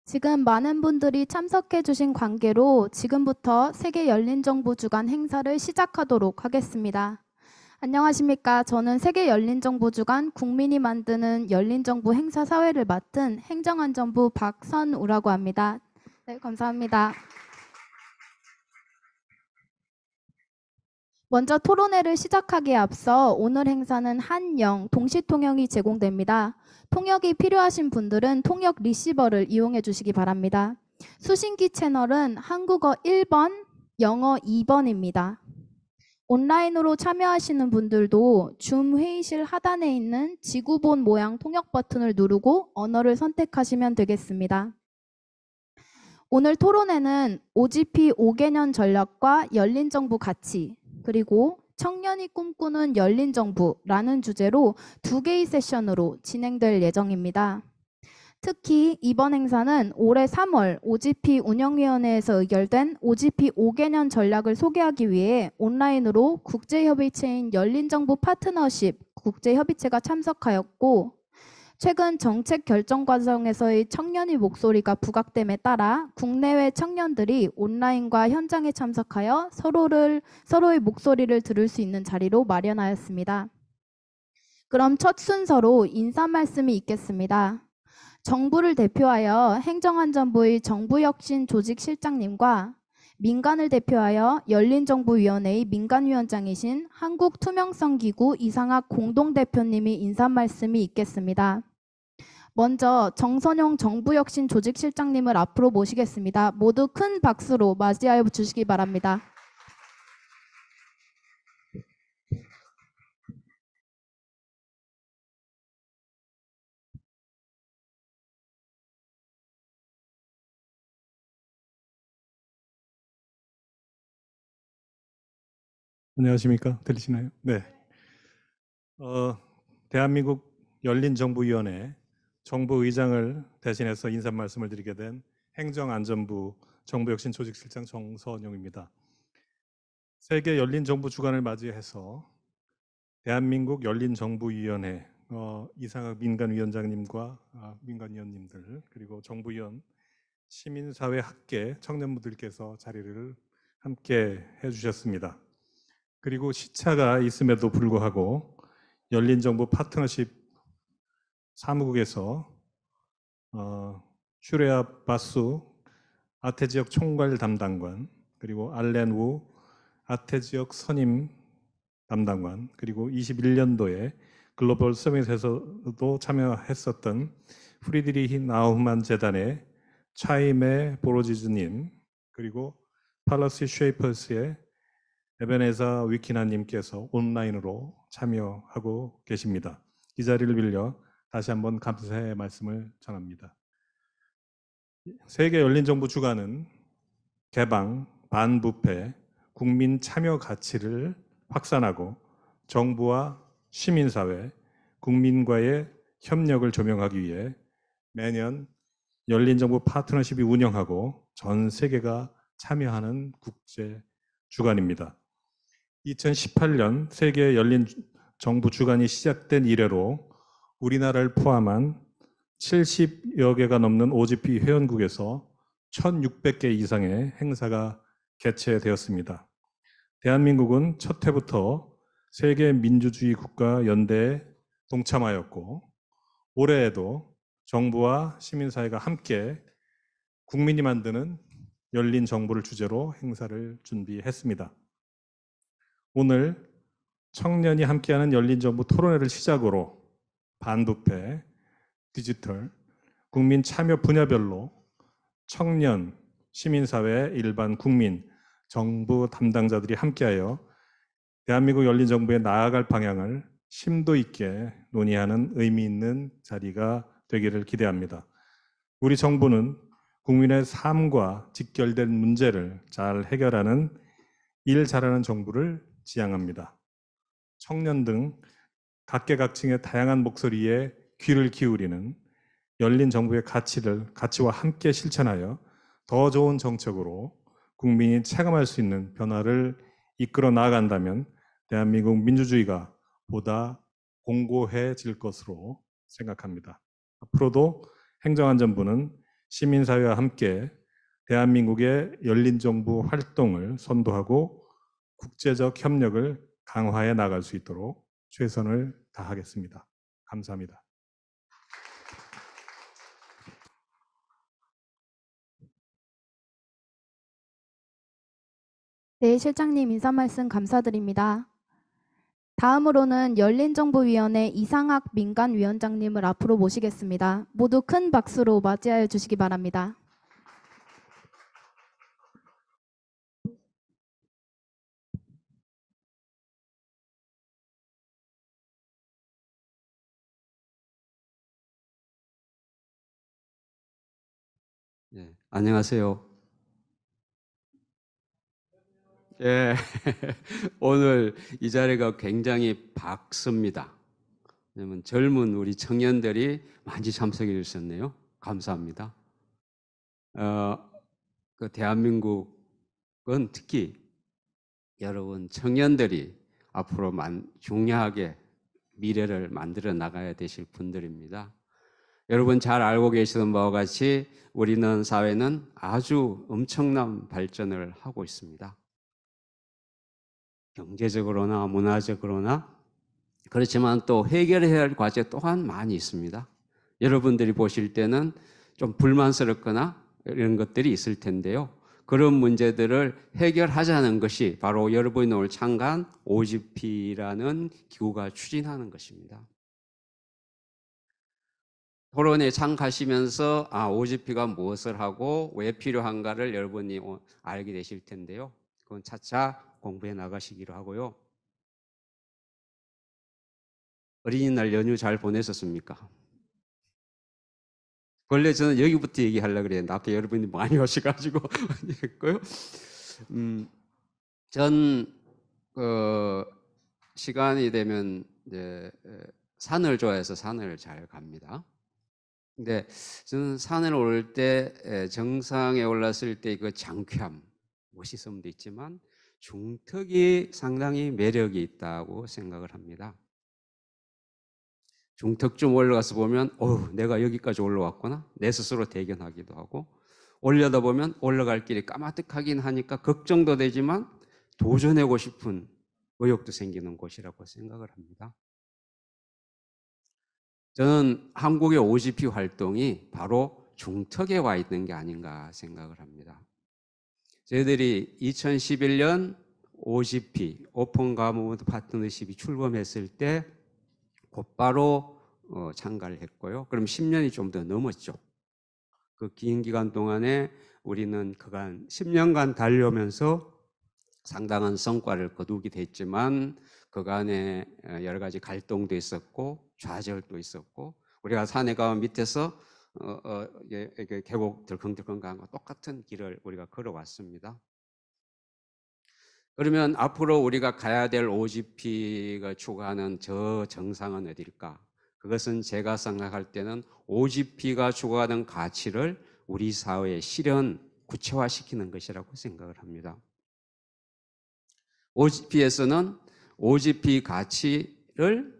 지금 많은 분들이 참석해 주신 관계로 지금부터 세계 열린정부 주간 행사를 시작하도록 하겠습니다. 안녕하십니까. 저는 세계 열린정부 주간 국민이 만드는 열린정부 행사 사회를 맡은 행정안전부 박선우라고 합니다. 네, 감사합니다. 먼저 토론회를 시작하기에 앞서 오늘 행사는 한영, 동시통역이 제공됩니다. 통역이 필요하신 분들은 통역 리시버를 이용해 주시기 바랍니다. 수신기 채널은 한국어 1번, 영어 2번입니다. 온라인으로 참여하시는 분들도 줌 회의실 하단에 있는 지구본 모양 통역 버튼을 누르고 언어를 선택하시면 되겠습니다. 오늘 토론회는 OGP 5개년 전략과 열린정부 가치, 그리고 청년이 꿈꾸는 열린정부라는 주제로 2개의 세션으로 진행될 예정입니다. 특히 이번 행사는 올해 3월 OGP 운영위원회에서 의결된 OGP 5개년 전략을 소개하기 위해 온라인으로 국제협의체인 열린정부 파트너십 국제협의체가 참석하였고, 최근 정책 결정 과정에서의 청년의 목소리가 부각됨에 따라 국내외 청년들이 온라인과 현장에 참석하여 서로의 목소리를 들을 수 있는 자리로 마련하였습니다. 그럼 첫 순서로 인사 말씀이 있겠습니다. 정부를 대표하여 행정안전부의 정부혁신조직실장님과 민간을 대표하여 열린정부위원회의 민간위원장이신 한국투명성기구 이상학 공동대표님이 인사 말씀이 있겠습니다. 먼저 정선용 정부혁신조직실장님을 앞으로 모시겠습니다. 모두 큰 박수로 맞이하여 주시기 바랍니다. 안녕하십니까? 들리시나요? 네. 대한민국 열린정부위원회 정부의장을 대신해서 인사 말씀을 드리게 된 행정안전부 정부혁신조직실장 정선용입니다. 세계 열린정부 주간을 맞이해서 대한민국 열린정부위원회 이상학 민간위원장님과 민간위원님들, 그리고 정부위원, 시민사회 학계 청년분들께서 자리를 함께 해주셨습니다. 그리고 시차가 있음에도 불구하고 열린정부 파트너십 사무국에서 슈레아 바수 아태지역 총괄 담당관, 그리고 알렌 우 아태지역 선임 담당관, 그리고 21년도에 글로벌 서밋에서도 참여했었던 프리드리히 나우만 재단의 차이메 보로지즈님, 그리고 팔러시 쉐이퍼스의 에베네자 위키나님께서 온라인으로 참여하고 계십니다. 이 자리를 빌려 다시 한번 감사의 말씀을 전합니다. 세계 열린정부 주간은 개방, 반부패, 국민 참여 가치를 확산하고 정부와 시민사회, 국민과의 협력을 조명하기 위해 매년 열린정부 파트너십이 운영하고 전 세계가 참여하는 국제 주간입니다. 2018년 세계 열린정부 주간이 시작된 이래로 우리나라를 포함한 70여 개가 넘는 OGP 회원국에서 1,600개 이상의 행사가 개최되었습니다. 대한민국은 첫 해부터 세계 민주주의 국가 연대에 동참하였고, 올해에도 정부와 시민사회가 함께 국민이 만드는 열린 정부를 주제로 행사를 준비했습니다. 오늘 청년이 함께하는 열린 정부 토론회를 시작으로 반부패, 디지털, 국민 참여 분야별로 청년, 시민사회, 일반 국민, 정부 담당자들이 함께하여 대한민국 열린 정부에 나아갈 방향을 심도 있게 논의하는 의미 있는 자리가 되기를 기대합니다. 우리 정부는 국민의 삶과 직결된 문제를 잘 해결하는 일 잘하는 정부를 지향합니다. 청년 등 각계각층의 다양한 목소리에 귀를 기울이는 열린 정부의 가치와 함께 실천하여 더 좋은 정책으로 국민이 체감할 수 있는 변화를 이끌어 나아간다면 대한민국 민주주의가 보다 공고해질 것으로 생각합니다. 앞으로도 행정안전부는 시민사회와 함께 대한민국의 열린 정부 활동을 선도하고 국제적 협력을 강화해 나갈 수 있도록 최선을 다하겠습니다. 감사합니다. 네, 실장님 인사 말씀 감사드립니다. 다음으로는 열린정보위원회 이상학 민간위원장님을 앞으로 모시겠습니다. 모두 큰 박수로 맞이하여 주시기 바랍니다. 네, 안녕하세요. 예, 오늘 이 자리가 굉장히 밝습니다. 왜냐면 젊은 우리 청년들이 많이 참석해 주셨네요. 감사합니다. 그 대한민국은 특히 여러분 청년들이 앞으로 중요하게 미래를 만들어 나가야 되실 분들입니다. 여러분 잘 알고 계시는 바와 같이 우리는 사회는 아주 엄청난 발전을 하고 있습니다. 경제적으로나 문화적으로나 그렇지만 또 해결해야 할 과제 또한 많이 있습니다. 여러분들이 보실 때는 좀 불만스럽거나 이런 것들이 있을 텐데요. 그런 문제들을 해결하자는 것이 바로 여러분이 오늘 참가한 OGP라는 기구가 추진하는 것입니다. 토론에 참가하시면서 OGP가 무엇을 하고 왜 필요한가를 여러분이 알게 되실 텐데요. 그건 차차 공부해 나가시기로 하고요. 어린이날 연휴 잘 보내셨습니까? 원래 저는 여기부터 얘기하려고 그랬는데 앞에 여러분이 많이 오셔가지고 했고요. 전 시간이 되면 이제 산을 좋아해서 산을 잘 갑니다. 근데 저는 산을 오를 때 정상에 올랐을 때 그 장쾌함, 멋있음도 있지만 중턱이 상당히 매력이 있다고 생각을 합니다. 중턱 좀 올라가서 보면 내가 여기까지 올라왔구나 내 스스로 대견하기도 하고, 올려다 보면 올라갈 길이 까마득하긴 하니까 걱정도 되지만 도전하고 싶은 의욕도 생기는 곳이라고 생각을 합니다. 저는 한국의 OGP 활동이 바로 중턱에 와 있는 게 아닌가 생각을 합니다. 저희들이 2011년 OGP, 오픈 가버먼트 파트너십이 출범했을 때 곧바로 참가를 했고요. 그럼 10년이 좀 더 넘었죠. 그 긴 기간 동안에 우리는 그간 10년간 달려오면서 상당한 성과를 거두게 됐지만 그간에 여러 가지 갈등도 있었고 좌절도 있었고, 우리가 산에 가면 밑에서 계곡 덜컹덜컹 가는 거 똑같은 길을 우리가 걸어왔습니다. 그러면 앞으로 우리가 가야 될 OGP가 추구하는 저 정상은 어딜까? 그것은 제가 생각할 때는 OGP가 추구하는 가치를 우리 사회에 실현, 구체화시키는 것이라고 생각을 합니다. OGP에서는 OGP 가치를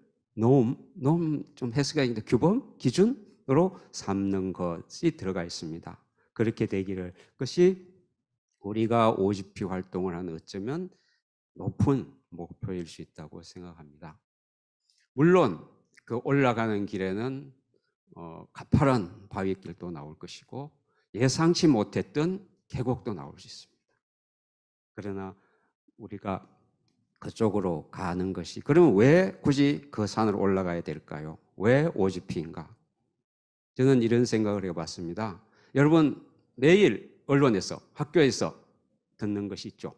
좀 해석이 있는데 규범, 기준으로 삼는 것이 들어가 있습니다. 그렇게 되기를, 그것이 우리가 OGP 활동을 하는 어쩌면 높은 목표일 수 있다고 생각합니다. 물론 그 올라가는 길에는 가파른 바위길도 나올 것이고 예상치 못했던 계곡도 나올 수 있습니다. 그러나 우리가 그쪽으로 가는 것이, 그러면 왜 굳이 그 산으로 올라가야 될까요? 왜 OGP인가? 저는 이런 생각을 해봤습니다. 여러분 매일 언론에서, 학교에서 듣는 것이 있죠.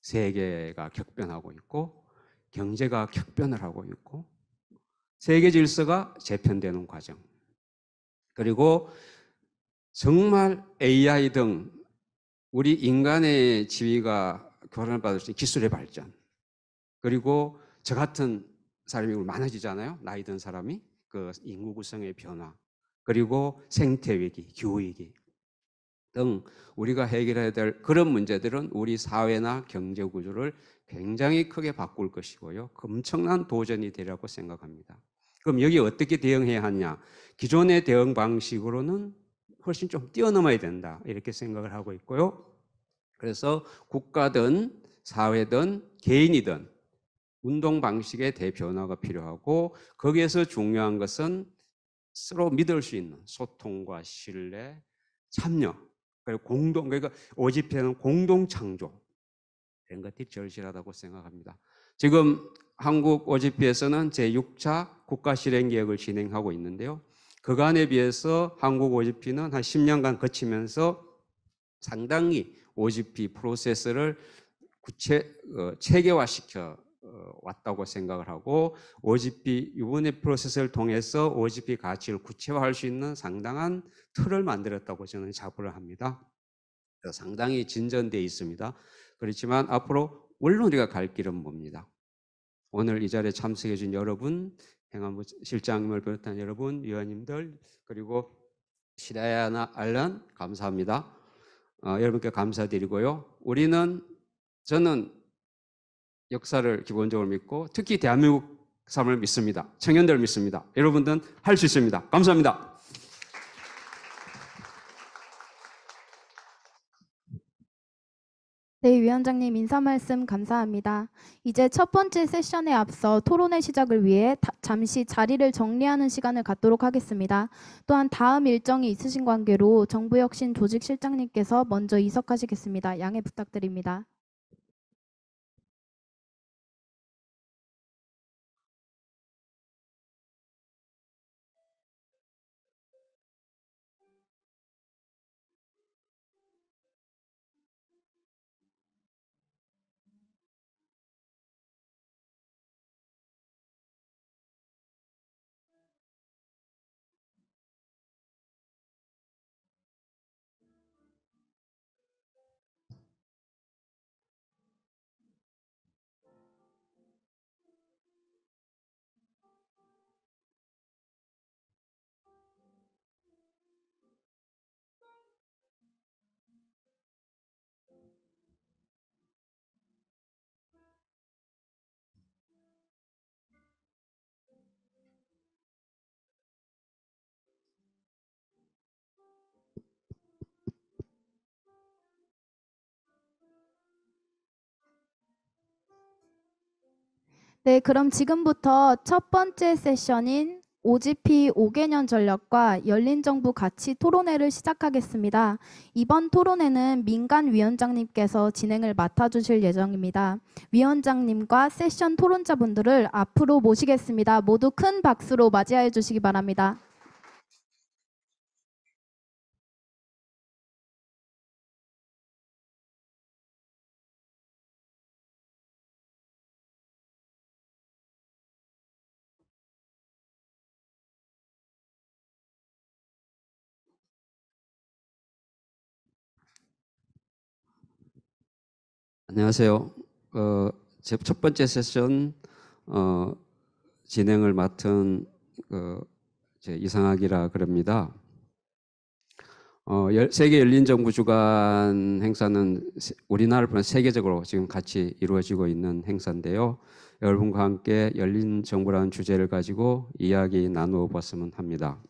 세계가 격변하고 있고 경제가 격변을 하고 있고 세계 질서가 재편되는 과정, 그리고 정말 AI 등 우리 인간의 지위가 교란을 받을 수 있는 기술의 발전, 그리고 저 같은 사람이 많아지잖아요. 나이 든 사람이, 그 인구 구성의 변화, 그리고 생태 위기, 기후 위기 등 우리가 해결해야 될 그런 문제들은 우리 사회나 경제 구조를 굉장히 크게 바꿀 것이고요. 엄청난 도전이 되리라고 생각합니다. 그럼 여기 어떻게 대응해야 하냐? 기존의 대응 방식으로는 훨씬 좀 뛰어넘어야 된다 이렇게 생각을 하고 있고요. 그래서 국가든 사회든 개인이든 운동 방식의 대변화가 필요하고 거기에서 중요한 것은 서로 믿을 수 있는 소통과 신뢰, 참여, 그리고 그러니까 OGP는 공동 창조 이런 것들이 절실하다고 생각합니다. 지금 한국 OGP에서는 제6차 국가실행계획을 진행하고 있는데요. 그간에 비해서 한국 OGP는 한 10년간 거치면서 상당히 OGP 프로세스를 체계화시켜 왔다고 생각을 하고 OGP 이번의 프로세스를 통해서 OGP 가치를 구체화할 수 있는 상당한 틀을 만들었다고 저는 자부를 합니다. 상당히 진전되어 있습니다. 그렇지만 앞으로 원론리가 갈 길은 뭡니다. 오늘 이 자리에 참석해 주신 여러분, 행안부 실장님을 비롯한 여러분, 위원님들, 그리고 시다야나 알란 감사합니다. 여러분께 감사드리고요. 저는 역사를 기본적으로 믿고 특히 대한민국 삶을 믿습니다. 청년들을 믿습니다. 여러분들은 할 수 있습니다. 감사합니다. 네, 위원장님 인사 말씀 감사합니다. 이제 첫 번째 세션에 앞서 토론회 시작을 위해 잠시 자리를 정리하는 시간을 갖도록 하겠습니다. 또한 다음 일정이 있으신 관계로 정부혁신조직실장님께서 먼저 이석하시겠습니다. 양해 부탁드립니다. 네, 그럼 지금부터 첫 번째 세션인 OGP 5개년 전략과 열린정부 가치 토론회를 시작하겠습니다. 이번 토론회는 민간위원장님께서 진행을 맡아주실 예정입니다. 위원장님과 세션 토론자분들을 앞으로 모시겠습니다. 모두 큰 박수로 맞이해 주시기 바랍니다. 안녕하세요. 제 첫 번째 세션 진행을 맡은 이상학이라 그럽니다. 세계 열린정부 주간 행사는 우리나라를 포함해 세계적으로 지금 같이 이루어지고 있는 행사인데요. 여러분과 함께 열린정부라는 주제를 가지고 이야기 나누어 봤으면 합니다.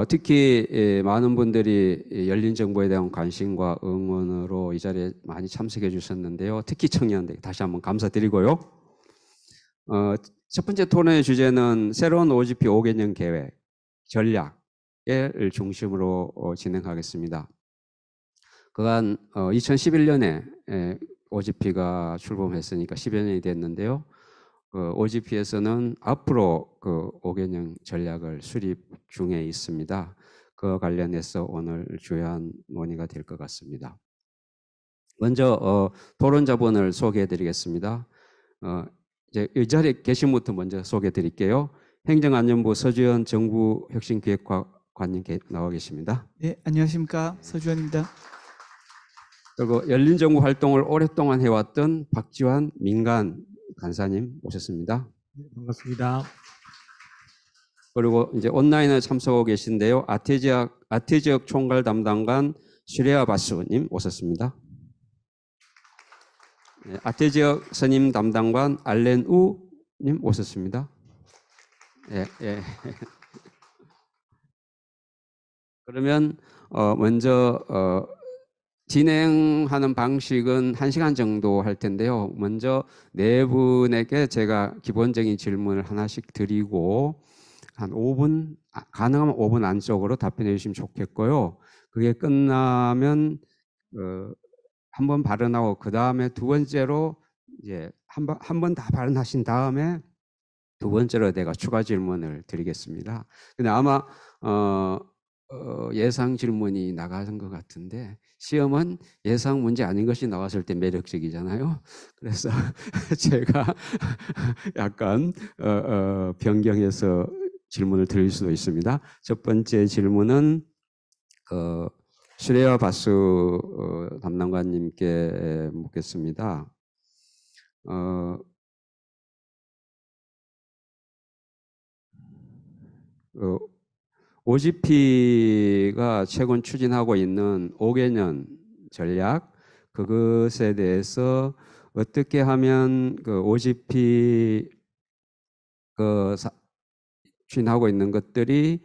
특히 많은 분들이 열린정부에 대한 관심과 응원으로 이 자리에 많이 참석해 주셨는데요. 특히 청년들 다시 한번 감사드리고요. 첫 번째 토론의 주제는 새로운 OGP 5개년 계획, 전략을 중심으로 진행하겠습니다. 그간 2011년에 OGP가 출범했으니까 10여 년이 됐는데요. OGP에서는 앞으로 5개년 전략을 수립 중에 있습니다. 그와 관련해서 오늘 주요한 논의가 될 것 같습니다. 먼저 토론자분을 소개해 드리겠습니다. 이제 이 자리에 계신 분부터 먼저 소개해 드릴게요. 행정안전부 서주현 정부혁신기획관님 나와 계십니다. 네, 안녕하십니까. 서주현입니다. 그리고 열린정부 활동을 오랫동안 해왔던 박지환 민간 간사님 오셨습니다. 네, 반갑습니다. 그리고 이제 온라인에 참석하고 계신데요. 아태지역 총괄 담당관 슈레아 바스님 오셨습니다. 네, 아태지역 선임 담당관 알렌 우님 오셨습니다. 예, 예. 그러면 먼저 진행하는 방식은 1시간 정도 할 텐데요. 먼저 네 분에게 제가 기본적인 질문을 하나씩 드리고 한 5분, 가능하면 5분 안쪽으로 답변해 주시면 좋겠고요. 그게 끝나면 한 번 발언하고 그 다음에 두 번째로 이제 한 번 다 발언하신 다음에 두 번째로 내가 추가 질문을 드리겠습니다. 근데 아마 예상 질문이 나가는 것 같은데 시험은 예상 문제 아닌 것이 나왔을 때 매력적이잖아요. 그래서 제가 약간 변경해서 질문을 드릴 수도 있습니다. 첫 번째 질문은 슈레야 바수 담당관님께 묻겠습니다. OGP가 최근 추진하고 있는 5개년 전략, 그것에 대해서 어떻게 하면 그 OGP 추진하고 있는 것들이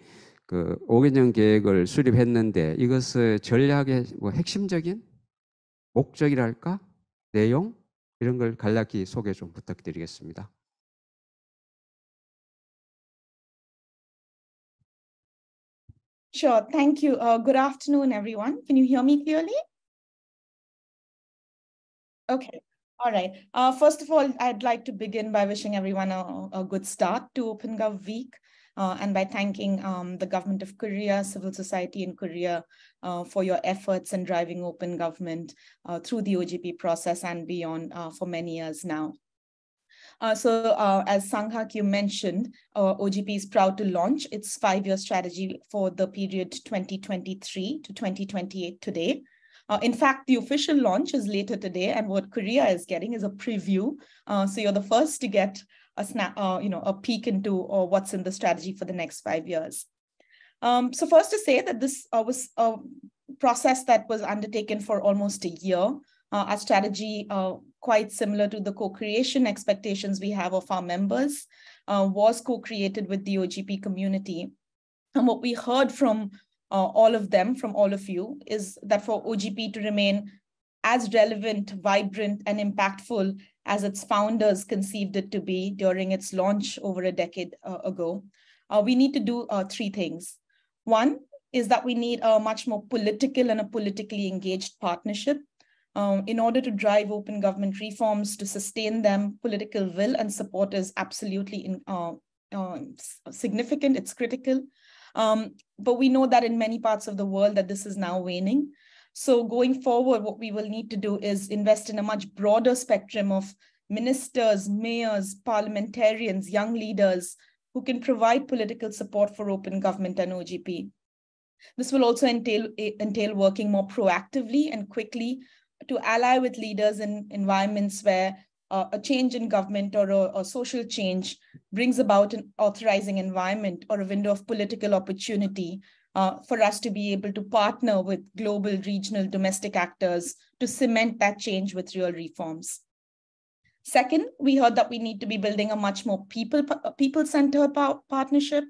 그 5개년 계획을 수립했는데 이것의 전략의 뭐 핵심적인 목적이랄까? 내용? 이런 걸 간략히 소개 좀 부탁드리겠습니다. Sure, thank you. Good afternoon, everyone. Can you hear me clearly? Okay, all right. First of all, I'd like to begin by wishing everyone a good start to OpenGov Week and by thanking the government of Korea, civil society in Korea for your efforts in driving open government through the OGP process and beyond for many years now. As Sang-Hak, you mentioned, OGP is proud to launch its 5-year strategy for the period 2023 to 2028 today. In fact, the official launch is later today, and what Korea is getting is a preview. So you're the first to get a peek into what's in the strategy for the next 5 years. So first to say that this was a process that was undertaken for almost a year. Our strategy, quite similar to the co-creation expectations we have of our members, was co-created with the OGP community. And what we heard from all of them, from all of you, is that for OGP to remain as relevant, vibrant, and impactful as its founders conceived it to be during its launch over a decade ago, we need to do 3 things. One is that we need a much more political and a politically engaged partnership. In order to drive open government reforms, to sustain them, political will and support is absolutely significant, it's critical. But we know that in many parts of the world that this is now waning. So going forward, what we will need to do is invest in a much broader spectrum of ministers, mayors, parliamentarians, young leaders who can provide political support for open government and OGP. This will also entail working more proactively and quickly to ally with leaders in environments where a change in government or a social change brings about an authorizing environment or a window of political opportunity for us to be able to partner with global, regional, domestic actors to cement that change with real reforms. Second, we heard that we need to be building a much more people-centered partnership.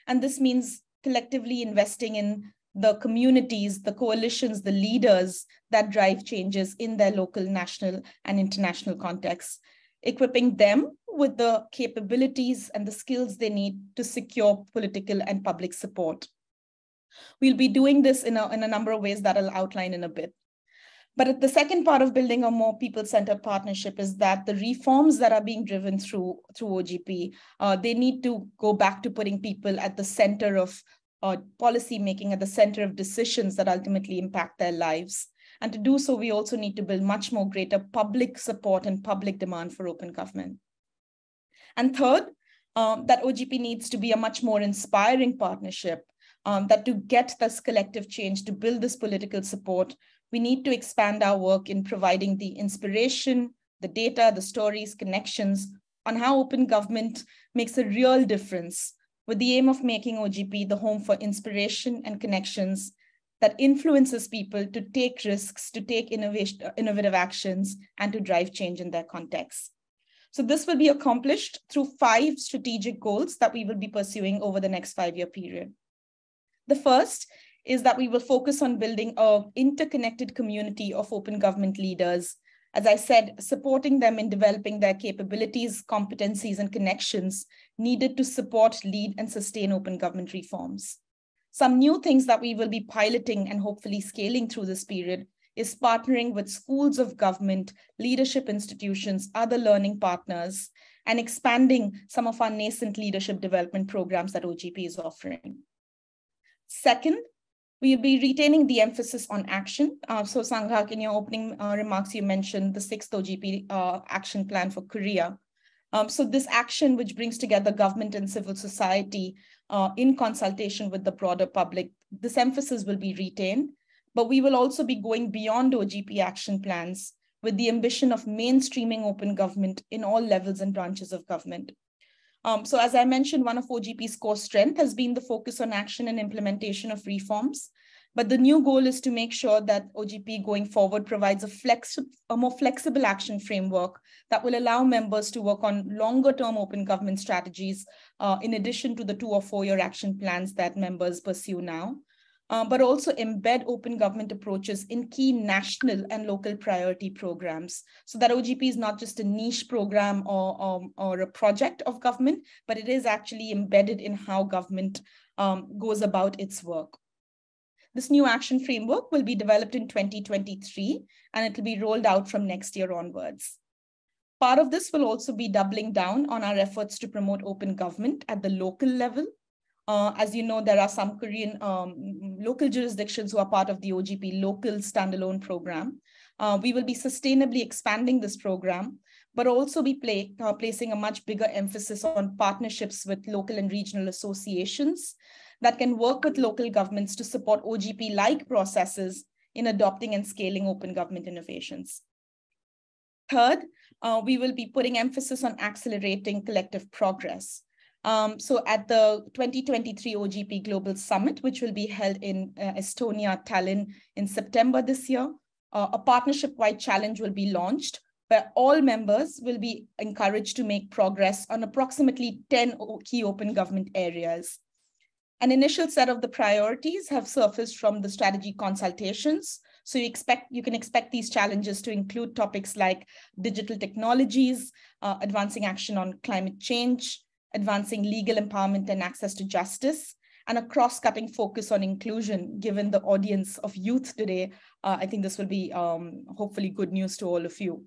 And this means collectively investing in the communities, the coalitions, the leaders that drive changes in their local, national, and international contexts, equipping them with the capabilities and the skills they need to secure political and public support. We'll be doing this in a number of ways that I'll outline in a bit. But the second part of building a more people-centered partnership is that the reforms that are being driven through OGP, they need to go back to putting people at the center of policy making, at the center of decisions that ultimately impact their lives. And to do so, we also need to build much more greater public support and public demand for open government. And third, that OGP needs to be a much more inspiring partnership, that to get this collective change, to build this political support, we need to expand our work in providing the inspiration, the data, the stories, connections on how open government makes a real difference, with the aim of making OGP the home for inspiration and connections that influences people to take risks, to take innovative actions, and to drive change in their context. So this will be accomplished through 5 strategic goals that we will be pursuing over the next 5-year period. The first is that we will focus on building an interconnected community of open government leaders. As I said, supporting them in developing their capabilities, competencies, and connections needed to support, lead, and sustain open government reforms. Some new things that we will be piloting and hopefully scaling through this period is partnering with schools of government, leadership institutions, other learning partners, and expanding some of our nascent leadership development programs that OGP is offering. Second, we'll be retaining the emphasis on action. So Sanghak, in your opening remarks, you mentioned the 6th OGP action plan for Korea. So this action, which brings together government and civil society in consultation with the broader public, this emphasis will be retained, but we will also be going beyond OGP action plans with the ambition of mainstreaming open government in all levels and branches of government. So as I mentioned, one of OGP's core strength has been the focus on action and implementation of reforms. But the new goal is to make sure that OGP going forward provides a more flexible action framework that will allow members to work on longer-term open government strategies in addition to the 2 or 4-year action plans that members pursue now, but also embed open government approaches in key national and local priority programs so that OGP is not just a niche program or a project of government, but it is actually embedded in how government goes about its work. This new action framework will be developed in 2023, and it will be rolled out from next year onwards. Part of this will also be doubling down on our efforts to promote open government at the local level. As you know, there are some Korean local jurisdictions who are part of the OGP local standalone program. We will be sustainably expanding this program, but also be placing a much bigger emphasis on partnerships with local and regional associations that can work with local governments to support OGP-like processes in adopting and scaling open government innovations. Third, we will be putting emphasis on accelerating collective progress. So at the 2023 OGP Global Summit, which will be held in Estonia, Tallinn in September this year, a partnership-wide challenge will be launched where all members will be encouraged to make progress on approximately 10 key open government areas. An initial set of the priorities have surfaced from the strategy consultations. So you can expect these challenges to include topics like digital technologies, advancing action on climate change, advancing legal empowerment and access to justice, and a cross-cutting focus on inclusion. Given the audience of youth today, I think this will be hopefully good news to all of you.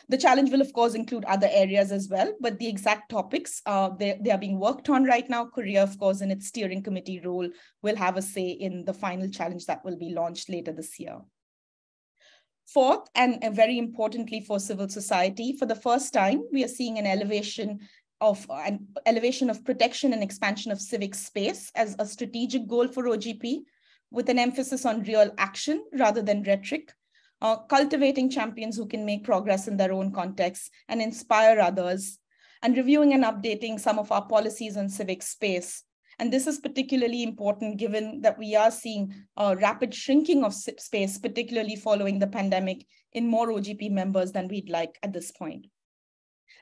The challenge will, of course, include other areas as well, but the exact topics, they are being worked on right now. Korea, of course, in its steering committee role, will have a say in the final challenge that will be launched later this year. Fourth, and very importantly for civil society, for the first time, we are seeing an elevation of protection and expansion of civic space as a strategic goal for OGP, with an emphasis on real action rather than rhetoric. Cultivating champions who can make progress in their own context and inspire others, and reviewing and updating some of our policies on civic space. And this is particularly important given that we are seeing a rapid shrinking of space, particularly following the pandemic, in more OGP members than we'd like at this point.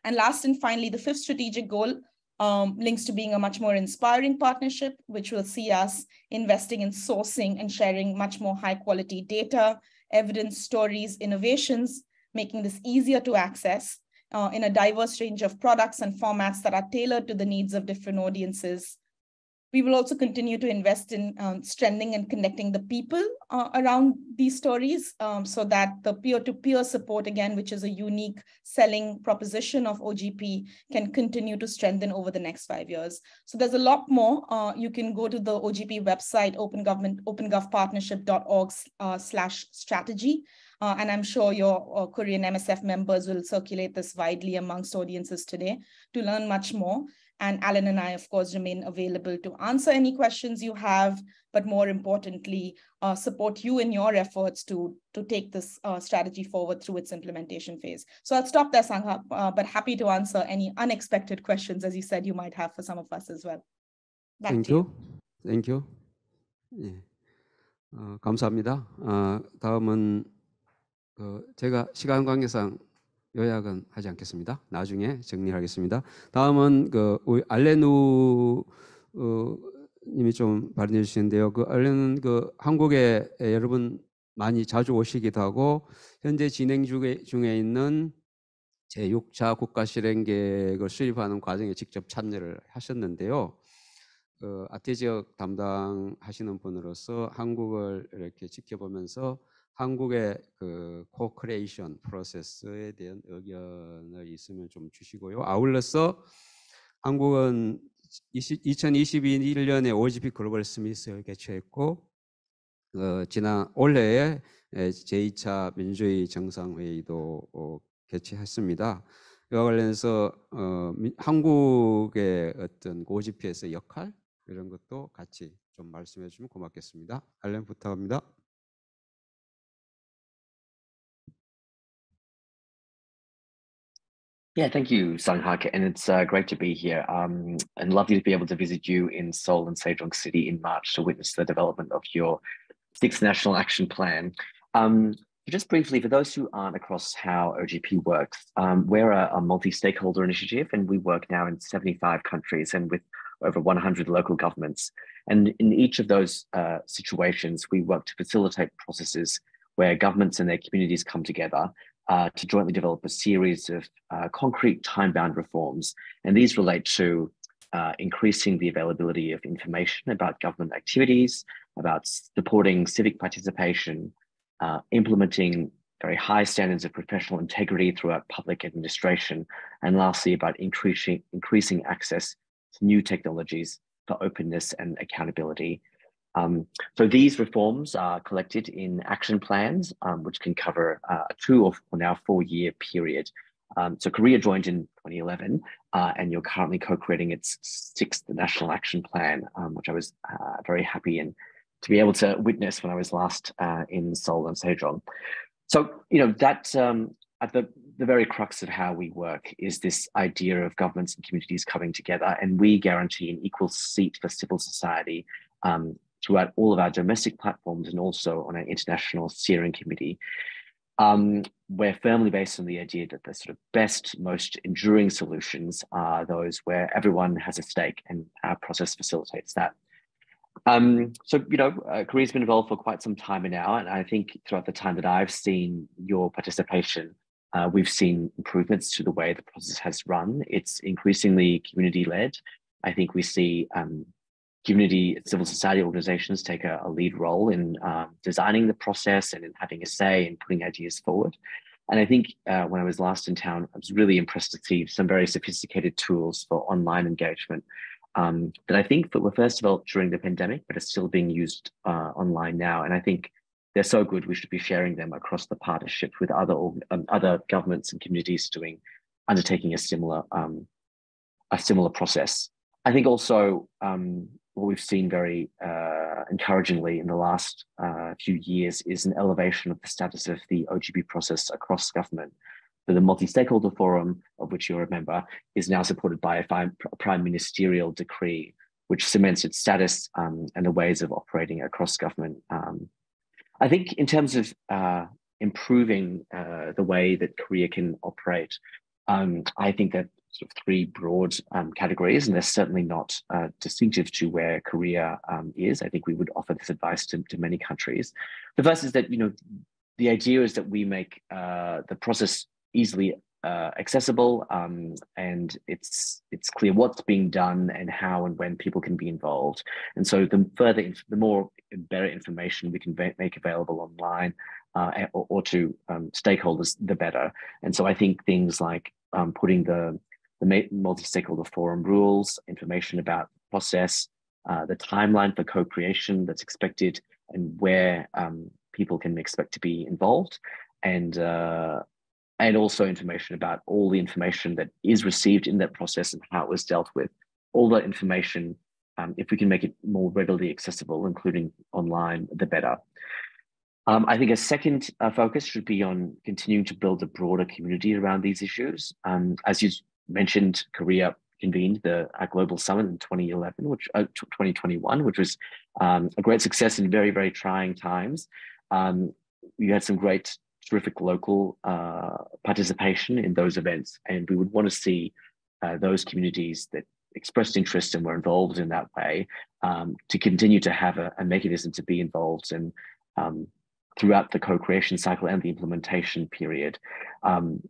And last and finally, the 5th strategic goal links to being a much more inspiring partnership, which will see us investing in sourcing and sharing much more high quality data, evidence, stories, innovations, making this easier to access in a diverse range of products and formats that are tailored to the needs of different audiences. We will also continue to invest in strengthening and connecting the people around these stories so that the peer-to-peer support, again, which is a unique selling proposition of OGP, can continue to strengthen over the next 5 years. So there's a lot more. You can go to the OGP website, opengovpartnership.org/strategy. And I'm sure your Korean MSF members will circulate this widely amongst audiences today to learn much more. And Alan and I, of course, remain available to answer any questions you have, but more importantly, support you in your efforts to take this strategy forward through its implementation phase. So I'll stop there, Sangha, but happy to answer any unexpected questions, as you said, you might have for some of us as well. Back to you. Thank you. 예. 감사합니다. 다음은 제가 시간 관계상 요약은 하지 않겠습니다. 나중에 정리하겠습니다. 다음은 알레누 님이 좀 발언해 주시는데요. 얼른 한국에 여러분 많이 자주 오시기도 하고 현재 진행 중에 있는 제6차 국가실행계획을 수립하는 과정에 직접 참여를 하셨는데요. 아태 지역 담당하시는 분으로서 한국을 이렇게 지켜보면서 한국의 코크레이션 프로세스에 대한 의견을 있으면 좀 주시고요. 아울러서 한국은 2021년에 OGP 글로벌 스미스를 개최했고 지난 올해에 제2차 민주주의 정상회의도 개최했습니다. 이와 관련해서 한국의 어떤 OGP에서의 역할 이런 것도 같이 좀 말씀해 주시면 고맙겠습니다. 알렌 부탁합니다. Yeah, thank you, Sang-Hak, and it's great to be here and lovely to be able to visit you in Seoul and Sejong City in March to witness the development of your 6th National Action Plan. Just briefly, for those who aren't across how OGP works, we're a multi-stakeholder initiative and we work now in 75 countries and with over 100 local governments. And in each of those situations, we work to facilitate processes where governments and their communities come together to jointly develop a series of concrete time-bound reforms. And these relate to increasing the availability of information about government activities, about supporting civic participation, implementing very high standards of professional integrity throughout public administration, and lastly, about increasing access to new technologies for openness and accountability. So these reforms are collected in action plans, which can cover a 2 or now 4-year period. So Korea joined in 2011, and you're currently co-creating its 6th National Action Plan, which I was very happy to be able to witness when I was last in Seoul and Sejong. So, that at the very crux of how we work is this idea of governments and communities coming together, and we guarantee an equal seat for civil society throughout all of our domestic platforms and also on our international steering committee. We're firmly based on the idea that the sort of best, most enduring solutions are those where everyone has a stake, and our process facilitates that. Korea's been involved for quite some time now, and I think throughout the time that I've seen your participation, we've seen improvements to the way the process has run. It's increasingly community-led. I think we see community civil society organizations take a lead role in designing the process and in having a say and putting ideas forward. And I think when I was last in town, I was really impressed to see some very sophisticated tools for online engagement that I think that were first developed during the pandemic, but are still being used online now. And I think they're so good, we should be sharing them across the partnership with other governments and communities undertaking a similar process. I think also what we've seen very encouragingly in the last few years is an elevation of the status of the OGP process across government. So the multi-stakeholder forum, of which you're a member, is now supported by a prime ministerial decree, which cements its status and the ways of operating across government. I think in terms of improving the way that Korea can operate, I think that sort of 3 broad categories, and they're certainly not distinctive to where Korea is. I think we would offer this advice to many countries. The first is that, the idea is that we make the process easily accessible, and it's clear what's being done and how and when people can be involved. And so the more better information we can make available online or to stakeholders, the better. And so I think things like putting the multi-stakeholder forum rules, information about the process, the timeline for co-creation that's expected, and where people can expect to be involved, and also information about all the information that is received in that process and how it was dealt with. All that information, if we can make it more readily accessible, including online, the better. I think a second focus should be on continuing to build a broader community around these issues. As you mentioned, Korea convened the Global Summit in 2021, which was a great success in very, very trying times. We had some terrific local participation in those events, and we would want to see those communities that expressed interest and were involved in that way, to continue to have a mechanism to be involved in throughout the co-creation cycle and the implementation period. And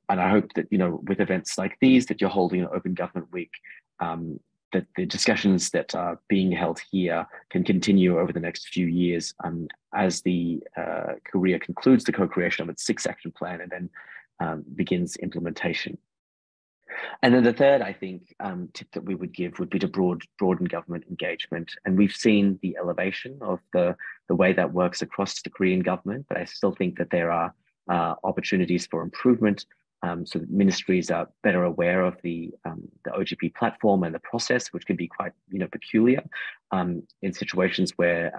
I hope that, you know, with events like these that you're holding an Open Government Week, that the discussions that are being held here can continue over the next few years as the Korea concludes the co-creation of its 6th action plan and then begins implementation. And then the third, I think, tip that we would give would be to broaden government engagement. And we've seen the elevation of the way that works across the Korean government, but I still think that there are opportunities for improvement, so that ministries are better aware of the OGP platform and the process, which can be quite, you know, peculiar in situations where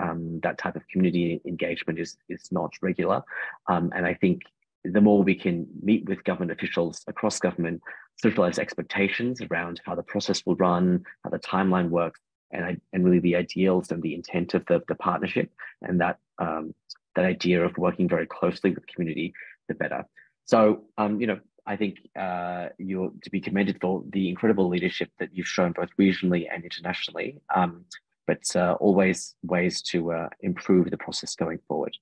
that type of community engagement is not regular. And I think the more we can meet with government officials across government, socialize expectations around how the process will run, how the timeline works, and really the ideals and the intent of the partnership, and that idea of working very closely with the community, the better. So, you know, I think you're to be commended for the incredible leadership that you've shown both regionally and internationally, but always ways to improve the process going forward.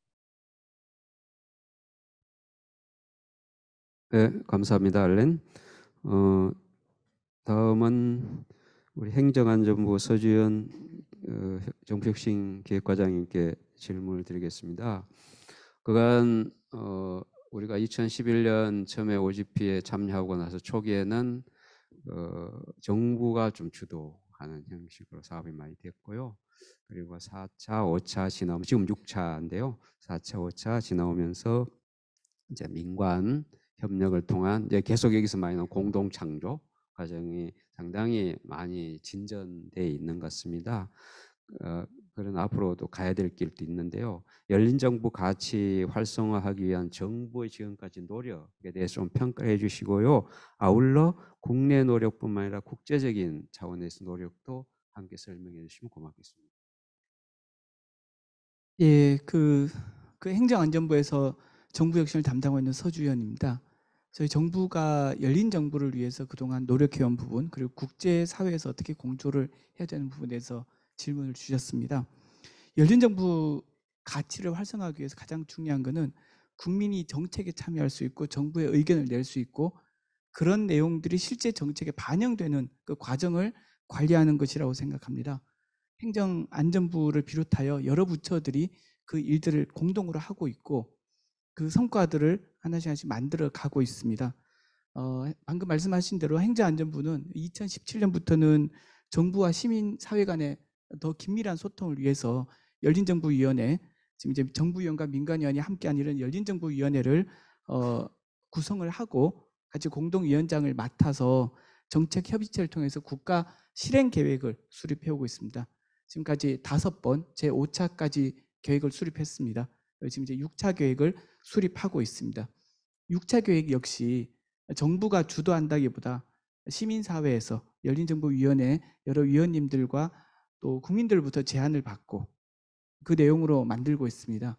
네, 감사합니다, 알렌. 다음은 우리 행정안전부 서주현 정부혁신기획과장님께 질문을 드리겠습니다. 그간 우리가 2011년 처음에 OGP에 참여하고 나서 초기에는 정부가 좀 주도하는 형식으로 사업이 많이 됐고요. 그리고 4차, 5차 지나오면 지금 6차인데요. 4차, 5차 지나오면서 이제 민관 협력을 통한 이제 계속 여기서 많이 나오는 공동 창조 과정이 상당히 많이 진전돼 있는 것 같습니다. 그런 앞으로도 가야 될 길도 있는데요. 열린 정부 가치 활성화하기 위한 정부의 지금까지 노력에 대해서 좀 평가해 주시고요. 아울러 국내 노력뿐만 아니라 국제적인 차원에서 노력도 함께 설명해 주시면 고맙겠습니다. 예, 그 행정안전부에서 정부 혁신을 담당하고 있는 서주현입니다. 저희 정부가 열린 정부를 위해서 그동안 노력해온 부분, 그리고 국제사회에서 어떻게 공조를 해야 되는 부분에 대해서 질문을 주셨습니다. 열린 정부 가치를 활성화하기 위해서 가장 중요한 것은 국민이 정책에 참여할 수 있고 정부의 의견을 낼 수 있고 그런 내용들이 실제 정책에 반영되는 그 과정을 관리하는 것이라고 생각합니다. 행정안전부를 비롯하여 여러 부처들이 그 일들을 공동으로 하고 있고 그 성과들을 하나씩 만들어 가고 있습니다. 방금 말씀하신 대로 행정안전부는 2017년부터는 정부와 시민사회 간의 더 긴밀한 소통을 위해서 열린정부위원회, 지금 이제 정부위원과 민간위원이 함께한 이런 열린정부위원회를 구성을 하고 같이 공동위원장을 맡아서 정책 협의체를 통해서 국가 실행 계획을 수립해 오고 있습니다. 지금까지 5번 제5차까지 계획을 수립했습니다. 지금 이제 6차 계획을 수립하고 있습니다. 6차 계획 역시 정부가 주도한다기보다 시민사회에서 열린정부위원회 여러 위원님들과 또 국민들부터 제안을 받고 그 내용으로 만들고 있습니다.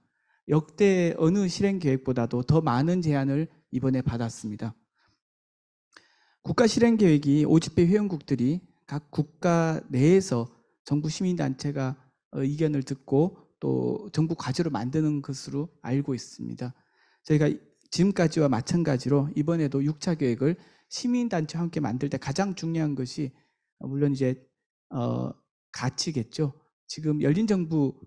역대 어느 실행 계획보다도 더 많은 제안을 이번에 받았습니다. 국가 실행 계획이 OGP 회원국들이 각 국가 내에서 정부 시민단체가 의견을 듣고 또 정부 과제로 만드는 것으로 알고 있습니다. 저희가 지금까지와 마찬가지로 이번에도 6차 계획을 시민단체와 함께 만들 때 가장 중요한 것이 물론 이제 가치겠죠. 지금 열린정부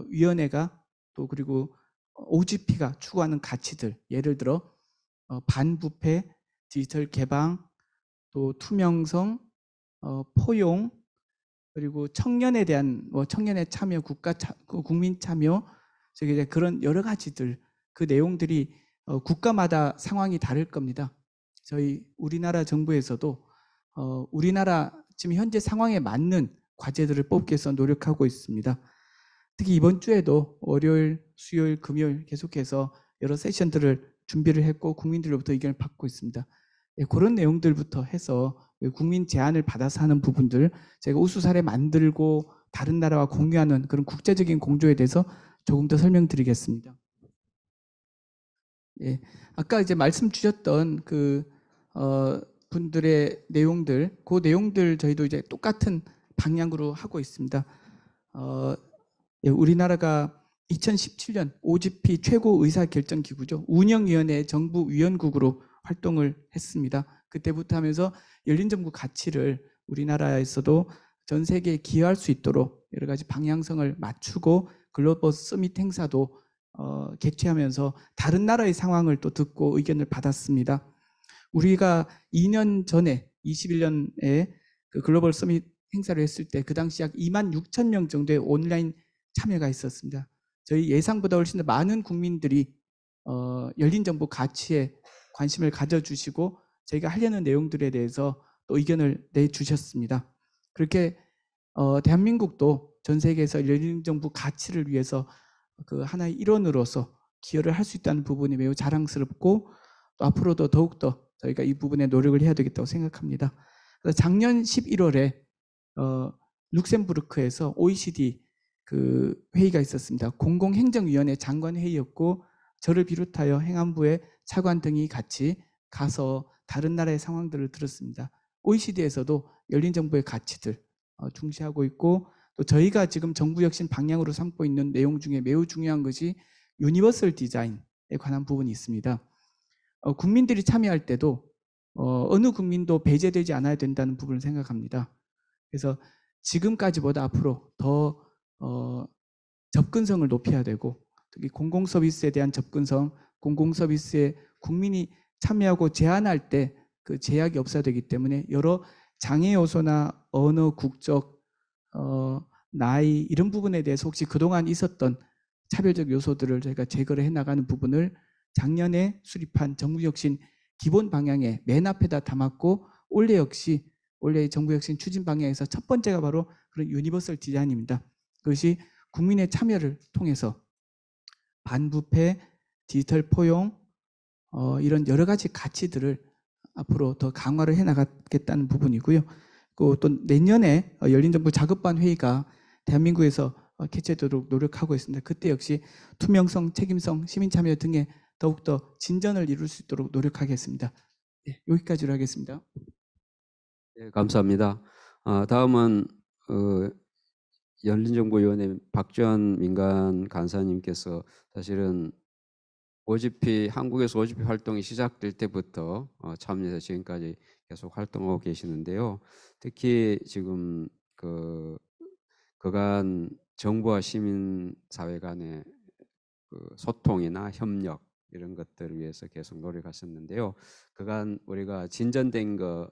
위원회가 또 그리고 OGP가 추구하는 가치들, 예를 들어 반부패, 디지털 개방, 또 투명성, 포용, 그리고 청년에 대한 청년의 참여, 국민 참여, 이제 그런 여러 가지들, 그 내용들이 국가마다 상황이 다를 겁니다. 저희 우리나라 정부에서도 우리나라 지금 현재 상황에 맞는 과제들을 뽑기 위해서 노력하고 있습니다. 특히 이번 주에도 월요일, 수요일, 금요일 계속해서 여러 세션들을 준비를 했고 국민들로부터 의견을 받고 있습니다. 그런 내용들부터 해서 국민 제안을 받아서 하는 부분들 제가 우수 사례 만들고 다른 나라와 공유하는 그런 국제적인 공조에 대해서 조금 더 설명드리겠습니다. 예, 아까 이제 말씀 주셨던 그 분들의 내용들, 그 내용들 저희도 이제 똑같은 방향으로 하고 있습니다. 예, 우리나라가 2017년 OGP 최고 의사결정기구죠. 운영위원회 정부위원국으로 활동을 했습니다. 그때부터 하면서 열린정부 가치를 우리나라에서도 전 세계에 기여할 수 있도록 여러 가지 방향성을 맞추고 글로벌 서밋 행사도 개최하면서 다른 나라의 상황을 또 듣고 의견을 받았습니다. 우리가 2년 전에 21년에 그 글로벌 서밋 행사를 했을 때 그 당시 약 26,000명 정도의 온라인 참여가 있었습니다. 저희 예상보다 훨씬 더 많은 국민들이 열린 정부 가치에 관심을 가져주시고 저희가 하려는 내용들에 대해서 또 의견을 내주셨습니다. 그렇게 대한민국도 전 세계에서 열린 정부 가치를 위해서 그 하나의 일원으로서 기여를 할 수 있다는 부분이 매우 자랑스럽고 또 앞으로도 더욱더 저희가 이 부분에 노력을 해야 되겠다고 생각합니다. 그래서 작년 11월에 룩셈부르크에서 OECD 그 회의가 있었습니다. 공공행정위원회 장관회의였고 저를 비롯하여 행안부의 차관 등이 같이 가서 다른 나라의 상황들을 들었습니다. OECD에서도 열린 정부의 가치들 중시하고 있고 또 저희가 지금 정부혁신 방향으로 삼고 있는 내용 중에 매우 중요한 것이 유니버설 디자인에 관한 부분이 있습니다. 국민들이 참여할 때도 어느 국민도 배제되지 않아야 된다는 부분을 생각합니다. 그래서 지금까지보다 앞으로 더 접근성을 높여야 되고 특히 공공서비스에 대한 접근성, 공공서비스에 국민이 참여하고 제한할 때 그 제약이 없어야 되기 때문에 여러 장애 요소나 언어, 국적, 나이 이런 부분에 대해서 혹시 그동안 있었던 차별적 요소들을 저희가 제거를 해나가는 부분을 작년에 수립한 정부혁신 기본 방향의 맨 앞에다 담았고 올해 역시 원래 정부혁신 추진 방향에서 첫 번째가 바로 그런 유니버설 디자인입니다. 그것이 국민의 참여를 통해서 반부패, 디지털 포용 이런 여러 가지 가치들을 앞으로 더 강화를 해나가겠다는 부분이고요. 또 내년에 열린정부 작업반 회의가 대한민국에서 개최되도록 노력하고 있습니다. 그때 역시 투명성, 책임성, 시민참여 등에 더욱더 진전을 이룰 수 있도록 노력하겠습니다. 네, 여기까지로 하겠습니다. 네, 감사합니다. 다음은 열린정보위원회 박주환 민간 간사님께서 사실은 OGP 한국에서 OGP 활동이 시작될 때부터 참여해서 지금까지 계속 활동하고 계시는데요. 특히 지금 그간 정부와 시민사회 간의 그 소통이나 협력 이런 것들을 위해서 계속 노력하셨는데요. 그간 우리가 진전된 거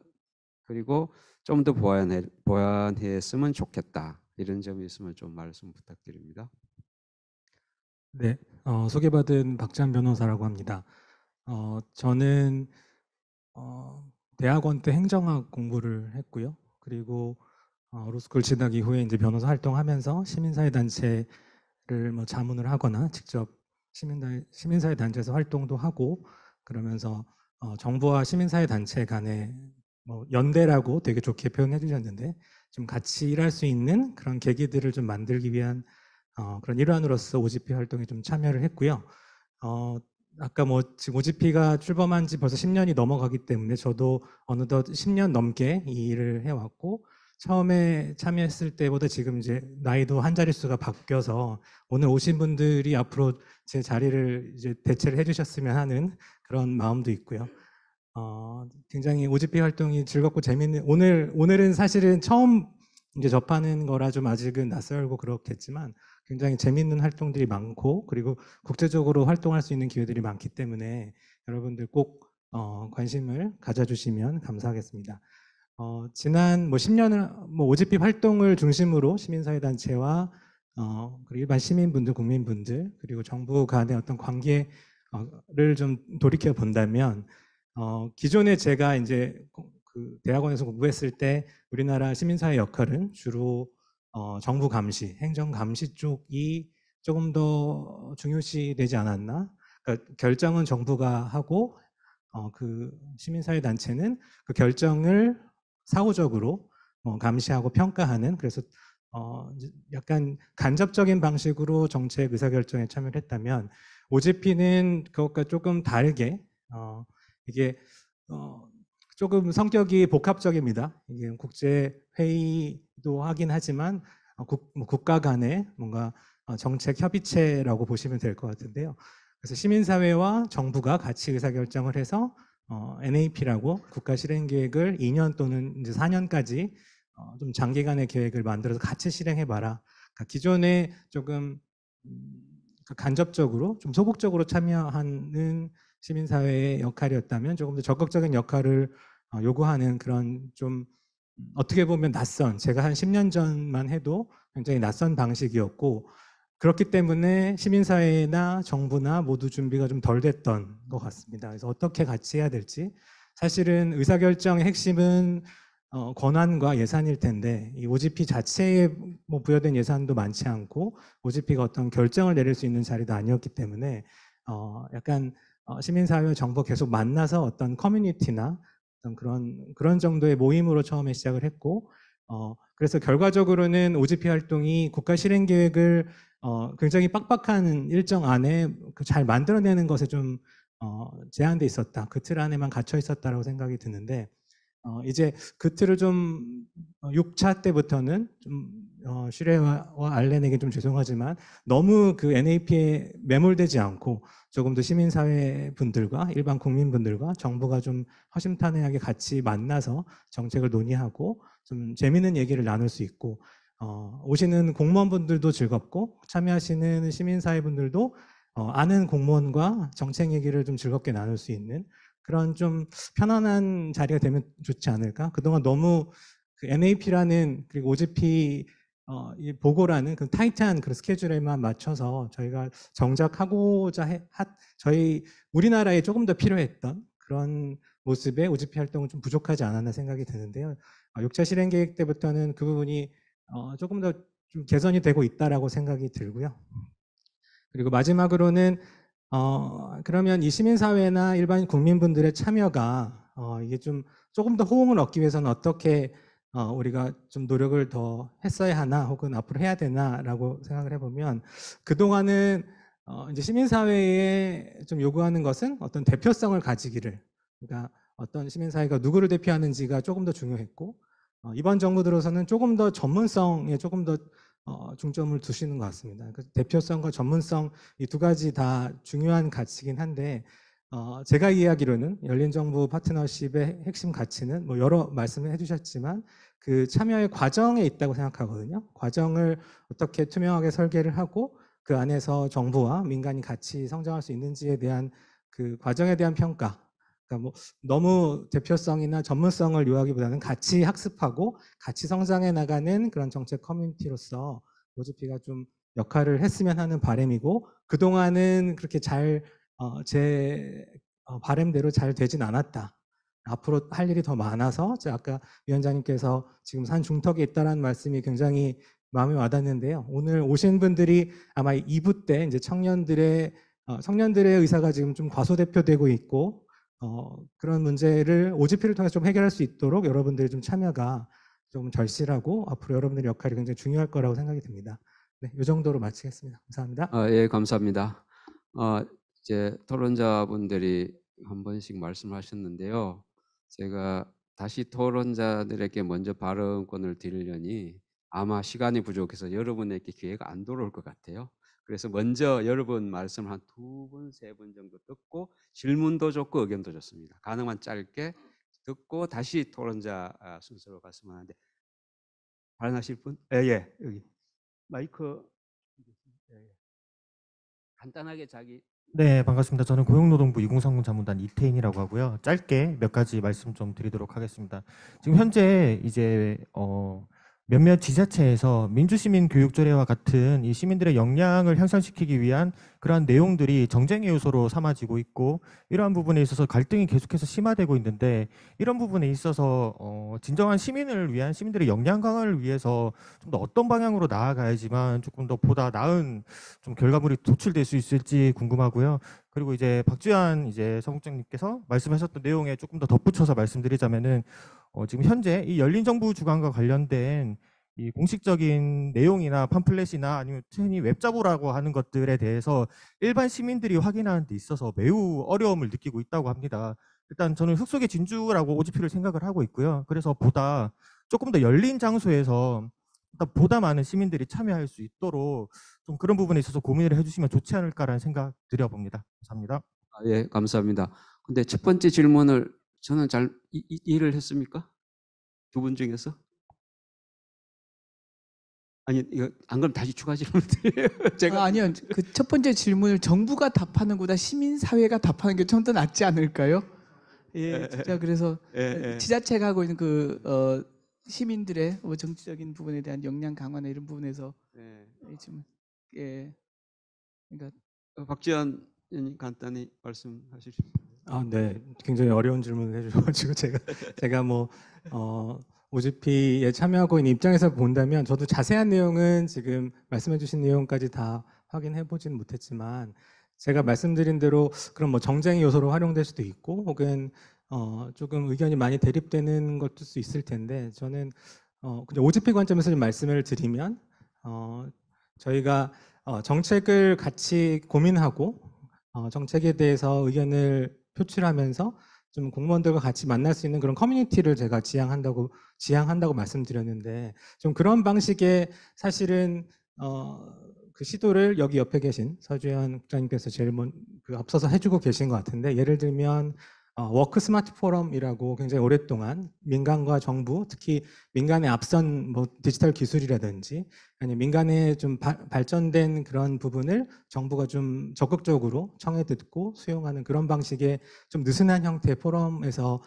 그리고 좀 더 보완했으면 좋겠다 이런 점이 있으면 좀 말씀 부탁드립니다. 네, 소개받은 박지한 변호사라고 합니다. 저는 대학원 때 행정학 공부를 했고요. 그리고 로스쿨 진학 이후에 이제 변호사 활동하면서 시민사회 단체를 뭐 자문을 하거나 직접 시민사회 단체에서 활동도 하고 그러면서 정부와 시민사회 단체 간의 뭐 연대라고 되게 좋게 표현해 주셨는데 좀 같이 일할 수 있는 그런 계기들을 좀 만들기 위한 그런 일환으로서 OGP 활동에 좀 참여를 했고요. 아까 뭐 지금 OGP가 출범한 지 벌써 10년이 넘어가기 때문에 저도 어느덧 10년 넘게 이 일을 해왔고 처음에 참여했을 때보다 지금 이제 나이도 한 자릿수가 바뀌어서 오늘 오신 분들이 앞으로 제 자리를 이제 대체를 해주셨으면 하는 그런 마음도 있고요. 굉장히 OGP 활동이 즐겁고 재밌는 오늘은 사실은 처음 이제 접하는 거라 좀 아직은 낯설고 그렇겠지만 굉장히 재밌는 활동들이 많고 그리고 국제적으로 활동할 수 있는 기회들이 많기 때문에 여러분들 꼭 관심을 가져주시면 감사하겠습니다. 지난 뭐 10년을 뭐 OGP 활동을 중심으로 시민사회 단체와 그리고 일반 시민분들, 국민분들 그리고 정부 간의 어떤 관계를 좀 돌이켜 본다면 기존에 제가 이제 그 대학원에서 공부했을 때 우리나라 시민사회 역할은 주로 정부 감시, 행정 감시 쪽이 조금 더 중요시되지 않았나? 그러니까 결정은 정부가 하고 그 시민사회 단체는 그 결정을 사후적으로 감시하고 평가하는 그래서 약간 간접적인 방식으로 정책 의사결정에 참여를 했다면 OGP는 그것과 조금 다르게 이게 조금 성격이 복합적입니다. 이게 국제 회의도 하긴 하지만 국가 간의 뭔가 정책 협의체라고 보시면 될 것 같은데요. 그래서 시민사회와 정부가 같이 의사결정을 해서 NAP라고 국가 실행 계획을 2년 또는 이제 4년까지 좀 장기간의 계획을 만들어서 같이 실행해봐라. 그러니까 기존에 조금 간접적으로 좀 소극적으로 참여하는 시민사회의 역할이었다면 조금 더 적극적인 역할을 요구하는 그런 좀 어떻게 보면 낯선, 제가 한 10년 전만 해도 굉장히 낯선 방식이었고, 그렇기 때문에 시민사회나 정부나 모두 준비가 좀 덜 됐던 것 같습니다. 그래서 어떻게 같이 해야 될지, 사실은 의사결정의 핵심은 권한과 예산일 텐데, 이 OGP 자체에 뭐 부여된 예산도 많지 않고 OGP가 어떤 결정을 내릴 수 있는 자리도 아니었기 때문에 약간 시민사회와 정부 계속 만나서 어떤 커뮤니티나 어떤 그런 정도의 모임으로 처음에 시작을 했고, 그래서 결과적으로는 OGP 활동이 국가 실행 계획을 굉장히 빡빡한 일정 안에 잘 만들어내는 것에 좀 제한돼 있었다. 그 틀 안에만 갇혀 있었다라고 생각이 드는데, 이제 그 틀을 좀 6차 때부터는 좀 슈레와 알렌에게 좀 죄송하지만 너무 그 NAP에 매몰되지 않고 조금 더 시민사회 분들과 일반 국민분들과 정부가 좀 허심탄회하게 같이 만나서 정책을 논의하고 좀 재미있는 얘기를 나눌 수 있고, 오시는 공무원분들도 즐겁고 참여하시는 시민사회분들도 아는 공무원과 정책 얘기를 좀 즐겁게 나눌 수 있는 그런 좀 편안한 자리가 되면 좋지 않을까? 그동안 너무 그 NAP라는 그리고 OGP 이 보고라는 그 타이트한 그 스케줄에만 맞춰서 저희가 정작 하고자 저희 우리나라에 조금 더 필요했던 그런 모습의 OGP 활동은 좀 부족하지 않았나 생각이 드는데요. 6차 실행 계획 때부터는 그 부분이 조금 더 좀 개선이 되고 있다라고 생각이 들고요. 그리고 마지막으로는 그러면 이 시민사회나 일반 국민분들의 참여가 이게 좀 조금 더 호응을 얻기 위해서는 어떻게 우리가 좀 노력을 더 했어야 하나 혹은 앞으로 해야 되나라고 생각을 해보면, 그동안은 이제 시민사회에 좀 요구하는 것은 어떤 대표성을 가지기를, 그러니까 어떤 시민사회가 누구를 대표하는지가 조금 더 중요했고, 이번 정부 들어서는 조금 더 전문성에 조금 더 중점을 두시는 것 같습니다. 대표성과 전문성 이 두 가지 다 중요한 가치이긴 한데, 제가 이해하기로는 열린정부 파트너십의 핵심 가치는 뭐 여러 말씀을 해주셨지만 그 참여의 과정에 있다고 생각하거든요. 과정을 어떻게 투명하게 설계를 하고 그 안에서 정부와 민간이 같이 성장할 수 있는지에 대한 그 과정에 대한 평가. 그러니까 뭐 너무 대표성이나 전문성을 요하기보다는 같이 학습하고 같이 성장해 나가는 그런 정책 커뮤니티로서 OGP가 좀 역할을 했으면 하는 바람이고, 그동안은 그렇게 잘 제 바람대로 잘 되진 않았다. 앞으로 할 일이 더 많아서 아까 위원장님께서 지금 산 중턱에 있다라는 말씀이 굉장히 마음에 와닿는데요. 오늘 오신 분들이 아마 2부 때 이제 청년들의 의사가 지금 좀 과소대표되고 있고, 그런 문제를 OGP를 통해서 좀 해결할 수 있도록 여러분들이 좀 참여가 좀 절실하고 앞으로 여러분들의 역할이 굉장히 중요할 거라고 생각이 듭니다. 네, 이 정도로 마치겠습니다. 감사합니다. 예, 감사합니다. 이제 토론자분들이 한 번씩 말씀하셨는데요. 제가 다시 토론자들에게 먼저 발언권을 드리려니 아마 시간이 부족해서 여러분에게 기회가 안 돌아올 것 같아요. 그래서 먼저 여러분 말씀 한 2분, 3분 정도 듣고 질문도 좋고 의견도 좋습니다. 가능한 짧게 듣고 다시 토론자 순서로 갔으면 하는데, 발언하실 분? 예, 여기 마이크. 간단하게 자기. 네, 반갑습니다. 저는 고용노동부 2030 자문단 이태인이라고 하고요. 짧게 몇 가지 말씀 좀 드리도록 하겠습니다. 지금 현재 이제 몇몇 지자체에서 민주시민 교육조례와 같은 이 시민들의 역량을 향상시키기 위한 그러한 내용들이 정쟁의 요소로 삼아지고 있고, 이러한 부분에 있어서 갈등이 계속해서 심화되고 있는데, 이런 부분에 있어서 진정한 시민을 위한 시민들의 역량 강화를 위해서 좀 더 어떤 방향으로 나아가야지만 조금 더 보다 나은 좀 결과물이 도출될 수 있을지 궁금하고요. 그리고 이제 박주환 이제 서국장님께서 말씀하셨던 내용에 조금 더 덧붙여서 말씀드리자면은 지금 현재 이 열린정부 주관과 관련된 이 공식적인 내용이나 팜플렛이나 아니면 흔히 웹자보라고 하는 것들에 대해서 일반 시민들이 확인하는 데 있어서 매우 어려움을 느끼고 있다고 합니다. 일단 저는 흙속의 진주라고 OGP를 생각을 하고 있고요. 그래서 보다 조금 더 열린 장소에서 보다 많은 시민들이 참여할 수 있도록 좀 그런 부분에 있어서 고민을 해주시면 좋지 않을까라는 생각 드려봅니다. 감사합니다. 예, 감사합니다. 근데 첫 번째 질문을 저는 잘 이해를 했습니까? 두 분 중에서? 아니, 이거 안 그럼 다시 추가 질문 드려요. 제가 아니요. 그 첫 번째 질문을 정부가 답하는 것보다 시민 사회가 답하는 게 좀 더 낫지 않을까요? 예, 진짜 그래서 지자체가 하고 있는 그 시민들의 뭐 정치적인 부분에 대한 역량 강화나 이런 부분에서 지금 그러니까 박지원 의원님 간단히 말씀하실 수 있나요? 네, 굉장히 어려운 질문을 해주셔가지고 제가 뭐 OGP에 참여하고 있는 입장에서 본다면 저도 자세한 내용은 지금 말씀해주신 내용까지 다 확인해보지는 못했지만 제가 말씀드린 대로 그런 뭐 정쟁의 요소로 활용될 수도 있고 혹은 조금 의견이 많이 대립되는 것도 수 있을 텐데 저는 그냥 OGP 관점에서 좀 말씀을 드리면 저희가 정책을 같이 고민하고 정책에 대해서 의견을 표출하면서 좀 공무원들과 같이 만날 수 있는 그런 커뮤니티를 제가 지향한다고 말씀드렸는데 좀 그런 방식의 사실은 그 시도를 여기 옆에 계신 서주현 국장님께서 제일 앞서서 해주고 계신 것 같은데 예를 들면 워크 스마트 포럼이라고 굉장히 오랫동안 민간과 정부, 특히 민간의 앞선 뭐 디지털 기술이라든지 아니 민간의 좀 발전된 그런 부분을 정부가 좀 적극적으로 청해 듣고 수용하는 그런 방식의 좀 느슨한 형태의 포럼에서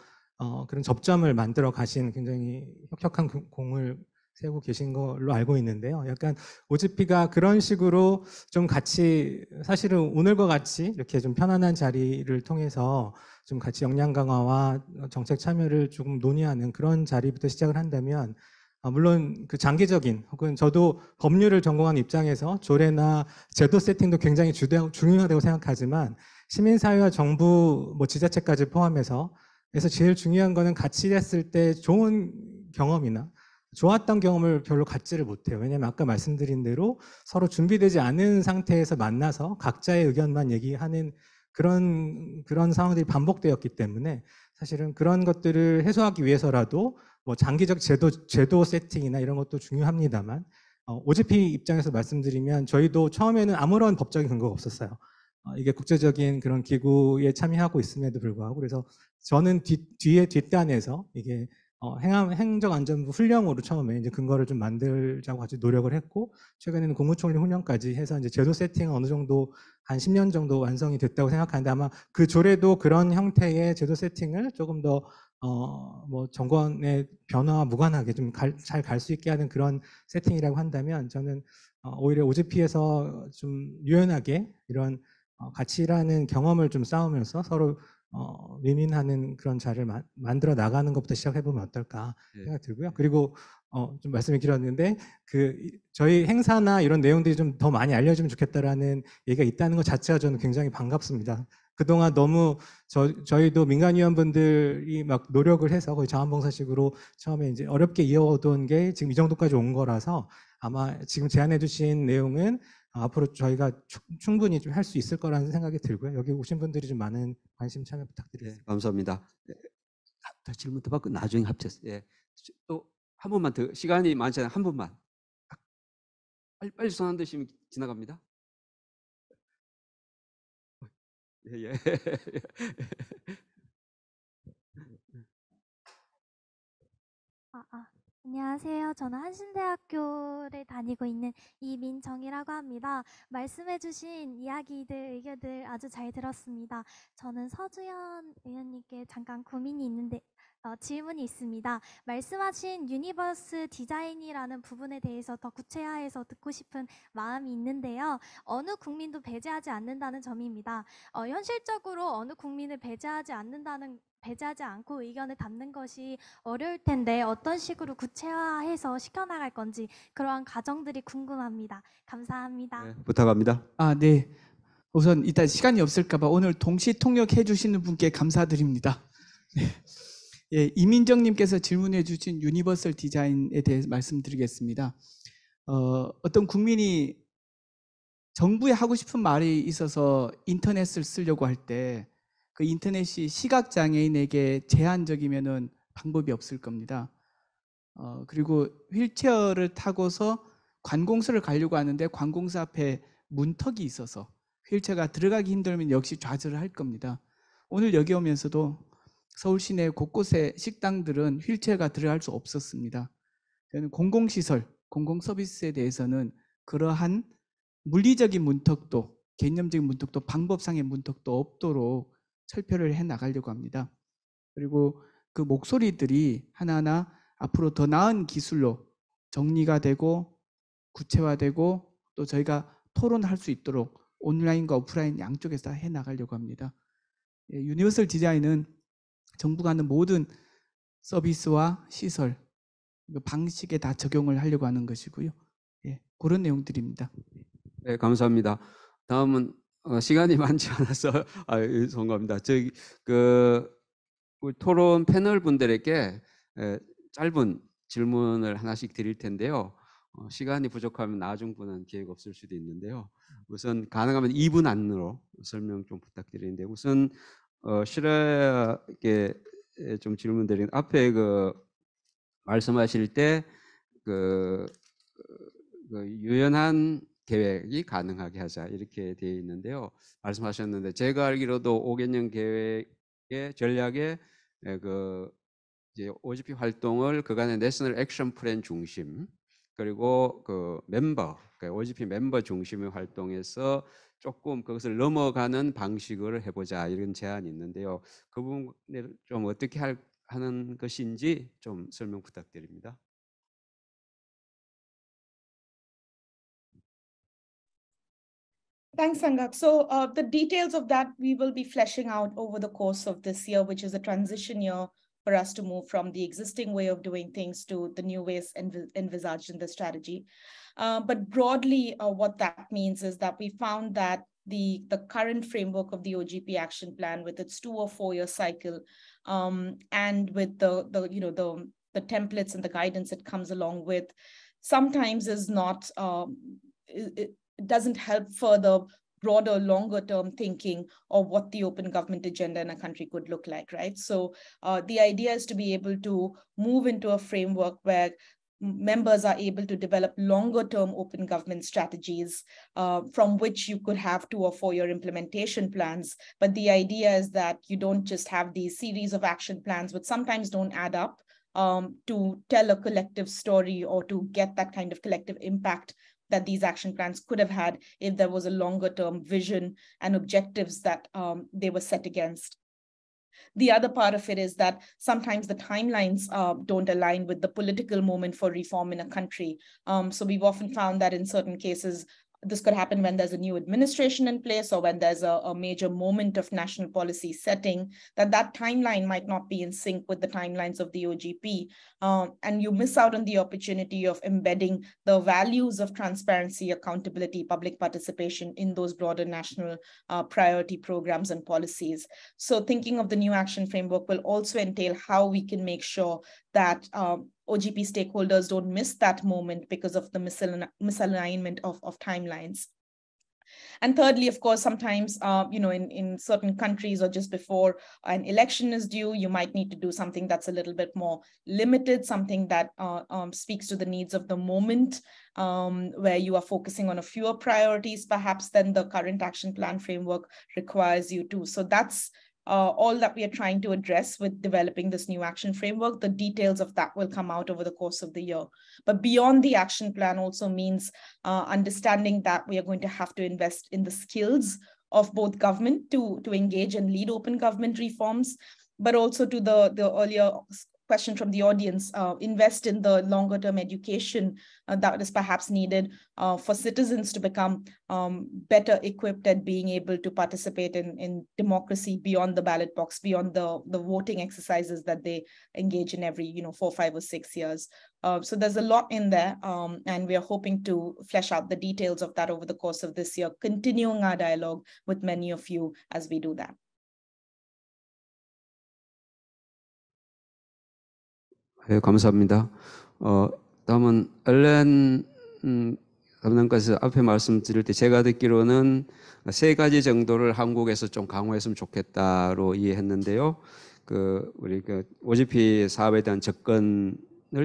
그런 접점을 만들어 가신 굉장히 혁혁한 공을 세우고 계신 걸로 알고 있는데요. 약간 OGP가 그런 식으로 좀 같이 사실은 오늘과 같이 이렇게 좀 편안한 자리를 통해서 좀 같이 역량 강화와 정책 참여를 조금 논의하는 그런 자리부터 시작을 한다면 물론 그 장기적인 혹은 저도 법률을 전공한 입장에서 조례나 제도 세팅도 굉장히 중요하다고 생각하지만 시민사회와 정부, 뭐 지자체까지 포함해서 그래서 제일 중요한 거는 같이 했을 때 좋은 경험이나 좋았던 경험을 별로 갖지를 못해요. 왜냐하면 아까 말씀드린 대로 서로 준비되지 않은 상태에서 만나서 각자의 의견만 얘기하는 그런 상황들이 반복되었기 때문에 사실은 그런 것들을 해소하기 위해서라도 뭐 장기적 제도 세팅이나 이런 것도 중요합니다만 OGP 입장에서 말씀드리면 저희도 처음에는 아무런 법적인 근거가 없었어요. 이게 국제적인 그런 기구에 참여하고 있음에도 불구하고 그래서 저는 뒷단에서 이게 행정안전부 훈령으로 처음에 이제 근거를 좀 만들자고 같이 노력을 했고 최근에는 국무총리 훈령까지 해서 이제 제도 세팅은 어느 정도 한 10년 정도 완성이 됐다고 생각하는데 아마 그 조례도 그런 형태의 제도 세팅을 조금 더 뭐 정권의 변화와 무관하게 좀 잘 갈 수 있게 하는 그런 세팅이라고 한다면 저는 오히려 OGP에서 좀 유연하게 이런 같이 일하는 경험을 좀 쌓으면서 서로 윈윈하는 그런 자리를 만들어 나가는 것부터 시작해 보면 어떨까 생각 들고요. 그리고 좀 말씀이 길었는데 저희 행사나 이런 내용들이 좀 더 많이 알려지면 좋겠다라는 얘기가 있다는 것 자체가 저는 굉장히 반갑습니다. 그동안 너무 저희도 민간위원분들이 막 노력을 해서 거의 자원봉사식으로 처음에 이제 어렵게 이어오던 게 지금 이 정도까지 온 거라서 아마 지금 제안해 주신 내용은 앞으로 저희가 충분히 좀 할 수 있을 거라는 생각이 들고요. 여기 오신 분들이 좀 많은 관심 참여 부탁드리겠습니다. 감사합니다. 더 질문 더 받고 나중에 합쳐서 또 한 번만 더 시간이 많지 않아요. 한 번만 빨리 손 안 드시면 지나갑니다. 예. 안녕하세요. 저는 한신대학교를 다니고 있는 이민정이라고 합니다. 말씀해주신 이야기들, 의견들 아주 잘 들었습니다. 저는 서주현 의원님께 잠깐 고민이 있는데 질문이 있습니다. 말씀하신 유니버스 디자인이라는 부분에 대해서 더 구체화해서 듣고 싶은 마음이 있는데요. 어느 국민도 배제하지 않는다는 점입니다. 현실적으로 어느 국민을 배제하지 않고 의견을 담는 것이 어려울 텐데 어떤 식으로 구체화해서 시켜나갈 건지 그러한 과정들이 궁금합니다. 감사합니다. 부탁합니다. 네. 우선 일단 시간이 없을까 봐 오늘 동시 통역해 주시는 분께 감사드립니다. 네. 예, 이민정 님께서 질문해 주신 유니버설 디자인에 대해서 말씀드리겠습니다. 어떤 국민이 정부에 하고 싶은 말이 있어서 인터넷을 쓰려고 할 때 그 인터넷이 시각 장애인에게 제한적이면은 방법이 없을 겁니다. 그리고 휠체어를 타고서 관공서를 가려고 하는데 관공서 앞에 문턱이 있어서 휠체어가 들어가기 힘들면 역시 좌절을 할 겁니다. 오늘 여기 오면서도 서울 시내 곳곳에 식당들은 휠체어가 들어갈 수 없었습니다. 저는 공공시설, 공공서비스에 대해서는 그러한 물리적인 문턱도, 개념적인 문턱도, 방법상의 문턱도 없도록 철폐를 해 나가려고 합니다. 그리고 그 목소리들이 하나하나 앞으로 더 나은 기술로 정리가 되고 구체화되고 또 저희가 토론할 수 있도록 온라인과 오프라인 양쪽에서 해 나가려고 합니다. 유니버설 디자인은 정부가 하는 모든 서비스와 시설, 방식에 다 적용을 하려고 하는 것이고요. 그런 내용들입니다. 네, 감사합니다. 다음은 시간이 많지 않아서 죄송합니다. 저기 우리 토론 패널 분들에게 짧은 질문을 하나씩 드릴 텐데요. 시간이 부족하면 나중 분은 기회가 없을 수도 있는데요. 우선 가능하면 2분 안으로 설명 좀 부탁드리는데 우선 실화에게 좀 질문드리는 앞에 말씀하실 때 유연한 계획이 가능하게 하자 이렇게 되어 있는데요. 말씀하셨는데 제가 알기로도 5개년 계획의 전략에 이제 OGP 활동을 그간의 내셔널 액션 플랜 중심 그리고 OGP 멤버 중심의 활동에서 조금 그것을 넘어가는 방식을 해보자 이런 제안이 있는데요. 그 부분을 좀 어떻게 하는 것인지 좀 설명 부탁드립니다. Thanks, Sangak. So the details of that we will be fleshing out over the course of this year, which is a transition year for us to move from the existing way of doing things to the new ways envisaged in the strategy. But broadly, what that means is that we found that the current framework of the OGP action plan with its 2 or 4 year cycle and with the templates and the guidance it comes along with sometimes is not, it doesn't help further broader, longer term thinking of what the open government agenda in a country could look like, right? So the idea is to be able to move into a framework where members are able to develop longer term open government strategies from which you could have 2 or 4 year implementation plans. But the idea is that you don't just have these series of action plans, which sometimes don't add up to tell a collective story or to get that kind of collective impact that these action plans could have had if there was a longer term vision and objectives that they were set against. The other part of it is that sometimes the timelines don't align with the political moment for reform in a country. So we've often found that in certain cases, this could happen when there's a new administration in place or when there's a major moment of national policy setting, that timeline might not be in sync with the timelines of the OGP. And you miss out on the opportunity of embedding the values of transparency, accountability, public participation in those broader national priority programs and policies. So thinking of the new action framework will also entail how we can make sure that OGP stakeholders don't miss that moment because of the misalignment of timelines. And thirdly, of course, sometimes, in certain countries or just before an election is due, you might need to do something that's a little bit more limited, something that speaks to the needs of the moment, where you are focusing on a fewer priorities, perhaps than the current action plan framework requires you to. So that's all that we are trying to address with developing this new action framework. The details of that will come out over the course of the year. But beyond the action plan also means understanding that we are going to have to invest in the skills of both government to engage and lead open government reforms, but also to the earlier question from the audience, invest in the longer term education that is perhaps needed for citizens to become better equipped at being able to participate in democracy beyond the ballot box, beyond the voting exercises that they engage in every 4, 5, or 6 years. So there's a lot in there, and we are hoping to flesh out the details of that over the course of this year, continuing our dialogue with many of you as we do that. 네, 감사합니다. 다음은 엘렌 그런 것을 앞에 말씀드릴 때 제가 듣기로는 3가지 정도를 한국에서 좀 강화했으면 좋겠다로 이해했는데요. 우리 OGP 사업에 대한 접근을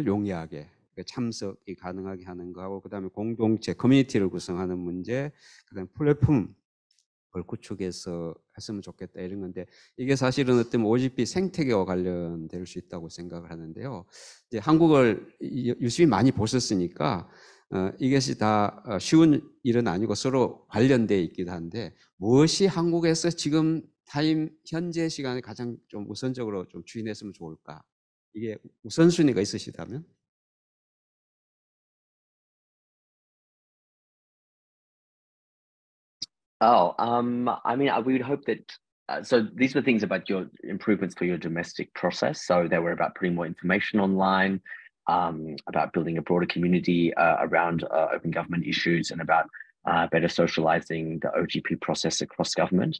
용이하게 참석이 가능하게 하는 거하고, 그다음에 공동체 커뮤니티를 구성하는 문제, 그다음에 플랫폼을 구축해서 했으면 좋겠다 이런 건데, 이게 사실은 어떤 OGP 생태계와 관련될 수 있다고 생각을 하는데요. 이제 한국을 유심히 많이 보셨으니까 이것이 다 쉬운 일은 아니고 서로 관련되어 있기도 한데, 무엇이 한국에서 지금 현재 시간에 가장 좀 우선적으로 좀 추진했으면 좋을까? 이게 우선순위가 있으시다면? I mean, we would hope that. So these were things about your improvements for your domestic process. So they were about putting more information online, about building a broader community around open government issues, and about better socializing the OGP process across government.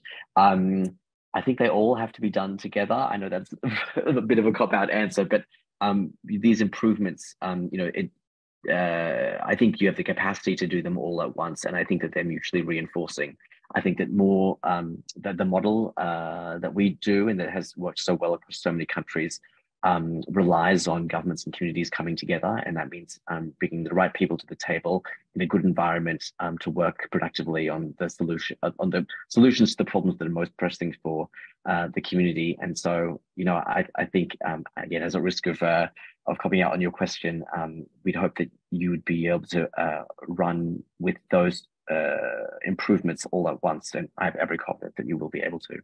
I think they all have to be done together. I know that's a bit of a cop-out answer, but these improvements, I think you have the capacity to do them all at once, and I think that they're mutually reinforcing. I think that more that the model that we do and that has worked so well across so many countries relies on governments and communities coming together, and that means bringing the right people to the table in a good environment to work productively on the solutions to the problems that are most pressing for the community. And so, I think again, as a risk of coming out on your question, we'd hope that you would be able to run with those improvements all at once, and I have every confidence that you will be able to.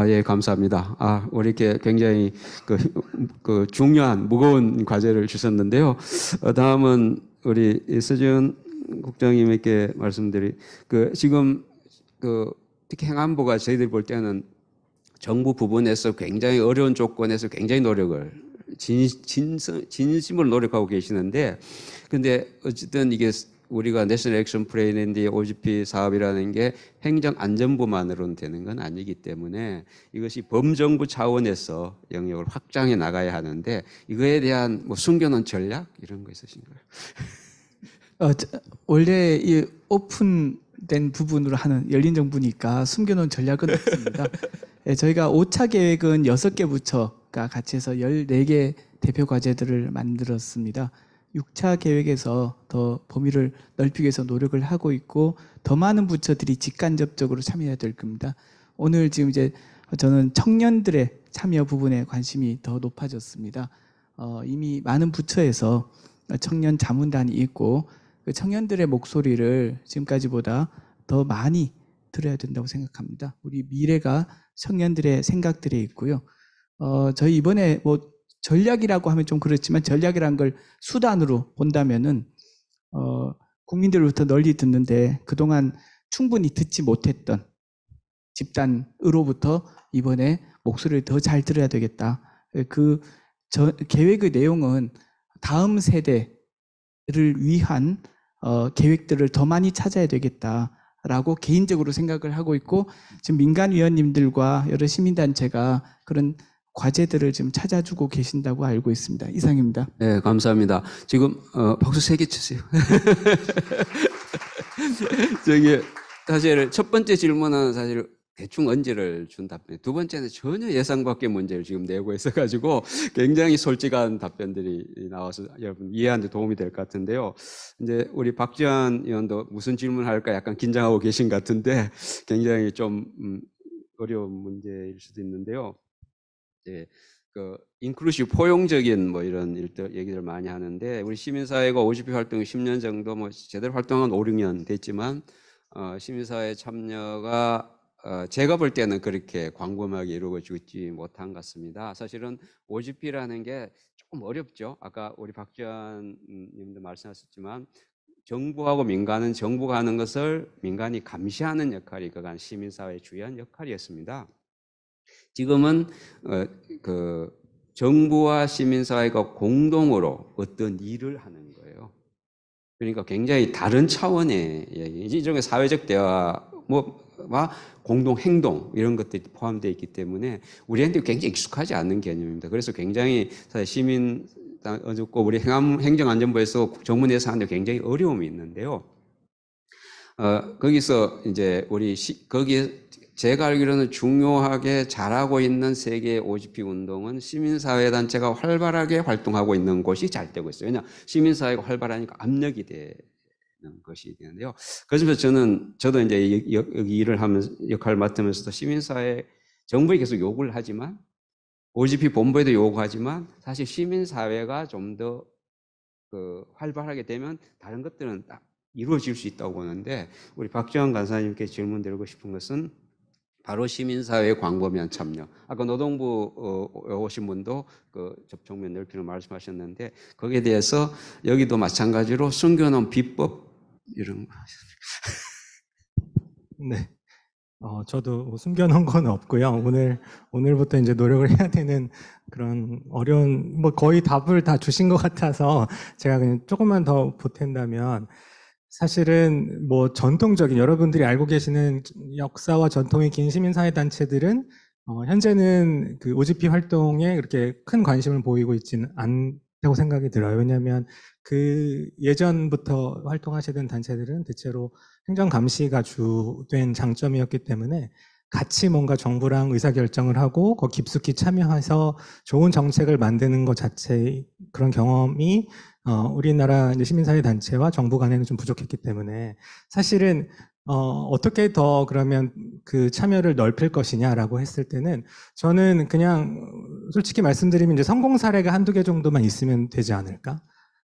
예, 감사합니다. 우리 이렇게 굉장히 그 중요한 무거운 과제를 주셨는데요. 다음은 우리 서지현 국장님께 말씀드리, 지금 특히 행안부가 저희들 볼 때는 정부 부분에서 굉장히 어려운 조건에서 굉장히 노력을 진심으로 노력하고 계시는데, 근데 어쨌든 이게 우리가 내셔널 액션 플랜 앤 OGP 사업이라는 게 행정안전부만으로는 되는 건 아니기 때문에 이것이 범정부 차원에서 영역을 확장해 나가야 하는데, 이거에 대한 숨겨놓은 전략 이런 거 있으신가요? 원래 이 오픈된 부분으로 하는 열린 정부니까 숨겨놓은 전략은 없습니다. 저희가 5차 계획은 6개 부처가 같이 해서 14개 대표 과제들을 만들었습니다. 6차 계획에서 더 범위를 넓히기 위해서 노력을 하고 있고, 더 많은 부처들이 직간접적으로 참여해야 될 겁니다. 오늘 지금 이제 저는 청년들의 참여 부분에 관심이 더 높아졌습니다. 이미 많은 부처에서 청년 자문단이 있고, 그 청년들의 목소리를 지금까지보다 더 많이 들어야 된다고 생각합니다. 우리 미래가 청년들의 생각들에 있고요. 저희 이번에 전략이라고 하면 좀 그렇지만, 전략이라는 걸 수단으로 본다면은 국민들로부터 널리 듣는데 그동안 충분히 듣지 못했던 집단으로부터 이번에 목소리를 더 잘 들어야 되겠다. 계획의 내용은 다음 세대를 위한 계획들을 더 많이 찾아야 되겠다라고 개인적으로 생각을 하고 있고, 지금 민간위원님들과 여러 시민단체가 그런 과제들을 지금 찾아주고 계신다고 알고 있습니다. 이상입니다. 네, 감사합니다. 지금 박수 3개 치세요. 사실 첫 번째 질문은 사실 대충 언제를 준 답변. 두 번째는 전혀 예상 밖의 문제를 지금 내고 있어가지고 굉장히 솔직한 답변들이 나와서 여러분 이해하는 데 도움이 될 것 같은데요. 이제 우리 박지원 의원도 무슨 질문할까 약간 긴장하고 계신 것 같은데, 굉장히 좀 어려운 문제일 수도 있는데요. 예, 인클루시브 포용적인 이런 얘기들 많이 하는데, 우리 시민사회가 OGP 활동이 10년 정도 제대로 활동한 5, 6년 됐지만 시민사회 참여가 제가 볼 때는 그렇게 광범하게 이루어지고 있지 못한 것 같습니다. 사실은 OGP라는 게 조금 어렵죠. 아까 우리 박지원 님도 말씀하셨지만, 정부하고 민간은 정부가 하는 것을 민간이 감시하는 역할이 그간 시민사회의 주요한 역할이었습니다. 지금은 정부와 시민사회가 공동으로 어떤 일을 하는 거예요. 그러니까 굉장히 다른 차원의 일종의 사회적 대화와 공동 행동 이런 것들이 포함되어 있기 때문에 우리한테 굉장히 익숙하지 않은 개념입니다. 그래서 굉장히 시민 어렵고 우리 행정안전부에서 정문에서 하는데 굉장히 어려움이 있는데요. 거기서 이제 거기에 제가 알기로는 중요하게 잘하고 있는 세계 OGP 운동은 시민사회단체가 활발하게 활동하고 있는 곳이 잘 되고 있어요. 왜냐 시민사회가 활발하니까 압력이 되는 것이 되는데요. 그래서 저도 이제 여기 일을 하면서 역할을 맡으면서도 시민사회 정부에 계속 요구를 하지만 OGP 본부에도 요구하지만 사실 시민사회가 좀 더 활발하게 되면 다른 것들은 딱 이루어질 수 있다고 보는데 우리 박지원 간사님께 질문 드리고 싶은 것은 바로 시민사회 광범위한 참여. 아까 노동부 오신 분도 그 접촉면 넓히는 말씀하셨는데 거기에 대해서 여기도 마찬가지로 숨겨놓은 비법 이런 거. 네. 저도 뭐 숨겨놓은 건 없고요. 오늘부터 이제 노력을 해야 되는 그런 어려운, 뭐 거의 답을 다 주신 것 같아서 제가 그냥 조금만 더 보탠다면 사실은 뭐 전통적인 여러분들이 알고 계시는 역사와 전통이 긴 시민사회단체들은 현재는 그 OGP 활동에 그렇게 큰 관심을 보이고 있지는 않다고 생각이 들어요. 왜냐하면 그 예전부터 활동하시던 단체들은 대체로 행정감시가 주된 장점이었기 때문에 같이 뭔가 정부랑 의사결정을 하고 거기 깊숙이 참여해서 좋은 정책을 만드는 것 자체의 그런 경험이 우리나라 이제 시민사회 단체와 정부 간에는 좀 부족했기 때문에 사실은 어떻게 더 그러면 그 참여를 넓힐 것이냐라고 했을 때는 저는 그냥 솔직히 말씀드리면 이제 성공 사례가 한두 개 정도만 있으면 되지 않을까?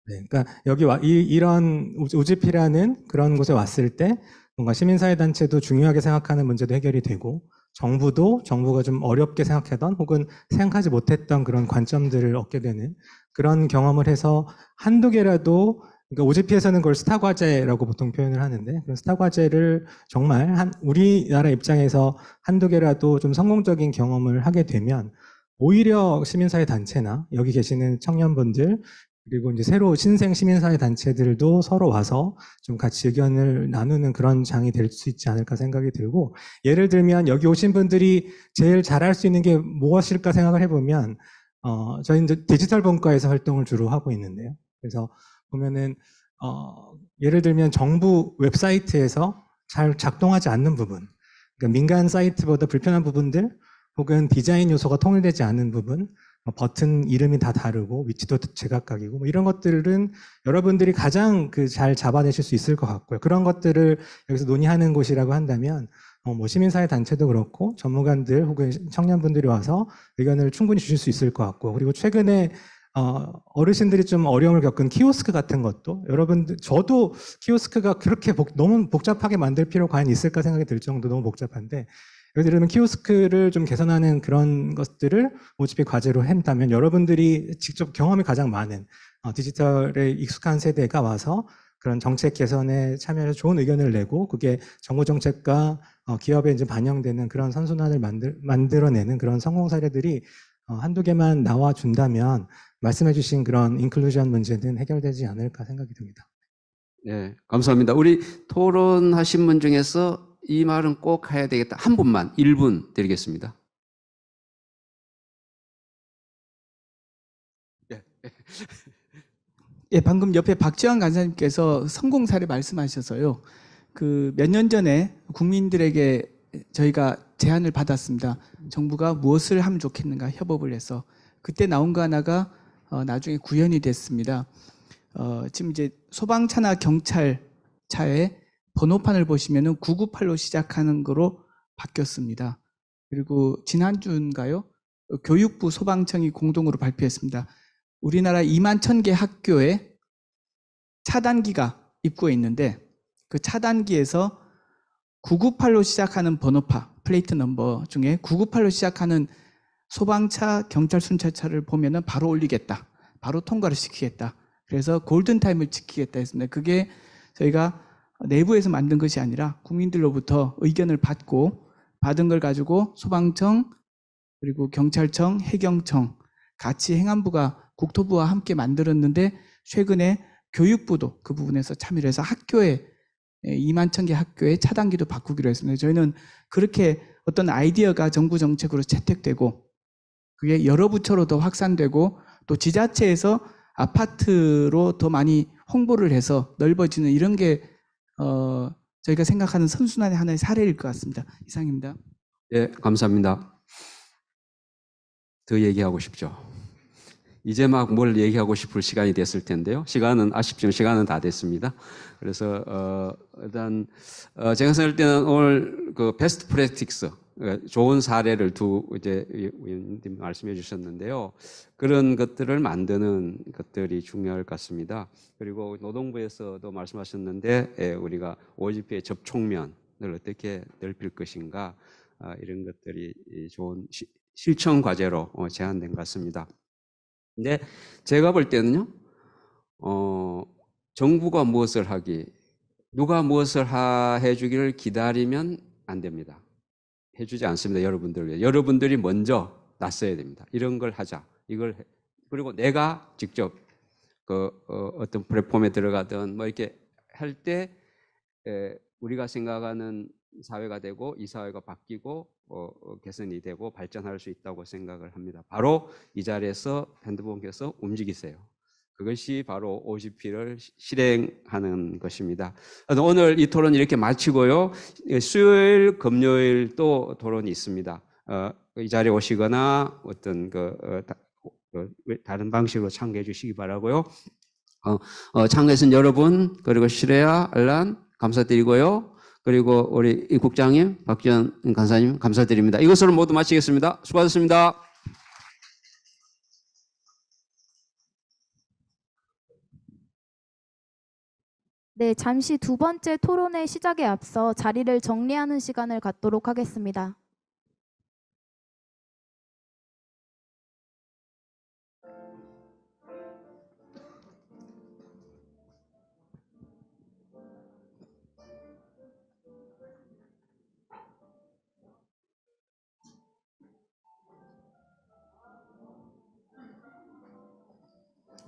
네, 그러니까 여기 이런 OGP라는 그런 곳에 왔을 때 뭔가 시민사회 단체도 중요하게 생각하는 문제도 해결이 되고 정부가 좀 어렵게 생각하던 혹은 생각하지 못했던 그런 관점들을 얻게 되는 그런 경험을 해서 한두 개라도 그러니까 OGP에서는 그걸 스타 과제라고 보통 표현을 하는데 그런 스타 과제를 정말 우리나라 입장에서 한두 개라도 좀 성공적인 경험을 하게 되면 오히려 시민사회 단체나 여기 계시는 청년분들 그리고 이제 새로 신생 시민사회 단체들도 서로 와서 좀 같이 의견을 나누는 그런 장이 될 수 있지 않을까 생각이 들고 예를 들면 여기 오신 분들이 제일 잘할 수 있는 게 무엇일까 생각을 해보면 저희 이제 디지털 본과에서 활동을 주로 하고 있는데요. 그래서 보면은 예를 들면 정부 웹사이트에서 잘 작동하지 않는 부분, 그러니까 민간 사이트보다 불편한 부분들, 혹은 디자인 요소가 통일되지 않은 부분, 버튼 이름이 다 다르고 위치도 제각각이고 뭐 이런 것들은 여러분들이 가장 잘 잡아내실 수 있을 것 같고요. 그런 것들을 여기서 논의하는 곳이라고 한다면 뭐 시민사회 단체도 그렇고 전문가들 혹은 청년분들이 와서 의견을 충분히 주실 수 있을 것 같고 그리고 최근에 어르신들이 좀 어려움을 겪은 키오스크 같은 것도 여러분들 저도 키오스크가 그렇게 너무 복잡하게 만들 필요가 과연 있을까 생각이 들 정도 너무 복잡한데 예를 들면 키오스크를 좀 개선하는 그런 것들을 OGP 과제로 한다면 여러분들이 직접 경험이 가장 많은 디지털에 익숙한 세대가 와서 그런 정책 개선에 참여해서 좋은 의견을 내고 그게 정부 정책과 기업에 이제 반영되는 그런 선순환을 만들어내는 그런 성공 사례들이 한두 개만 나와준다면 말씀해주신 그런 인클루전 문제는 해결되지 않을까 생각이 듭니다. 네, 감사합니다. 우리 토론하신 분 중에서 이 말은 꼭 해야 되겠다. 한 분만 1분 드리겠습니다. 네. 예, 방금 옆에 박지원 간사님께서 성공 사례 말씀하셔서요. 몇 년 전에 국민들에게 저희가 제안을 받았습니다. 정부가 무엇을 하면 좋겠는가 협업을 해서 그때 나온 거 하나가 나중에 구현이 됐습니다. 지금 이제 소방차나 경찰차에 번호판을 보시면은 998로 시작하는 거로 바뀌었습니다. 그리고 지난주인가요? 교육부 소방청이 공동으로 발표했습니다. 우리나라 2만 1,000개 학교에 차단기가 입구에 있는데 그 차단기에서 998로 시작하는 번호판, 플레이트 넘버 중에 998로 시작하는 소방차, 경찰 순찰차를 보면은 바로 올리겠다. 바로 통과를 시키겠다. 그래서 골든타임을 지키겠다 했습니다. 그게 저희가 내부에서 만든 것이 아니라 국민들로부터 의견을 받은 걸 가지고 소방청, 그리고 경찰청, 해경청, 같이 행안부가 국토부와 함께 만들었는데 최근에 교육부도 그 부분에서 참여를 해서 2만 1,000개 학교에 차단기도 바꾸기로 했습니다. 저희는 그렇게 어떤 아이디어가 정부 정책으로 채택되고 그게 여러 부처로 더 확산되고 또 지자체에서 아파트로 더 많이 홍보를 해서 넓어지는 이런 게 저희가 생각하는 선순환의 하나의 사례일 것 같습니다. 이상입니다. 예, 감사합니다. 더 얘기하고 싶죠. 이제 막 뭘 얘기하고 싶을 시간이 됐을 텐데요. 아쉽지만 시간은 다 됐습니다. 그래서 일단 제가 생각할 때는 오늘 그 베스트 프랙틱스, 좋은 사례를 이제 의원님 말씀해 주셨는데요. 그런 것들을 만드는 것들이 중요할 것 같습니다. 그리고 노동부에서도 말씀하셨는데 우리가 OGP의 접촉면을 어떻게 넓힐 것인가, 이런 것들이 좋은 실천 과제로 제안된 것 같습니다. 근데 제가 볼 때는요, 정부가 무엇을 하기, 누가 무엇을 해주기를 기다리면 안 됩니다. 해주지 않습니다. 여러분들을 위해. 여러분들이 먼저 나서야 됩니다. 이런 걸 하자. 그리고 내가 직접 어떤 플랫폼에 들어가든 뭐 이렇게 할 때 우리가 생각하는 사회가 되고 이 사회가 바뀌고 개선이 되고 발전할 수 있다고 생각을 합니다. 바로 이 자리에서 핸드폰 켜서 움직이세요. 그것이 바로 OGP를 실행하는 것입니다. 오늘 이 토론 이렇게 마치고요. 수요일, 금요일 또 토론이 있습니다. 이 자리에 오시거나 어떤 다른 방식으로 참가해 주시기 바라고요. 참가해주신 여러분, 그리고 시레아, 알란 감사드리고요. 그리고 우리 이 국장님, 박지원 간사님 감사드립니다. 이것으로 모두 마치겠습니다. 수고하셨습니다. 네, 잠시 두 번째 토론의 시작에 앞서 자리를 정리하는 시간을 갖도록 하겠습니다.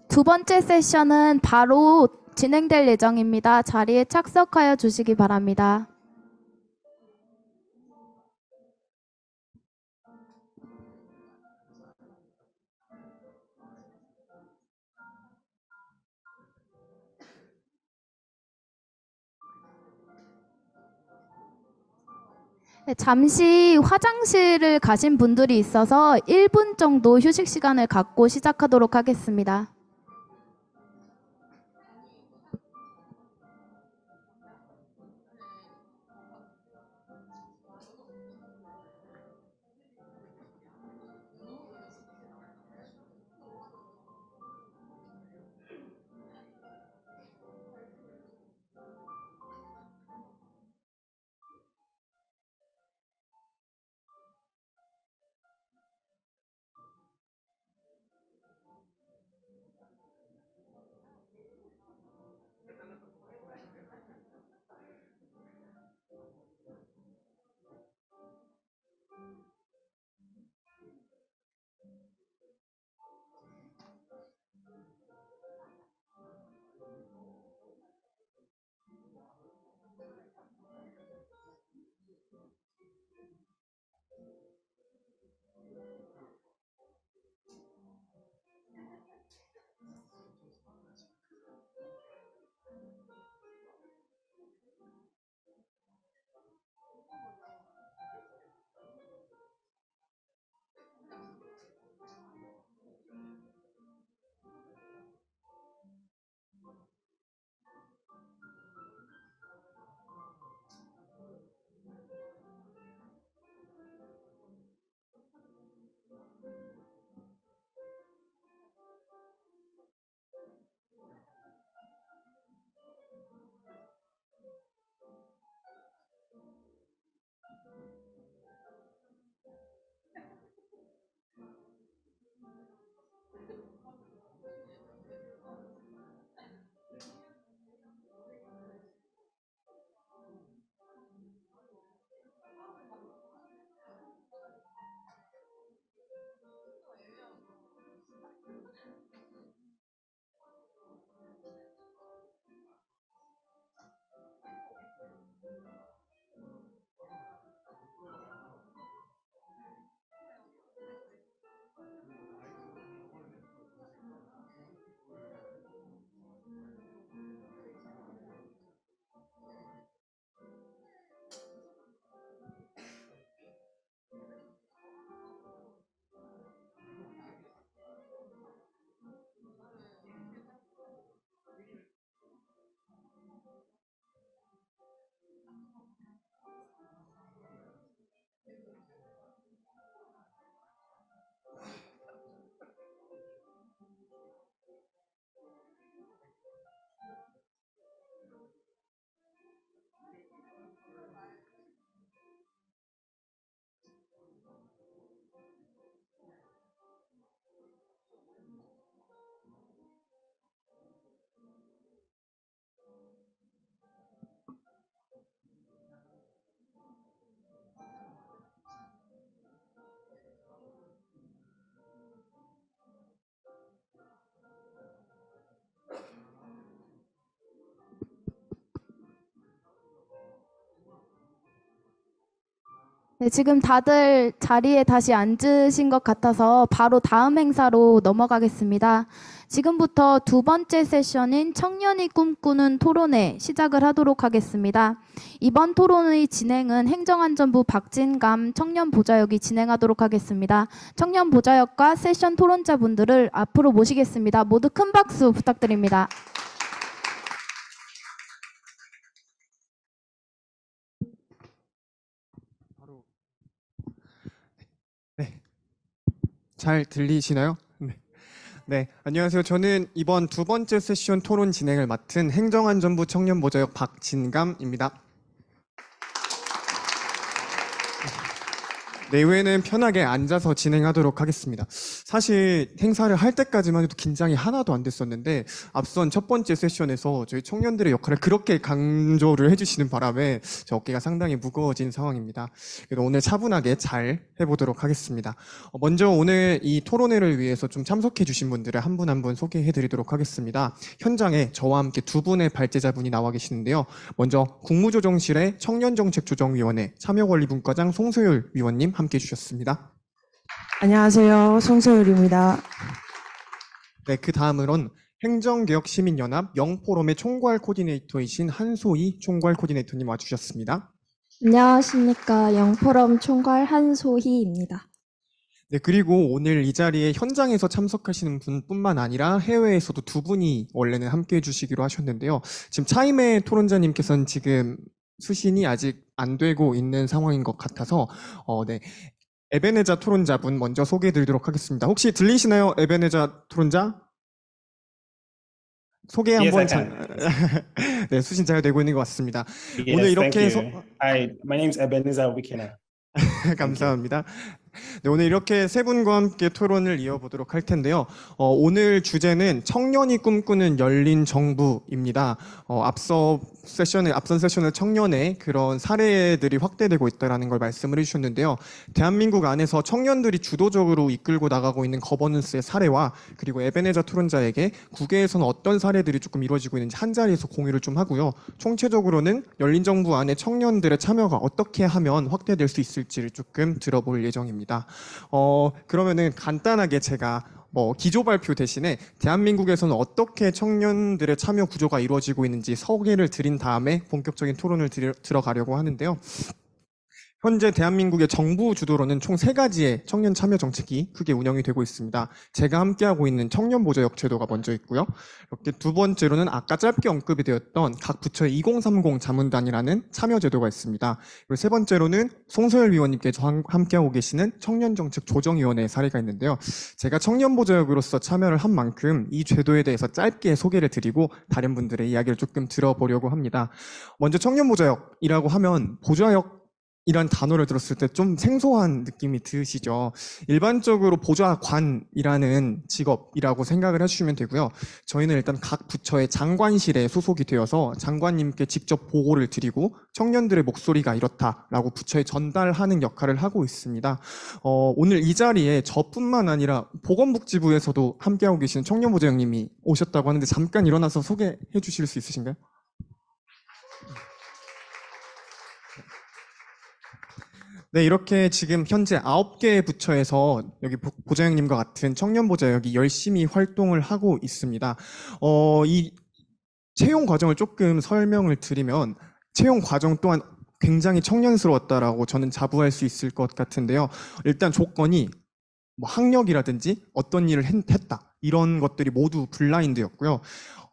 두 번째 세션은 바로 진행될 예정입니다. 자리에 착석하여 주시기 바랍니다. 네, 잠시 화장실을 가신 분들이 있어서 1분 정도 휴식 시간을 갖고 시작하도록 하겠습니다. 네, 지금 다들 자리에 다시 앉으신 것 같아서 바로 다음 행사로 넘어가겠습니다. 지금부터 두 번째 세션인 청년이 꿈꾸는 토론회 시작을 하도록 하겠습니다. 이번 토론의 진행은 행정안전부 박진감 청년보좌역이 진행하도록 하겠습니다. 청년보좌역과 세션 토론자분들을 앞으로 모시겠습니다. 모두 큰 박수 부탁드립니다. 네, 잘 들리시나요? 네. 네, 안녕하세요. 저는 이번 두 번째 세션 토론 진행을 맡은 행정안전부 청년보좌역 박진감입니다. 내외는 편하게 앉아서 진행하도록 하겠습니다. 사실 행사를 할 때까지만 해도 긴장이 하나도 안 됐었는데 앞선 첫 번째 세션에서 저희 청년들의 역할을 그렇게 강조를 해주시는 바람에 제 어깨가 상당히 무거워진 상황입니다. 그래도 오늘 차분하게 잘 해보도록 하겠습니다. 먼저 오늘 이 토론회를 위해서 좀 참석해 주신 분들을 한 분 한 분 소개해 드리도록 하겠습니다. 현장에 저와 함께 두 분의 발제자분이 나와 계시는데요. 먼저 국무조정실의 청년정책조정위원회 참여관리분과장 송소율 위원님 함께 해주셨습니다. 안녕하세요. 송소율입니다. 네, 그 다음으론 행정개혁시민연합 영포럼의 총괄 코디네이터이신 한소희 총괄 코디네이터님 와주셨습니다. 안녕하십니까. 영포럼 총괄 한소희입니다. 네, 그리고 오늘 이 자리에 현장에서 참석하시는 분뿐만 아니라 해외에서도 두 분이 원래는 함께 해주시기로 하셨는데요. 지금 차이메 토론자님께서는 지금 수신이 아직 안 되고 있는 상황인 것 같아서 네, 에베네자 토론자분 먼저 소개해드리도록 하겠습니다. 혹시 들리시나요, 에베네자 토론자? 소개 한번 네, 수신 잘 되고 있는 것 같습니다. Yes, 오늘 이렇게 Hi, my name is Ebenezer Wikina. 감사합니다. 네, 오늘 이렇게 세 분과 함께 토론을 이어보도록 할 텐데요. 오늘 주제는 청년이 꿈꾸는 열린 정부입니다. 앞선 세션에 청년의 그런 사례들이 확대되고 있다는 걸 말씀을 해주셨는데요. 대한민국 안에서 청년들이 주도적으로 이끌고 나가고 있는 거버넌스의 사례와 그리고 에베네자 토론자에게 국외에서는 어떤 사례들이 조금 이루어지고 있는지 한 자리에서 공유를 좀 하고요. 총체적으로는 열린 정부 안에 청년들의 참여가 어떻게 하면 확대될 수 있을지를 조금 들어볼 예정입니다. 그러면은 간단하게 제가 기조 발표 대신에 대한민국에서는 어떻게 청년들의 참여 구조가 이루어지고 있는지 소개를 드린 다음에 본격적인 토론을 들어가려고 하는데요. 현재 대한민국의 정부 주도로는 총 3가지의 청년 참여 정책이 크게 운영이 되고 있습니다. 제가 함께하고 있는 청년보좌역 제도가 먼저 있고요. 이렇게 두 번째로는 아까 짧게 언급이 되었던 각 부처의 2030 자문단이라는 참여 제도가 있습니다. 그리고 세 번째로는 송소열 위원님께서 함께하고 계시는 청년정책조정위원회 사례가 있는데요. 제가 청년보좌역으로서 참여를 한 만큼 이 제도에 대해서 짧게 소개를 드리고 다른 분들의 이야기를 조금 들어보려고 합니다. 먼저 청년보좌역이라고 하면 보좌역 이란 단어를 들었을 때 좀 생소한 느낌이 드시죠. 일반적으로 보좌관이라는 직업이라고 생각을 해주시면 되고요. 저희는 일단 각 부처의 장관실에 소속이 되어서 장관님께 직접 보고를 드리고 청년들의 목소리가 이렇다라고 부처에 전달하는 역할을 하고 있습니다. 오늘 이 자리에 저뿐만 아니라 보건복지부에서도 함께하고 계시는 청년보좌역님이 오셨다고 하는데 잠깐 일어나서 소개해 주실 수 있으신가요? 네, 이렇게 지금 현재 9개의 부처에서 여기 보좌역님과 같은 청년보좌역이 열심히 활동을 하고 있습니다. 이 채용 과정을 조금 설명을 드리면 채용 과정 또한 굉장히 청년스러웠다라고 저는 자부할 수 있을 것 같은데요. 일단 조건이 학력이라든지 어떤 일을 했다 이런 것들이 모두 블라인드였고요.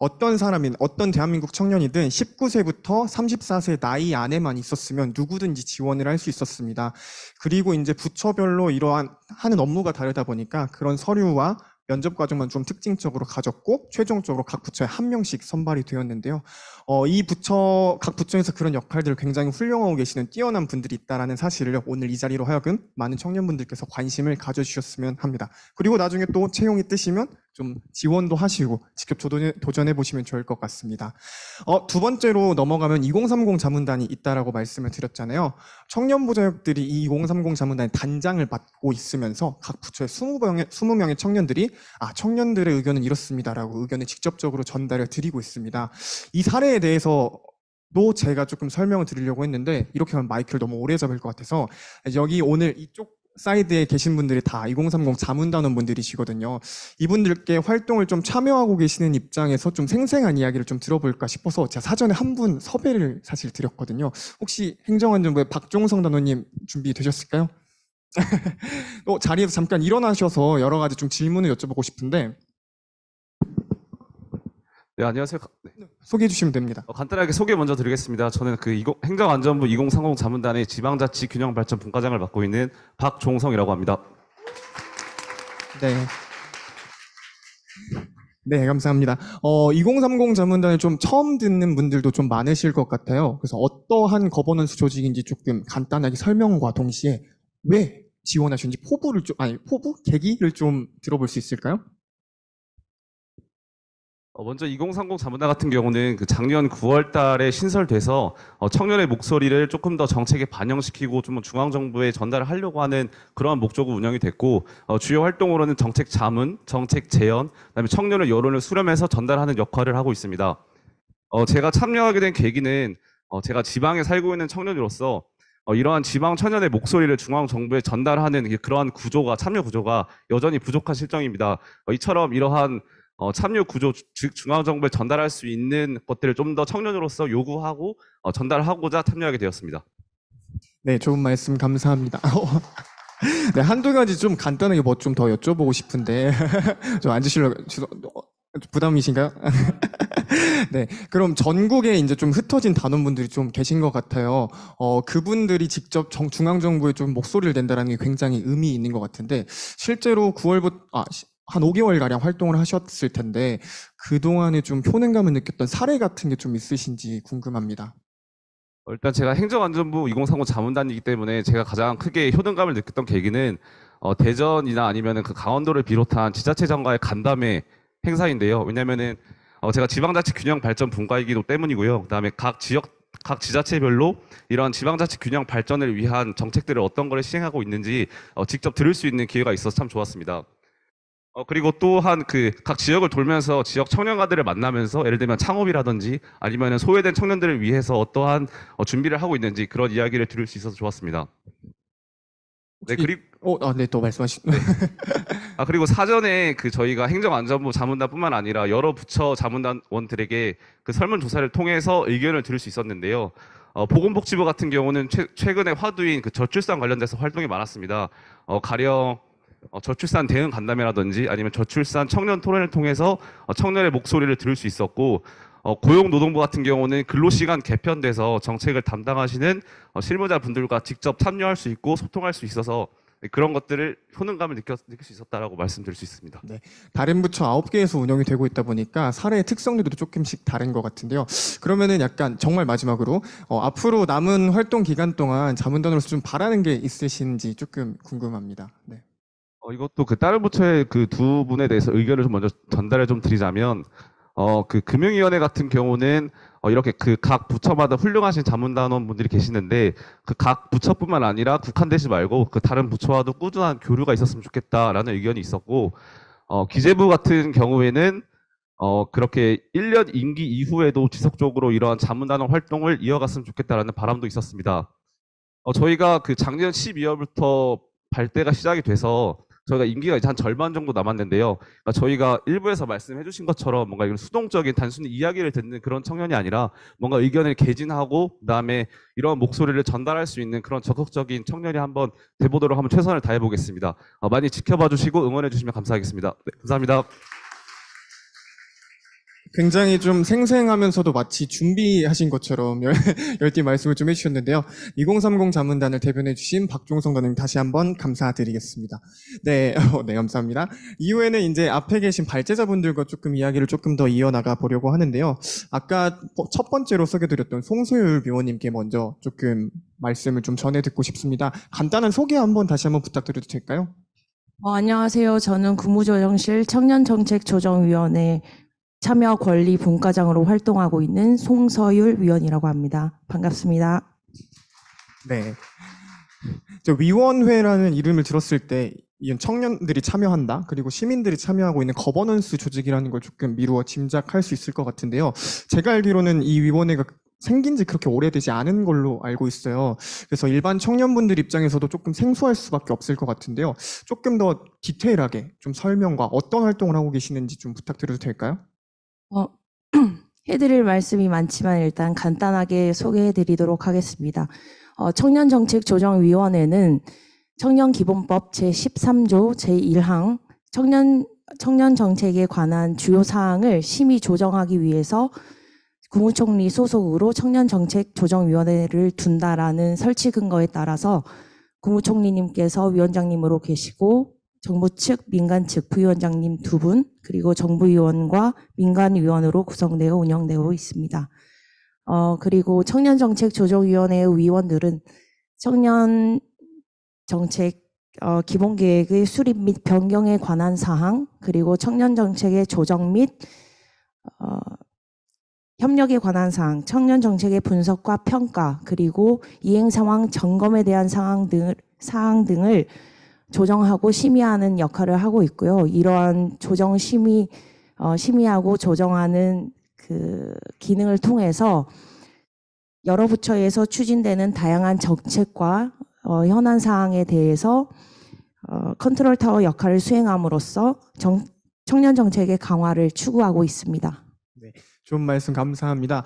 어떤 대한민국 청년이든 19세부터 34세 나이 안에만 있었으면 누구든지 지원을 할 수 있었습니다. 그리고 이제 부처별로 이러한 하는 업무가 다르다 보니까 그런 서류와 면접 과정만 좀 특징적으로 가졌고 최종적으로 각 부처에 1명씩 선발이 되었는데요. 각 부처에서 그런 역할들을 굉장히 훌륭하고 계시는 뛰어난 분들이 있다는 사실을 오늘 이 자리로 하여금 많은 청년분들께서 관심을 가져주셨으면 합니다. 그리고 나중에 또 채용이 뜨시면 좀 지원도 하시고 직접 도전해 보시면 좋을 것 같습니다. 두 번째로 넘어가면 2030 자문단이 있다라고 말씀을 드렸잖아요. 청년보좌역들이 이 2030 자문단의 단장을 맡고 있으면서 각 부처의 20명의 청년들이 청년들의 의견은 이렇습니다라고 의견을 직접적으로 전달을 드리고 있습니다. 이 사례에 대해서 도 제가 조금 설명을 드리려고 했는데 이렇게 하면 마이크를 너무 오래 잡을 것 같아서 여기 오늘 이쪽 사이드에 계신 분들이 다 2030 자문단원 분들이시거든요. 이분들께 활동을 좀 참여하고 계시는 입장에서 좀 생생한 이야기를 좀 들어볼까 싶어서 제가 사전에 한 분 섭외를 사실 드렸거든요. 혹시 행정안전부의 박종성 단원님 준비되셨을까요? 자리에서 잠깐 일어나셔서 여러 가지 좀 질문을 여쭤보고 싶은데. 네, 안녕하세요. 네. 소개해 주시면 됩니다. 간단하게 소개 먼저 드리겠습니다. 저는 그 행정안전부 2030 자문단의 지방자치 균형발전 분과장을 맡고 있는 박종성이라고 합니다. 네. 네, 감사합니다. 2030 자문단을 좀 처음 듣는 분들도 좀 많으실 것 같아요. 그래서 어떠한 거버넌스 조직인지 조금 간단하게 설명과 동시에 왜 지원하셨는지 계기를 좀 들어볼 수 있을까요? 먼저 2030 자문단 같은 경우는 그 작년 9월 달에 신설돼서 청년의 목소리를 조금 더 정책에 반영시키고 좀 중앙정부에 전달을 하려고 하는 그러한 목적으로 운영이 됐고, 주요 활동으로는 정책 자문, 정책 제언, 그다음에 청년의 여론을 수렴해서 전달하는 역할을 하고 있습니다. 제가 참여하게 된 계기는 제가 지방에 살고 있는 청년으로서 이러한 지방 청년의 목소리를 중앙정부에 전달하는 그러한 구조가, 참여 구조가 여전히 부족한 실정입니다. 이처럼 이러한 참여 구조, 즉 중앙정부에 전달할 수 있는 것들을 좀 더 청년으로서 요구하고 전달하고자 참여하게 되었습니다. 네, 좋은 말씀 감사합니다. 네, 한두 가지 좀 간단하게 뭐 좀 더 여쭤보고 싶은데 좀 앉으시려고 부담이신가요? 네, 그럼 전국에 이제 좀 흩어진 단원분들이 좀 계신 것 같아요. 그분들이 직접 중앙정부에 좀 목소리를 낸다는 게 굉장히 의미 있는 것 같은데 실제로 9월부터 한 5개월가량 활동을 하셨을 텐데 그동안에 좀 효능감을 느꼈던 사례 같은 게 좀 있으신지 궁금합니다. 일단 제가 행정안전부 2030 자문단이기 때문에 제가 가장 크게 효능감을 느꼈던 계기는 대전이나 아니면은 그 강원도를 비롯한 지자체장과의 간담회 행사인데요. 왜냐면은 제가 지방자치 균형 발전 분과이기도 때문이고요. 그다음에 각 지자체별로 이러한 지방자치 균형 발전을 위한 정책들을 어떤 거를 시행하고 있는지 직접 들을 수 있는 기회가 있어서 참 좋았습니다. 그리고 또한 그 각 지역을 돌면서 지역 청년가들을 만나면서 예를 들면 창업이라든지 아니면 소외된 청년들을 위해서 어떠한 준비를 하고 있는지 그런 이야기를 들을 수 있어서 좋았습니다. 네, 그리고 네, 또 말씀하시. 네. 그리고 사전에 그 저희가 행정안전부 자문단뿐만 아니라 여러 부처 자문단원들에게 그 설문조사를 통해서 의견을 들을 수 있었는데요. 보건복지부 같은 경우는 최근에 화두인 그 저출산 관련돼서 활동이 많았습니다. 가령 저출산 대응 간담회라든지 아니면 저출산 청년 토론을 통해서 청년의 목소리를 들을 수 있었고, 고용노동부 같은 경우는 근로시간 개편돼서 정책을 담당하시는 실무자분들과 직접 참여할 수 있고 소통할 수 있어서 그런 것들을 효능감을 느낄 수 있었다라고 말씀드릴 수 있습니다. 네, 다른 부처 9개에서 운영이 되고 있다 보니까 사례의 특성들도 조금씩 다른 것 같은데요. 그러면은 약간 정말 마지막으로 앞으로 남은 활동 기간 동안 자문단으로서 좀 바라는 게 있으신지 조금 궁금합니다. 네. 이것도 그 다른 부처의 그 두 분에 대해서 의견을 좀 먼저 전달을 좀 드리자면, 그 금융위원회 같은 경우는 이렇게 그 각 부처마다 훌륭하신 자문단원 분들이 계시는데 그 각 부처뿐만 아니라 국한되지 말고 그 다른 부처와도 꾸준한 교류가 있었으면 좋겠다라는 의견이 있었고, 기재부 같은 경우에는 그렇게 1년 임기 이후에도 지속적으로 이러한 자문단원 활동을 이어갔으면 좋겠다라는 바람도 있었습니다. 저희가 그 작년 12월부터 발대가 시작이 돼서 저희가 임기가 이제 한 절반 정도 남았는데요. 그러니까 저희가 일부에서 말씀해 주신 것처럼 뭔가 이런 수동적인 단순히 이야기를 듣는 그런 청년이 아니라 뭔가 의견을 개진하고 그다음에 이런 목소리를 전달할 수 있는 그런 적극적인 청년이 한번 돼보도록 한번 최선을 다해 보겠습니다. 많이 지켜봐 주시고 응원해 주시면 감사하겠습니다. 네, 감사합니다. 굉장히 좀 생생하면서도 마치 준비하신 것처럼 열띤 말씀을 좀 해주셨는데요. 2030 자문단을 대변해 주신 박종성 단원님 다시 한번 감사드리겠습니다. 네, 네, 감사합니다. 이후에는 이제 앞에 계신 발제자분들과 조금 이야기를 조금 더 이어나가 보려고 하는데요. 아까 첫 번째로 소개드렸던 송소율 위원님께 먼저 조금 말씀을 좀 전해 듣고 싶습니다. 간단한 소개 한번 다시 한번 부탁드려도 될까요? 안녕하세요. 저는 국무조정실 청년정책조정위원회 참여 권리 분과장으로 활동하고 있는 송서율 위원이라고 합니다. 반갑습니다. 네. 저 위원회라는 이름을 들었을 때 이 청년들이 참여한다, 그리고 시민들이 참여하고 있는 거버넌스 조직이라는 걸 조금 미루어 짐작할 수 있을 것 같은데요. 제가 알기로는 이 위원회가 생긴 지 그렇게 오래되지 않은 걸로 알고 있어요. 그래서 일반 청년분들 입장에서도 조금 생소할 수밖에 없을 것 같은데요. 조금 더 디테일하게 좀 설명과 어떤 활동을 하고 계시는지 좀 부탁드려도 될까요? 해드릴 말씀이 많지만 일단 간단하게 소개해드리도록 하겠습니다. 청년정책조정위원회는 청년기본법 제13조 제1항 청년 정책에 관한 주요 사항을 심의 조정하기 위해서 국무총리 소속으로 청년정책조정위원회를 둔다라는 설치 근거에 따라서 국무총리님께서 위원장님으로 계시고 정부 측, 민간 측 부위원장님 2분, 그리고 정부위원과 민간위원으로 구성되어 운영되고 있습니다. 그리고 청년정책조정위원회의 위원들은 청년정책 기본계획의 수립 및 변경에 관한 사항, 그리고 청년정책의 조정 및 협력에 관한 사항, 청년정책의 분석과 평가, 그리고 이행상황 점검에 대한 사항 등을 조정하고 심의하는 역할을 하고 있고요. 이러한 조정 심의하고 조정하는 그 기능을 통해서 여러 부처에서 추진되는 다양한 정책과 현안 사항에 대해서 컨트롤 타워 역할을 수행함으로써 청년 정책의 강화를 추구하고 있습니다. 네, 좋은 말씀 감사합니다.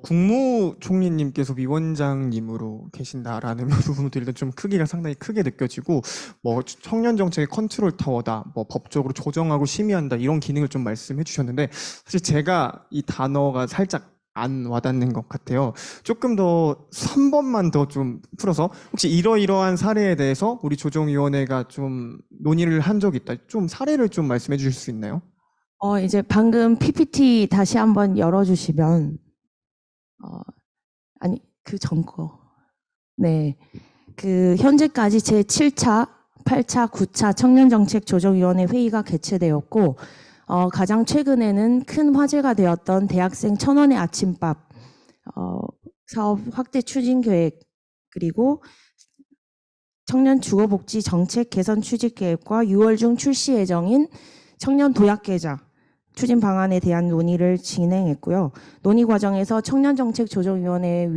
국무총리님께서 위원장님으로 계신다라는 부분들도 좀 크기가 상당히 크게 느껴지고, 뭐 청년 정책의 컨트롤 타워다, 뭐 법적으로 조정하고 심의한다 이런 기능을 좀 말씀해 주셨는데, 사실 제가 이 단어가 살짝 안 와닿는 것 같아요. 조금 더 3번만 더 좀 풀어서, 혹시 이러이러한 사례에 대해서 우리 조정위원회가 좀 논의를 한 적이 있다, 좀 사례를 좀 말씀해 주실 수 있나요? 이제 방금 PPT 다시 한번 열어주시면, 아니, 그 전 거. 네. 그, 현재까지 제7차, 8차, 9차 청년정책조정위원회 회의가 개최되었고, 가장 최근에는 큰 화제가 되었던 대학생 1,000원의 아침밥, 사업 확대 추진 계획, 그리고 청년 주거복지 정책 개선 추진 계획과 6월 중 출시 예정인 청년 도약 계좌 추진 방안에 대한 논의를 진행했고요. 논의 과정에서 청년정책조정위원회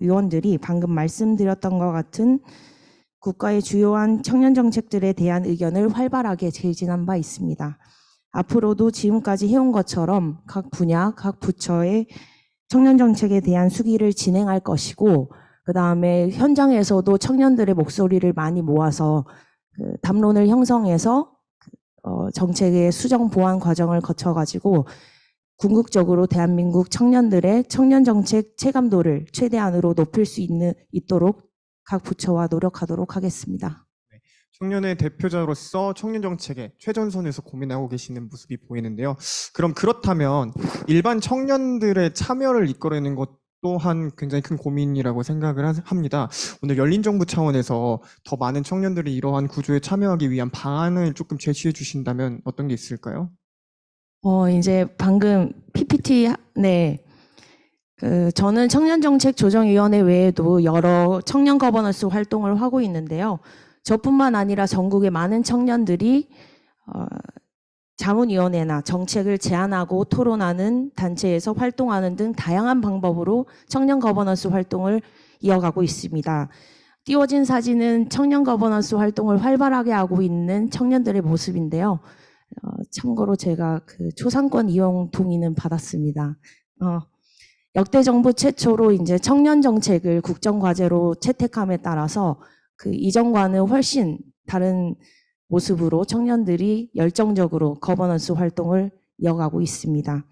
위원들이 방금 말씀드렸던 것 같은 국가의 주요한 청년정책들에 대한 의견을 활발하게 제진한 바 있습니다. 앞으로도 지금까지 해온 것처럼 각 분야, 각 부처의 청년정책에 대한 수기를 진행할 것이고, 그 다음에 현장에서도 청년들의 목소리를 많이 모아서 담론을 형성해서 정책의 수정 보완 과정을 거쳐가지고 궁극적으로 대한민국 청년들의 청년정책 체감도를 최대한으로 높일 수 있도록 각 부처와 노력하도록 하겠습니다. 청년의 대표자로서 청년 정책의 최전선에서 고민하고 계시는 모습이 보이는데요. 그럼 그렇다면 일반 청년들의 참여를 이끌어내는 것 또한 굉장히 큰 고민이라고 생각을 합니다. 오늘 열린정부 차원에서 더 많은 청년들이 이러한 구조에 참여하기 위한 방안을 조금 제시해 주신다면 어떤 게 있을까요? 이제 방금 PPT, 네. 저는 청년정책조정위원회 외에도 여러 청년 거버넌스 활동을 하고 있는데요. 저뿐만 아니라 전국의 많은 청년들이 자문위원회나 정책을 제안하고 토론하는 단체에서 활동하는 등 다양한 방법으로 청년 거버넌스 활동을 이어가고 있습니다. 띄워진 사진은 청년 거버넌스 활동을 활발하게 하고 있는 청년들의 모습인데요. 참고로 제가 그 초상권 이용 동의는 받았습니다. 역대 정부 최초로 이제 청년 정책을 국정과제로 채택함에 따라서 그 이전과는 훨씬 다른 모습으로 청년들이 열정적으로 거버넌스 활동을 이어가고 있습니다.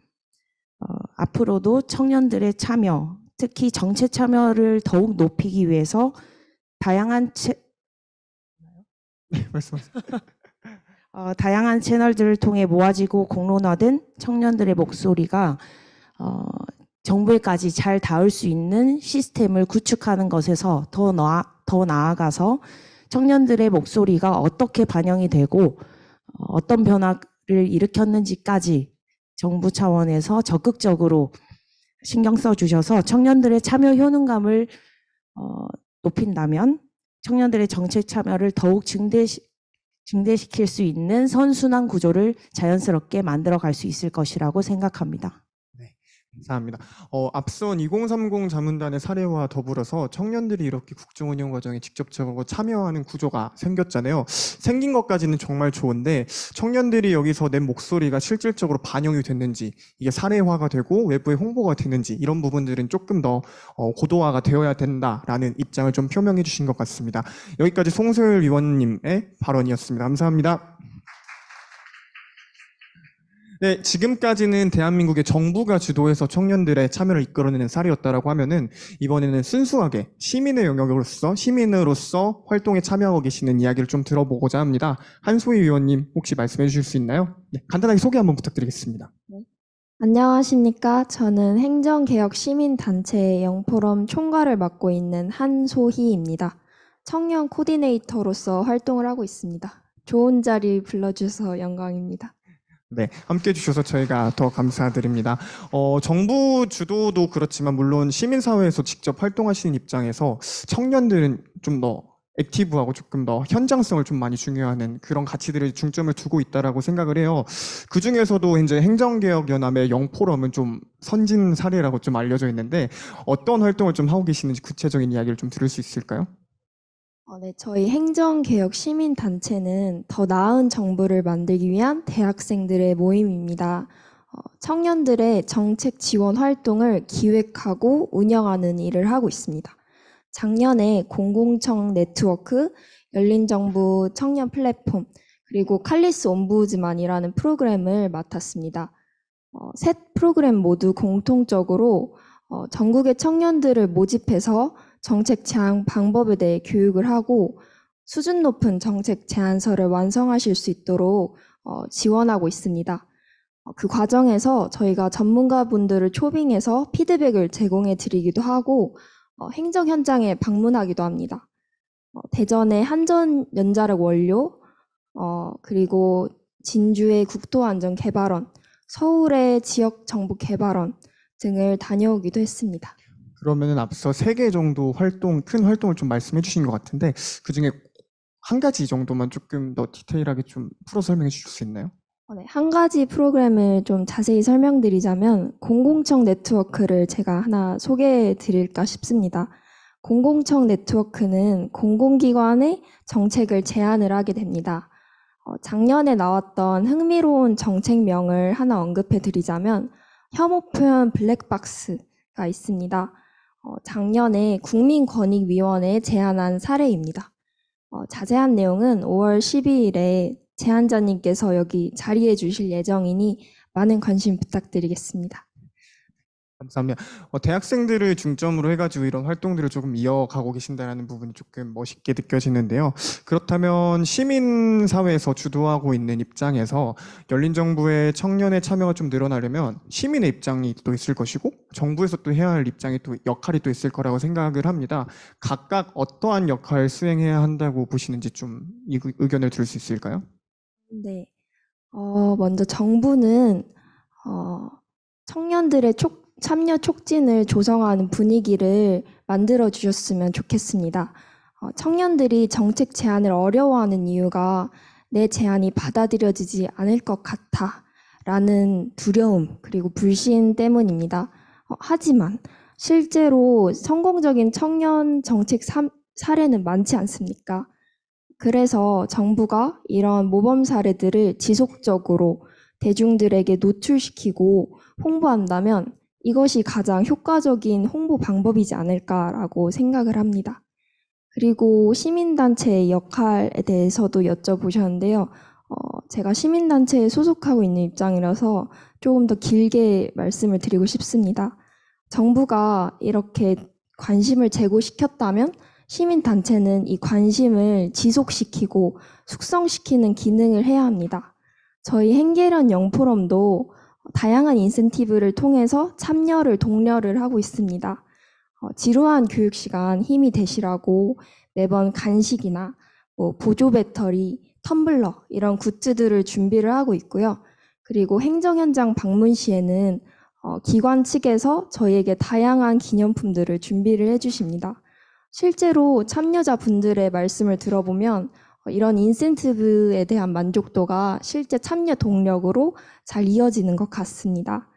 앞으로도 청년들의 참여, 특히 정책 참여를 더욱 높이기 위해서 다양한 다양한 채널들을 통해 모아지고 공론화된 청년들의 목소리가 정부에까지 잘 닿을 수 있는 시스템을 구축하는 것에서 더 나아가서 청년들의 목소리가 어떻게 반영이 되고 어떤 변화를 일으켰는지까지 정부 차원에서 적극적으로 신경 써주셔서 청년들의 참여 효능감을 높인다면 청년들의 정책 참여를 더욱 증대시킬 수 있는 선순환 구조를 자연스럽게 만들어갈 수 있을 것이라고 생각합니다. 감사합니다. 앞선 2030 자문단의 사례와 더불어서 청년들이 이렇게 국정 운영 과정에 직접적으로 참여하는 구조가 생겼잖아요. 생긴 것까지는 정말 좋은데 청년들이 여기서 낸 목소리가 실질적으로 반영이 됐는지, 이게 사례화가 되고 외부에 홍보가 됐는지 이런 부분들은 조금 더 고도화가 되어야 된다라는 입장을 좀 표명해 주신 것 같습니다. 여기까지 송소율 위원님의 발언이었습니다. 감사합니다. 네, 지금까지는 대한민국의 정부가 주도해서 청년들의 참여를 이끌어내는 사례였다라고 하면은 이번에는 순수하게 시민의 영역으로서 시민으로서 활동에 참여하고 계시는 이야기를 좀 들어보고자 합니다. 한소희 위원님 혹시 말씀해 주실 수 있나요? 네, 간단하게 소개 한번 부탁드리겠습니다. 안녕하십니까. 저는 행정개혁 시민단체 영포럼 총괄을 맡고 있는 한소희입니다. 청년 코디네이터로서 활동을 하고 있습니다. 좋은 자리 불러주셔서 영광입니다. 네, 함께 해주셔서 저희가 더 감사드립니다. 정부 주도도 그렇지만 물론 시민사회에서 직접 활동하시는 입장에서 청년들은 좀 더 액티브하고 조금 더 현장성을 좀 많이 중요하는 그런 가치들을 중점을 두고 있다라고 생각을 해요. 그 중에서도 이제 행정개혁연합의 영포럼은 좀 선진 사례라고 좀 알려져 있는데 어떤 활동을 좀 하고 계시는지 구체적인 이야기를 좀 들을 수 있을까요? 네, 저희 행정개혁 시민단체는 더 나은 정부를 만들기 위한 대학생들의 모임입니다. 청년들의 정책 지원 활동을 기획하고 운영하는 일을 하고 있습니다. 작년에 공공청 네트워크, 열린정부 청년 플랫폼, 그리고 칼리스 옴부즈만이라는 프로그램을 맡았습니다. 셋 프로그램 모두 공통적으로 전국의 청년들을 모집해서 정책 제안 방법에 대해 교육을 하고 수준 높은 정책 제안서를 완성하실 수 있도록 지원하고 있습니다. 그 과정에서 저희가 전문가분들을 초빙해서 피드백을 제공해 드리기도 하고 행정 현장에 방문하기도 합니다. 대전의 한전연자력 원료, 그리고 진주의 국토안전개발원, 서울의 지역정보개발원 등을 다녀오기도 했습니다. 그러면은 앞서 3개 정도 큰 활동을 좀 말씀해 주신 것 같은데 그중에 한 가지 정도만 조금 더 디테일하게 좀 풀어 설명해 주실 수 있나요? 네, 한 가지 프로그램을 좀 자세히 설명드리자면 공공청 네트워크를 제가 하나 소개해 드릴까 싶습니다. 공공청 네트워크는 공공기관의 정책을 제안을 하게 됩니다. 작년에 나왔던 흥미로운 정책명을 하나 언급해 드리자면 혐오 표현 블랙박스가 있습니다. 작년에 국민권익위원회에 제안한 사례입니다. 자세한 내용은 5월 12일에 제안자님께서 여기 자리해 주실 예정이니 많은 관심 부탁드리겠습니다. 감사합니다. 대학생들을 중점으로 해가지고 이런 활동들을 조금 이어가고 계신다는 부분이 조금 멋있게 느껴지는데요. 그렇다면 시민사회에서 주도하고 있는 입장에서 열린정부의 청년의 참여가 좀 늘어나려면 시민의 입장이 또 있을 것이고 정부에서 또 해야 할 입장이 또 역할이 또 있을 거라고 생각을 합니다. 각각 어떠한 역할을 수행해야 한다고 보시는지 좀 의견을 들을 수 있을까요? 네. 먼저 정부는 청년들의 참여 촉진을 조성하는 분위기를 만들어 주셨으면 좋겠습니다. 청년들이 정책 제안을 어려워하는 이유가 내 제안이 받아들여지지 않을 것 같아라는 두려움 그리고 불신 때문입니다. 하지만 실제로 성공적인 청년 정책 사례는 많지 않습니까? 그래서 정부가 이런 모범 사례들을 지속적으로 대중들에게 노출시키고 홍보한다면 이것이 가장 효과적인 홍보 방법이지 않을까라고 생각을 합니다. 그리고 시민단체의 역할에 대해서도 여쭤보셨는데요. 제가 시민단체에 소속하고 있는 입장이라서 조금 더 길게 말씀을 드리고 싶습니다. 정부가 이렇게 관심을 제고시켰다면 시민단체는 이 관심을 지속시키고 숙성시키는 기능을 해야 합니다. 저희 행계련 영포럼도 다양한 인센티브를 통해서 참여를 독려를 하고 있습니다. 지루한 교육 시간 힘이 되시라고 매번 간식이나 보조 배터리, 텀블러 이런 굿즈들을 준비를 하고 있고요. 그리고 행정 현장 방문 시에는 기관 측에서 저희에게 다양한 기념품들을 준비를 해주십니다. 실제로 참여자분들의 말씀을 들어보면 이런 인센티브에 대한 만족도가 실제 참여 동력으로 잘 이어지는 것 같습니다.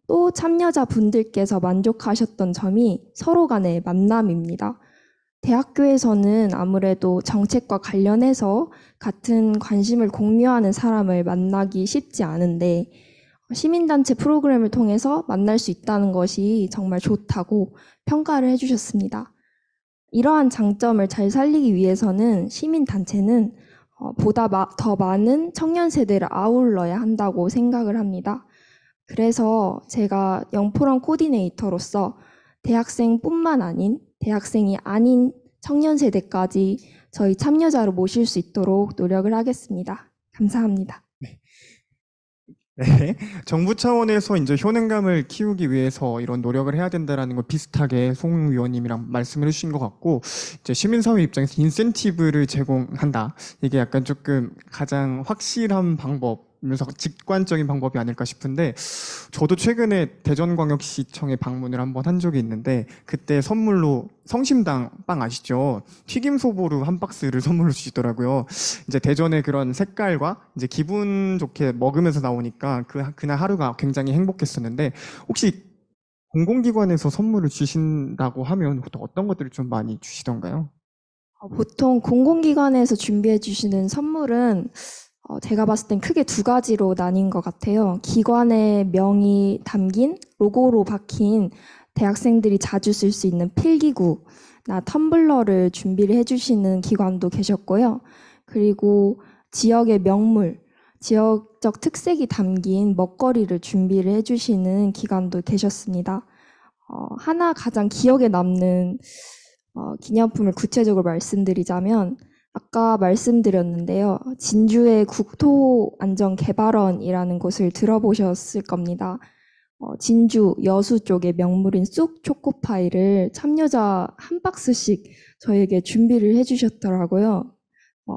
또 참여자분들께서 만족하셨던 점이 서로 간의 만남입니다. 대학교에서는 아무래도 정책과 관련해서 같은 관심을 공유하는 사람을 만나기 쉽지 않은데 시민단체 프로그램을 통해서 만날 수 있다는 것이 정말 좋다고 평가를 해주셨습니다. 이러한 장점을 잘 살리기 위해서는 시민단체는 보다 더 많은 청년 세대를 아울러야 한다고 생각을 합니다. 그래서 제가 영포럼 코디네이터로서 대학생뿐만 아닌 대학생이 아닌 청년 세대까지 저희 참여자로 모실 수 있도록 노력을 하겠습니다. 감사합니다. 네, 정부 차원에서 이제 효능감을 키우기 위해서 이런 노력을 해야 된다라는 걸 비슷하게 송 위원님이랑 말씀을 해주신 것 같고, 이제 시민사회 입장에서 인센티브를 제공한다. 이게 약간 조금 가장 확실한 방법이면서 직관적인 방법이 아닐까 싶은데, 저도 최근에 대전광역시청에 방문을 한번 한 적이 있는데, 그때 선물로 성심당 빵 아시죠? 튀김 소보루 한 박스를 선물로 주시더라고요. 이제 대전의 그런 색깔과 이제 기분 좋게 먹으면서 나오니까 그날 하루가 굉장히 행복했었는데, 혹시 공공기관에서 선물을 주신다고 하면 보통 어떤 것들을 좀 많이 주시던가요? 보통 공공기관에서 준비해 주시는 선물은 제가 봤을 땐 크게 두 가지로 나뉜 것 같아요. 기관의 명이 담긴 로고로 박힌 대학생들이 자주 쓸 수 있는 필기구나 텀블러를 준비를 해주시는 기관도 계셨고요. 그리고 지역의 명물, 지역적 특색이 담긴 먹거리를 준비를 해주시는 기관도 계셨습니다. 하나 가장 기억에 남는 기념품을 구체적으로 말씀드리자면 아까 말씀드렸는데요. 진주의 국토안전개발원이라는 곳을 들어보셨을 겁니다. 진주 여수 쪽의 명물인 쑥 초코파이를 참여자 한 박스씩 저에게 준비를 해주셨더라고요.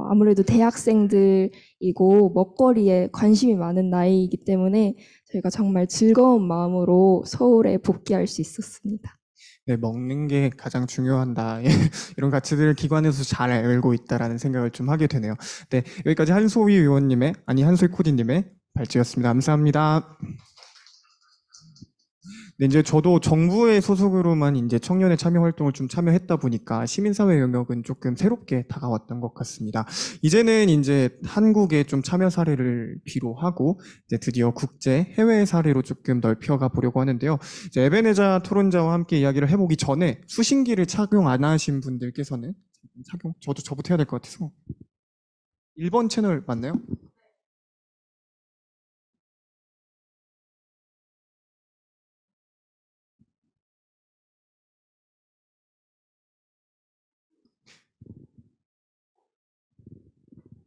아무래도 대학생들이고 먹거리에 관심이 많은 나이이기 때문에 저희가 정말 즐거운 마음으로 서울에 복귀할 수 있었습니다. 네, 먹는 게 가장 중요한다. 이런 가치들을 기관에서 잘 알고 있다라는 생각을 좀 하게 되네요. 네, 여기까지 한소희 의원님의, 한소희 코디님의 발제였습니다. 감사합니다. 네, 이제 저도 정부의 소속으로만 이제 청년의 참여 활동을 좀 참여했다 보니까 시민사회 영역은 조금 새롭게 다가왔던 것 같습니다. 이제는 이제 한국의 좀 참여 사례를 비로하고 이제 드디어 국제 해외 사례로 조금 넓혀가 보려고 하는데요. 이제 에베네자 토론자와 함께 이야기를 해보기 전에 수신기를 착용 안 하신 분들께서는 저부터 해야 될 것 같아서 1번 채널 맞나요?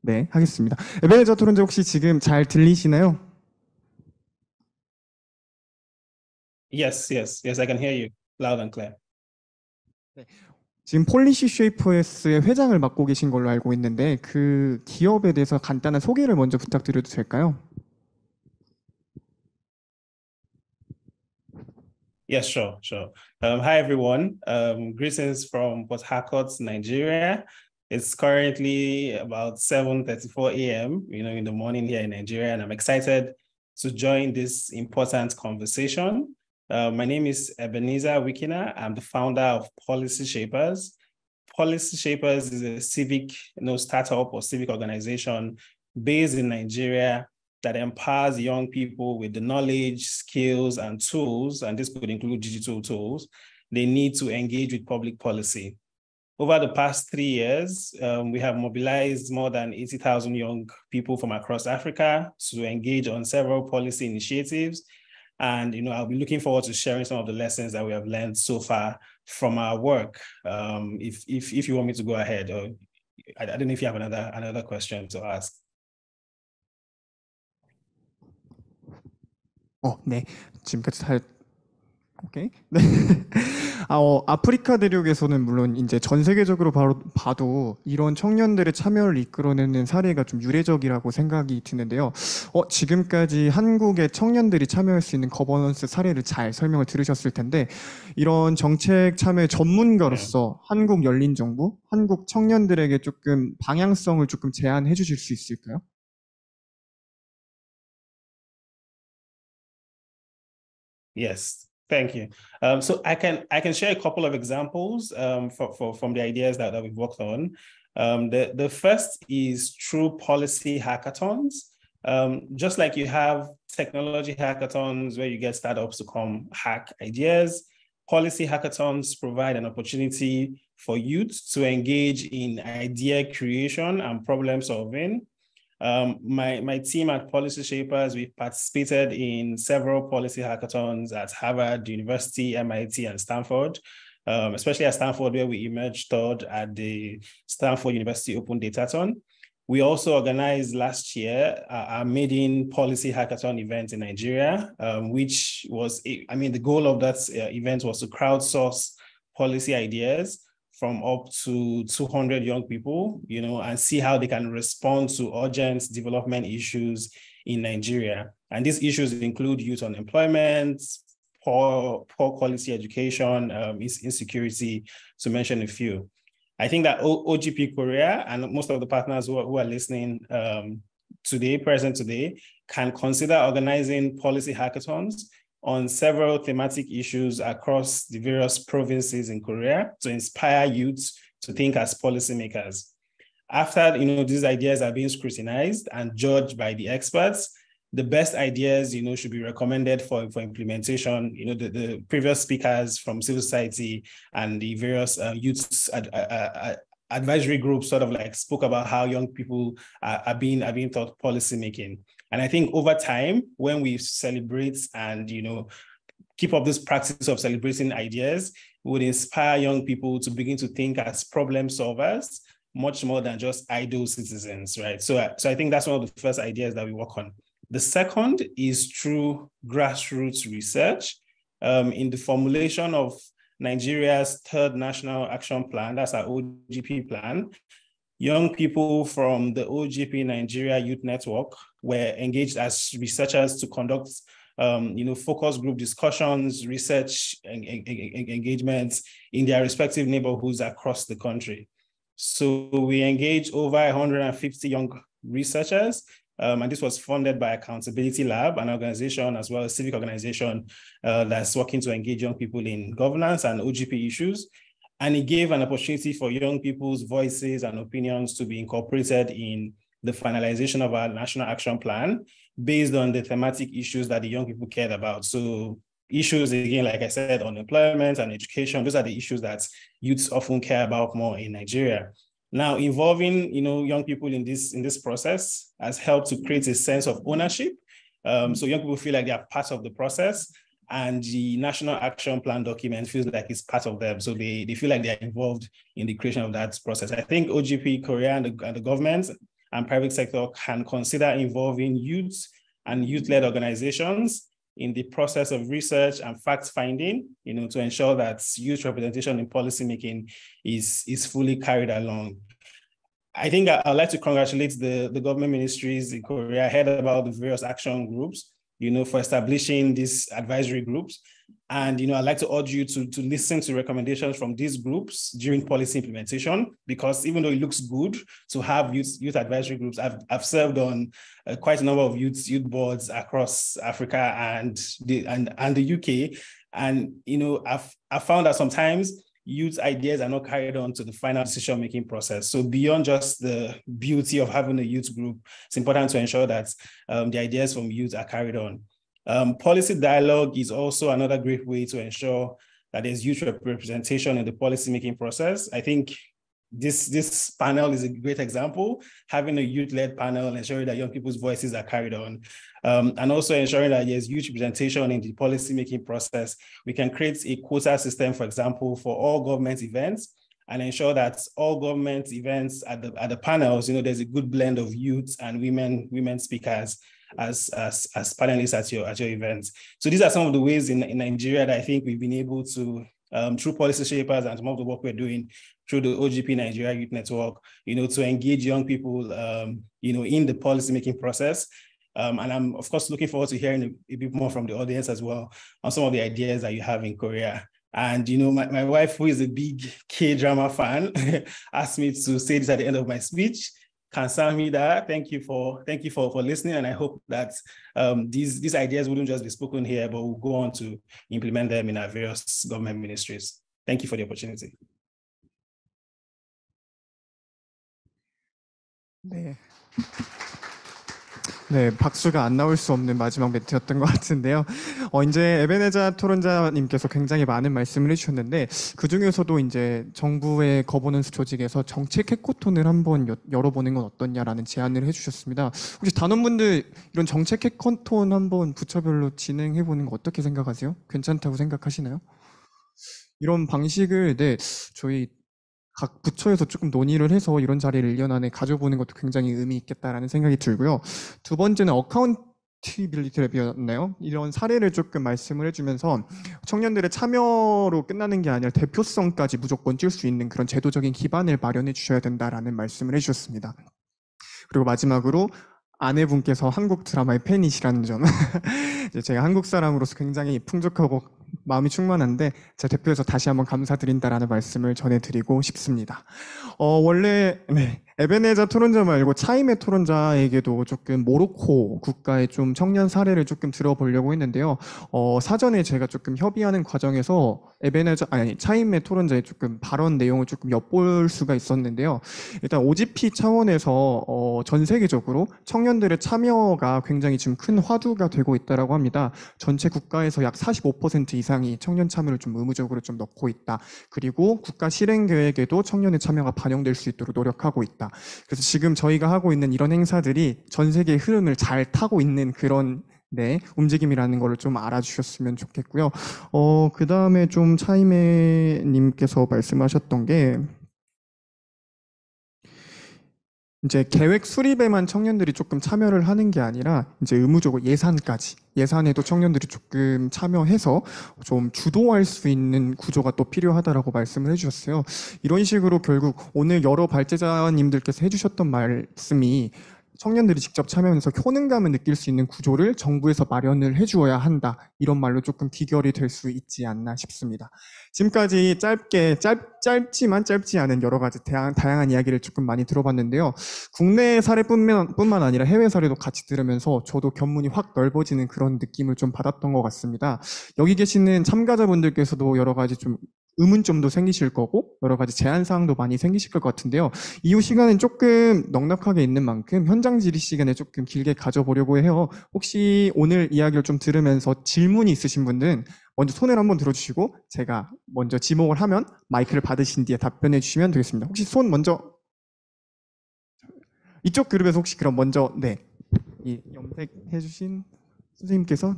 네, 하겠습니다. 에베네자 토론자 혹시 지금 잘 들리시나요? Yes, I can hear you loud and clear. 지금 폴리시 쉐이퍼스의 회장을 맡고 계신 걸로 알고 있는데 그 기업에 대해서 간단한 소개를 먼저 부탁드려도 될까요? Yes, sure. Hi, everyone. Greetings from Port Harcourt, Nigeria. It's currently about 7:34 a.m., in the morning here in Nigeria, and I'm excited to join this important conversation. My name is Ebenezer Wikina. I'm the founder of Policy Shapers. Policy Shapers is a civic, startup or civic organization based in Nigeria that empowers young people with the knowledge, skills, and tools, and this could include digital tools, they need to engage with public policy. Over the past 3 years, we have mobilized more than 80,000 young people from across Africa to engage on several policy initiatives. And I'll be looking forward to sharing some of the lessons that we have learned so far from our work. If you want me to go ahead, or I don't know if you have another question to ask. 네. 지금까지 잘 오케이. 네. 아프리카 대륙에서는 물론 이제 전 세계적으로 봐도 이런 청년들의 참여를 이끌어내는 사례가 좀 유례적이라고 생각이 드는데요. 지금까지 한국의 청년들이 참여할 수 있는 거버넌스 사례를 잘 설명을 들으셨을 텐데 이런 정책 참여 전문가로서 한국 열린 정부, 한국 청년들에게 조금 방향성을 조금 제안해 주실 수 있을까요? Yes, thank you. So I can share a couple of examples from the ideas that we've worked on. The first is through policy hackathons. Just like you have technology hackathons where you get startups to come hack ideas, policy hackathons provide an opportunity for youth to engage in idea creation and problem solving. My team at Policy Shapers, we've participated in several policy hackathons at Harvard, University, MIT, and Stanford, especially at Stanford, where we emerged third at the Stanford University Open Datathon. We also organized last year our maiden policy hackathon event in Nigeria, which was, the goal of that event was to crowdsource policy ideas from up to 200 young people, and see how they can respond to urgent development issues in Nigeria. And these issues include youth unemployment, poor quality education, insecurity, to mention a few. I think that OGP Korea and most of the partners who are listening present today, can consider organizing policy hackathons on several thematic issues across the various provinces in Korea to inspire youths to think as policymakers. After these ideas are being scrutinized and judged by the experts, the best ideas should be recommended for implementation. The previous speakers from civil society and the various youth advisory groups sort of like spoke about how young people are being taught policy making. And I think over time, when we celebrate and keep up this practice of celebrating ideas, we would inspire young people to begin to think as problem solvers, much more than just idle citizens, right? So I think that's one of the first ideas that we work on. The second is through grassroots research. In the formulation of Nigeria's third national action plan, that's our OGP plan, young people from the OGP Nigeria Youth Network were engaged as researchers to conduct focus group discussions, research engagements in their respective neighborhoods across the country. So we engaged over 150 young researchers, and this was funded by Accountability Lab, an organization as well as civic organization that's working to engage young people in governance and OGP issues. And it gave an opportunity for young people's voices and opinions to be incorporated in the finalization of our national action plan based on the thematic issues that the young people cared about. So issues, again, like I said, unemployment and education, those are the issues that youths often care about more in Nigeria. Now, involving young people in this process has helped to create a sense of ownership. So young people feel like they are part of the process, and the National Action Plan document feels like it's part of them. So they feel like they're involved in the creation of that process. I think OGP Korea and the government and private sector can consider involving youth and youth-led organizations in the process of research and fact-finding, to ensure that youth representation in policymaking is fully carried along. I think I'd like to congratulate the government ministries in Korea ahead about the various action groups, for establishing these advisory groups. And, I'd like to urge you to listen to recommendations from these groups during policy implementation, because even though it looks good to have youth advisory groups, I've served on quite a number of youth boards across Africa and the UK. And, I've found that sometimes youth ideas are not carried on to the final decision-making process. So beyond just the beauty of having a youth group, it's important to ensure that the ideas from youth are carried on. Policy dialogue is also another great way to ensure that there's youth representation in the policy-making process. I think this panel is a great example, having a youth-led panel, ensuring that young people's voices are carried on, and also ensuring that there's youth representation in the policy-making process. We can create a quota system, for example, for all government events, and ensure that all government events at the panels, there's a good blend of youth and women speakers as panelists at your events. So these are some of the ways in Nigeria that I think we've been able to, through Policy Shapers and some of the work we're doing through the OGP Nigeria Youth Network, to engage young people, in the policymaking process. And I'm, of course, looking forward to hearing a bit more from the audience as well on some of the ideas that you have in Korea. And, my wife, who is a big K-drama fan, asked me to say this at the end of my speech. Kansamida, thank you for listening, and I hope that these ideas wouldn't just be spoken here, but we'll go on to implement them in our various government ministries. Thank you for the opportunity. 네. 네, 박수가 안 나올 수 없는 마지막 멘트였던 것 같은데요. 이제 에베네자 토론자님께서 굉장히 많은 말씀을 해주셨는데 그 중에서도 이제 정부의 거버넌스 조직에서 정책 해커톤을 한번 열어보는 건 어떻냐라는 제안을 해주셨습니다. 혹시 단원분들 이런 정책 해커톤 한번 부처별로 진행해보는 거 어떻게 생각하세요? 괜찮다고 생각하시나요? 이런 방식을 저희 각 부처에서 조금 논의를 해서 이런 자리를 1년 안에 가져보는 것도 굉장히 의미 있겠다라는 생각이 들고요. 두 번째는 어카운티빌리티 랩이었나요? 이런 사례를 조금 말씀을 해주면서 청년들의 참여로 끝나는 게 아니라 대표성까지 무조건 뛸 수 있는 그런 제도적인 기반을 마련해 주셔야 된다라는 말씀을 해주셨습니다. 그리고 마지막으로 아내분께서 한국 드라마의 팬이시라는 점. 제가 한국 사람으로서 굉장히 풍족하고 마음이 충만한데 제 대표에서 다시 한번 감사드린다라는 말씀을 전해드리고 싶습니다. 원래 에베네자 토론자 말고 차이메 토론자에게도 조금 모로코 국가의 좀 청년 사례를 조금 들어보려고 했는데요. 사전에 제가 조금 협의하는 과정에서 차이메 토론자의 조금 발언 내용을 조금 엿볼 수가 있었는데요. 일단 OGP 차원에서 전 세계적으로 청년들의 참여가 굉장히 지금 큰 화두가 되고 있다라고 합니다. 전체 국가에서 약 45% 이상이 청년 참여를 좀 의무적으로 좀 넣고 있다. 그리고 국가 실행 계획에도 청년의 참여가 반영될 수 있도록 노력하고 있다. 그래서 지금 저희가 하고 있는 이런 행사들이 전 세계의 흐름을 잘 타고 있는 그런 움직임이라는 걸 좀 알아주셨으면 좋겠고요. 그 다음에 좀 차이메님께서 말씀하셨던 게 이제 계획 수립에만 청년들이 조금 참여를 하는 게 아니라 이제 의무적으로 예산에도 청년들이 조금 참여해서 좀 주도할 수 있는 구조가 또 필요하다라고 말씀을 해주셨어요. 이런 식으로 결국 오늘 여러 발제자님들께서 해주셨던 말씀이 청년들이 직접 참여하면서 효능감을 느낄 수 있는 구조를 정부에서 마련을 해주어야 한다. 이런 말로 조금 귀결이 될 수 있지 않나 싶습니다. 지금까지 짧지만 짧지 않은 여러 가지 다양한 이야기를 조금 많이 들어봤는데요. 국내 사례뿐만 아니라 해외 사례도 같이 들으면서 저도 견문이 확 넓어지는 그런 느낌을 좀 받았던 것 같습니다. 여기 계시는 참가자분들께서도 여러 가지 좀 의문점도 생기실 거고 여러 가지 제한사항도 많이 생기실 것 같은데요. 이후 시간은 조금 넉넉하게 있는 만큼 현장 질의 시간에 조금 길게 가져보려고 해요. 혹시 오늘 이야기를 좀 들으면서 질문이 있으신 분들은 먼저 손을 한번 들어주시고 제가 먼저 지목을 하면 마이크를 받으신 뒤에 답변해 주시면 되겠습니다. 혹시 손 먼저 이쪽 그룹에서 혹시 그럼 먼저 이 염색해 주신 선생님께서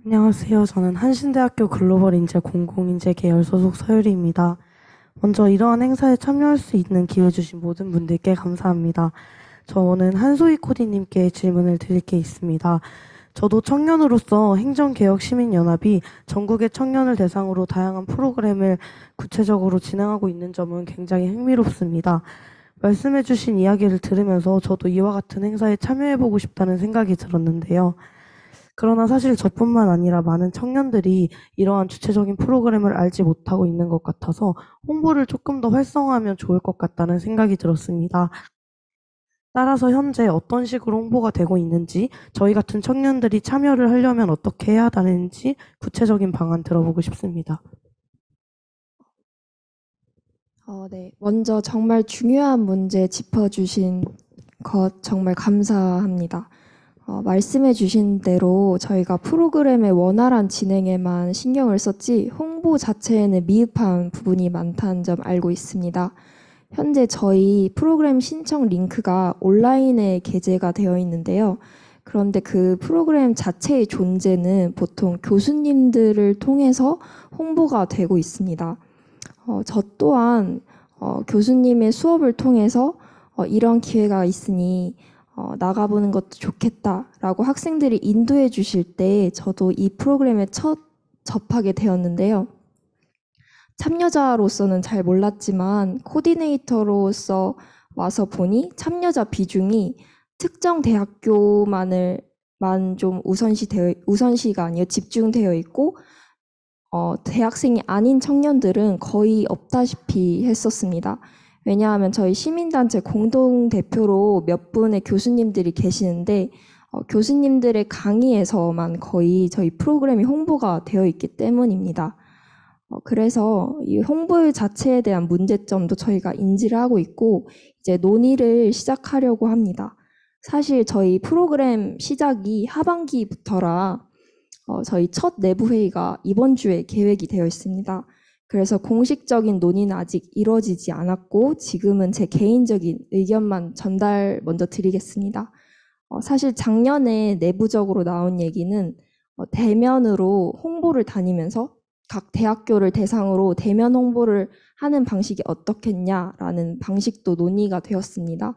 안녕하세요. 저는 한신대학교 글로벌인재 공공인재 계열 소속 서유리입니다. 먼저 이러한 행사에 참여할 수 있는 기회 주신 모든 분들께 감사합니다. 저는 한소희 코디님께 질문을 드릴 게 있습니다. 저도 청년으로서 행정개혁시민연합이 전국의 청년을 대상으로 다양한 프로그램을 구체적으로 진행하고 있는 점은 굉장히 흥미롭습니다. 말씀해 주신 이야기를 들으면서 저도 이와 같은 행사에 참여해보고 싶다는 생각이 들었는데요. 그러나 사실 저뿐만 아니라 많은 청년들이 이러한 주체적인 프로그램을 알지 못하고 있는 것 같아서 홍보를 조금 더 활성화하면 좋을 것 같다는 생각이 들었습니다. 따라서 현재 어떤 식으로 홍보가 되고 있는지, 저희 같은 청년들이 참여를 하려면 어떻게 해야 하는지 구체적인 방안 들어보고 싶습니다. 먼저 정말 중요한 문제 짚어주신 것 정말 감사합니다. 말씀해 주신 대로 저희가 프로그램의 원활한 진행에만 신경을 썼지 홍보 자체에는 미흡한 부분이 많다는 점 알고 있습니다. 현재 저희 프로그램 신청 링크가 온라인에 게재가 되어 있는데요. 그런데 그 프로그램 자체의 존재는 보통 교수님들을 통해서 홍보가 되고 있습니다. 저 또한 교수님의 수업을 통해서 이런 기회가 있으니 나가보는 것도 좋겠다라고 학생들이 인도해 주실 때 저도 이 프로그램에 첫 접하게 되었는데요. 참여자로서는 잘 몰랐지만 코디네이터로서 와서 보니 참여자 비중이 특정 대학교만 좀 우선시가 아니라 집중되어 있고 대학생이 아닌 청년들은 거의 없다시피 했었습니다. 왜냐하면 저희 시민단체 공동대표로 몇 분의 교수님들이 계시는데 교수님들의 강의에서만 거의 저희 프로그램이 홍보가 되어 있기 때문입니다. 그래서 이 홍보 자체에 대한 문제점도 저희가 인지를 하고 있고 이제 논의를 시작하려고 합니다. 사실 저희 프로그램 시작이 하반기부터라 저희 첫 내부 회의가 이번 주에 계획이 되어 있습니다. 그래서 공식적인 논의는 아직 이루어지지 않았고 지금은 제 개인적인 의견만 전달 먼저 드리겠습니다. 사실 작년에 내부적으로 나온 얘기는 대면으로 홍보를 다니면서 각 대학교를 대상으로 대면 홍보를 하는 방식이 어떻겠냐라는 방식도 논의가 되었습니다.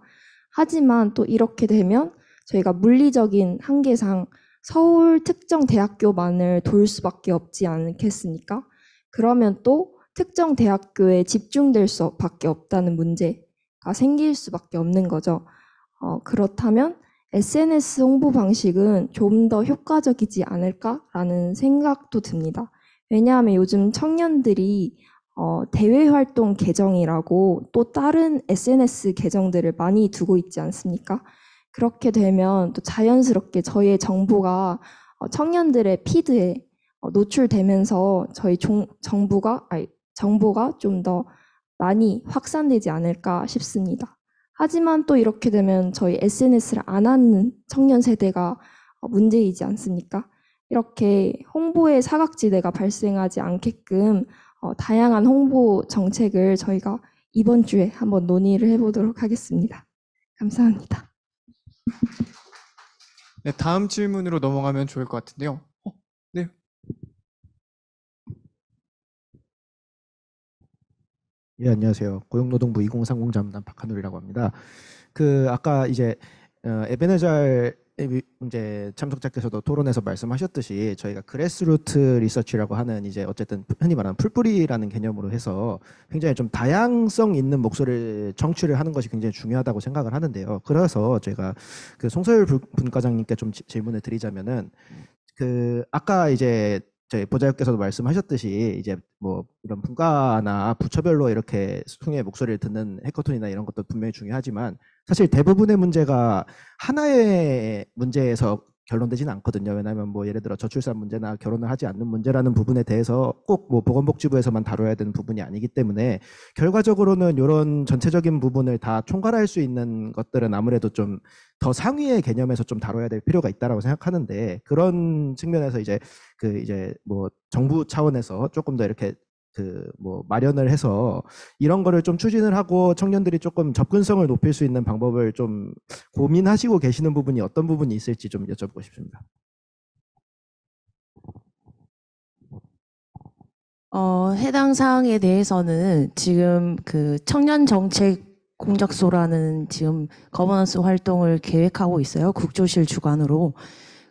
하지만 또 이렇게 되면 저희가 물리적인 한계상 서울 특정 대학교만을 돌 수밖에 없지 않겠습니까? 그러면 또 특정 대학교에 집중될 수밖에 없다는 문제가 생길 수밖에 없는 거죠. 그렇다면 SNS 홍보 방식은 좀 더 효과적이지 않을까라는 생각도 듭니다. 왜냐하면 요즘 청년들이 대외 활동 계정이라고 또 다른 SNS 계정들을 많이 두고 있지 않습니까? 그렇게 되면 또 자연스럽게 저희의 정보가 청년들의 피드에 노출되면서 저희 정보가 좀 더 많이 확산되지 않을까 싶습니다. 하지만 또 이렇게 되면 저희 SNS를 안 하는 청년 세대가 문제이지 않습니까? 이렇게 홍보의 사각지대가 발생하지 않게끔 다양한 홍보 정책을 저희가 이번 주에 한번 논의를 해보도록 하겠습니다. 감사합니다. 네, 다음 질문으로 넘어가면 좋을 것 같은데요. 네. 예, 안녕하세요. 고용노동부 2030 자문단 박한울이라고 합니다. 아까 이제 에베네잘 이제 참석자께서도 토론에서 말씀하셨듯이 저희가 그래스루트 리서치라고 하는 이제 어쨌든 흔히 말하는 풀뿌리라는 개념으로 해서 굉장히 좀 다양성 있는 목소리를 청취를 하는 것이 굉장히 중요하다고 생각을 하는데요. 그래서 제가 송서율 분과장님께 좀 질문을 드리자면은 아까 이제 저희 보좌역께서도 말씀하셨듯이 이제 뭐 이런 분과나 부처별로 이렇게 소통의 목소리를 듣는 해커톤이나 이런 것도 분명히 중요하지만 사실 대부분의 문제가 하나의 문제에서 결론되지는 않거든요. 왜냐하면 뭐 예를 들어 저출산 문제나 결혼을 하지 않는 문제라는 부분에 대해서 꼭 뭐 보건복지부에서만 다뤄야 되는 부분이 아니기 때문에 결과적으로는 이런 전체적인 부분을 다 총괄할 수 있는 것들은 아무래도 좀 더 상위의 개념에서 좀 다뤄야 될 필요가 있다라고 생각하는데 그런 측면에서 이제 뭐 정부 차원에서 조금 더 이렇게 뭐 마련을 해서 이런 거를 좀 추진을 하고 청년들이 조금 접근성을 높일 수 있는 방법을 좀 고민하시고 계시는 부분이 어떤 부분이 있을지 좀 여쭤보고 싶습니다. 해당 사항에 대해서는 지금 청년정책 공작소라는 지금 거버넌스 활동을 계획하고 있어요. 국조실 주관으로.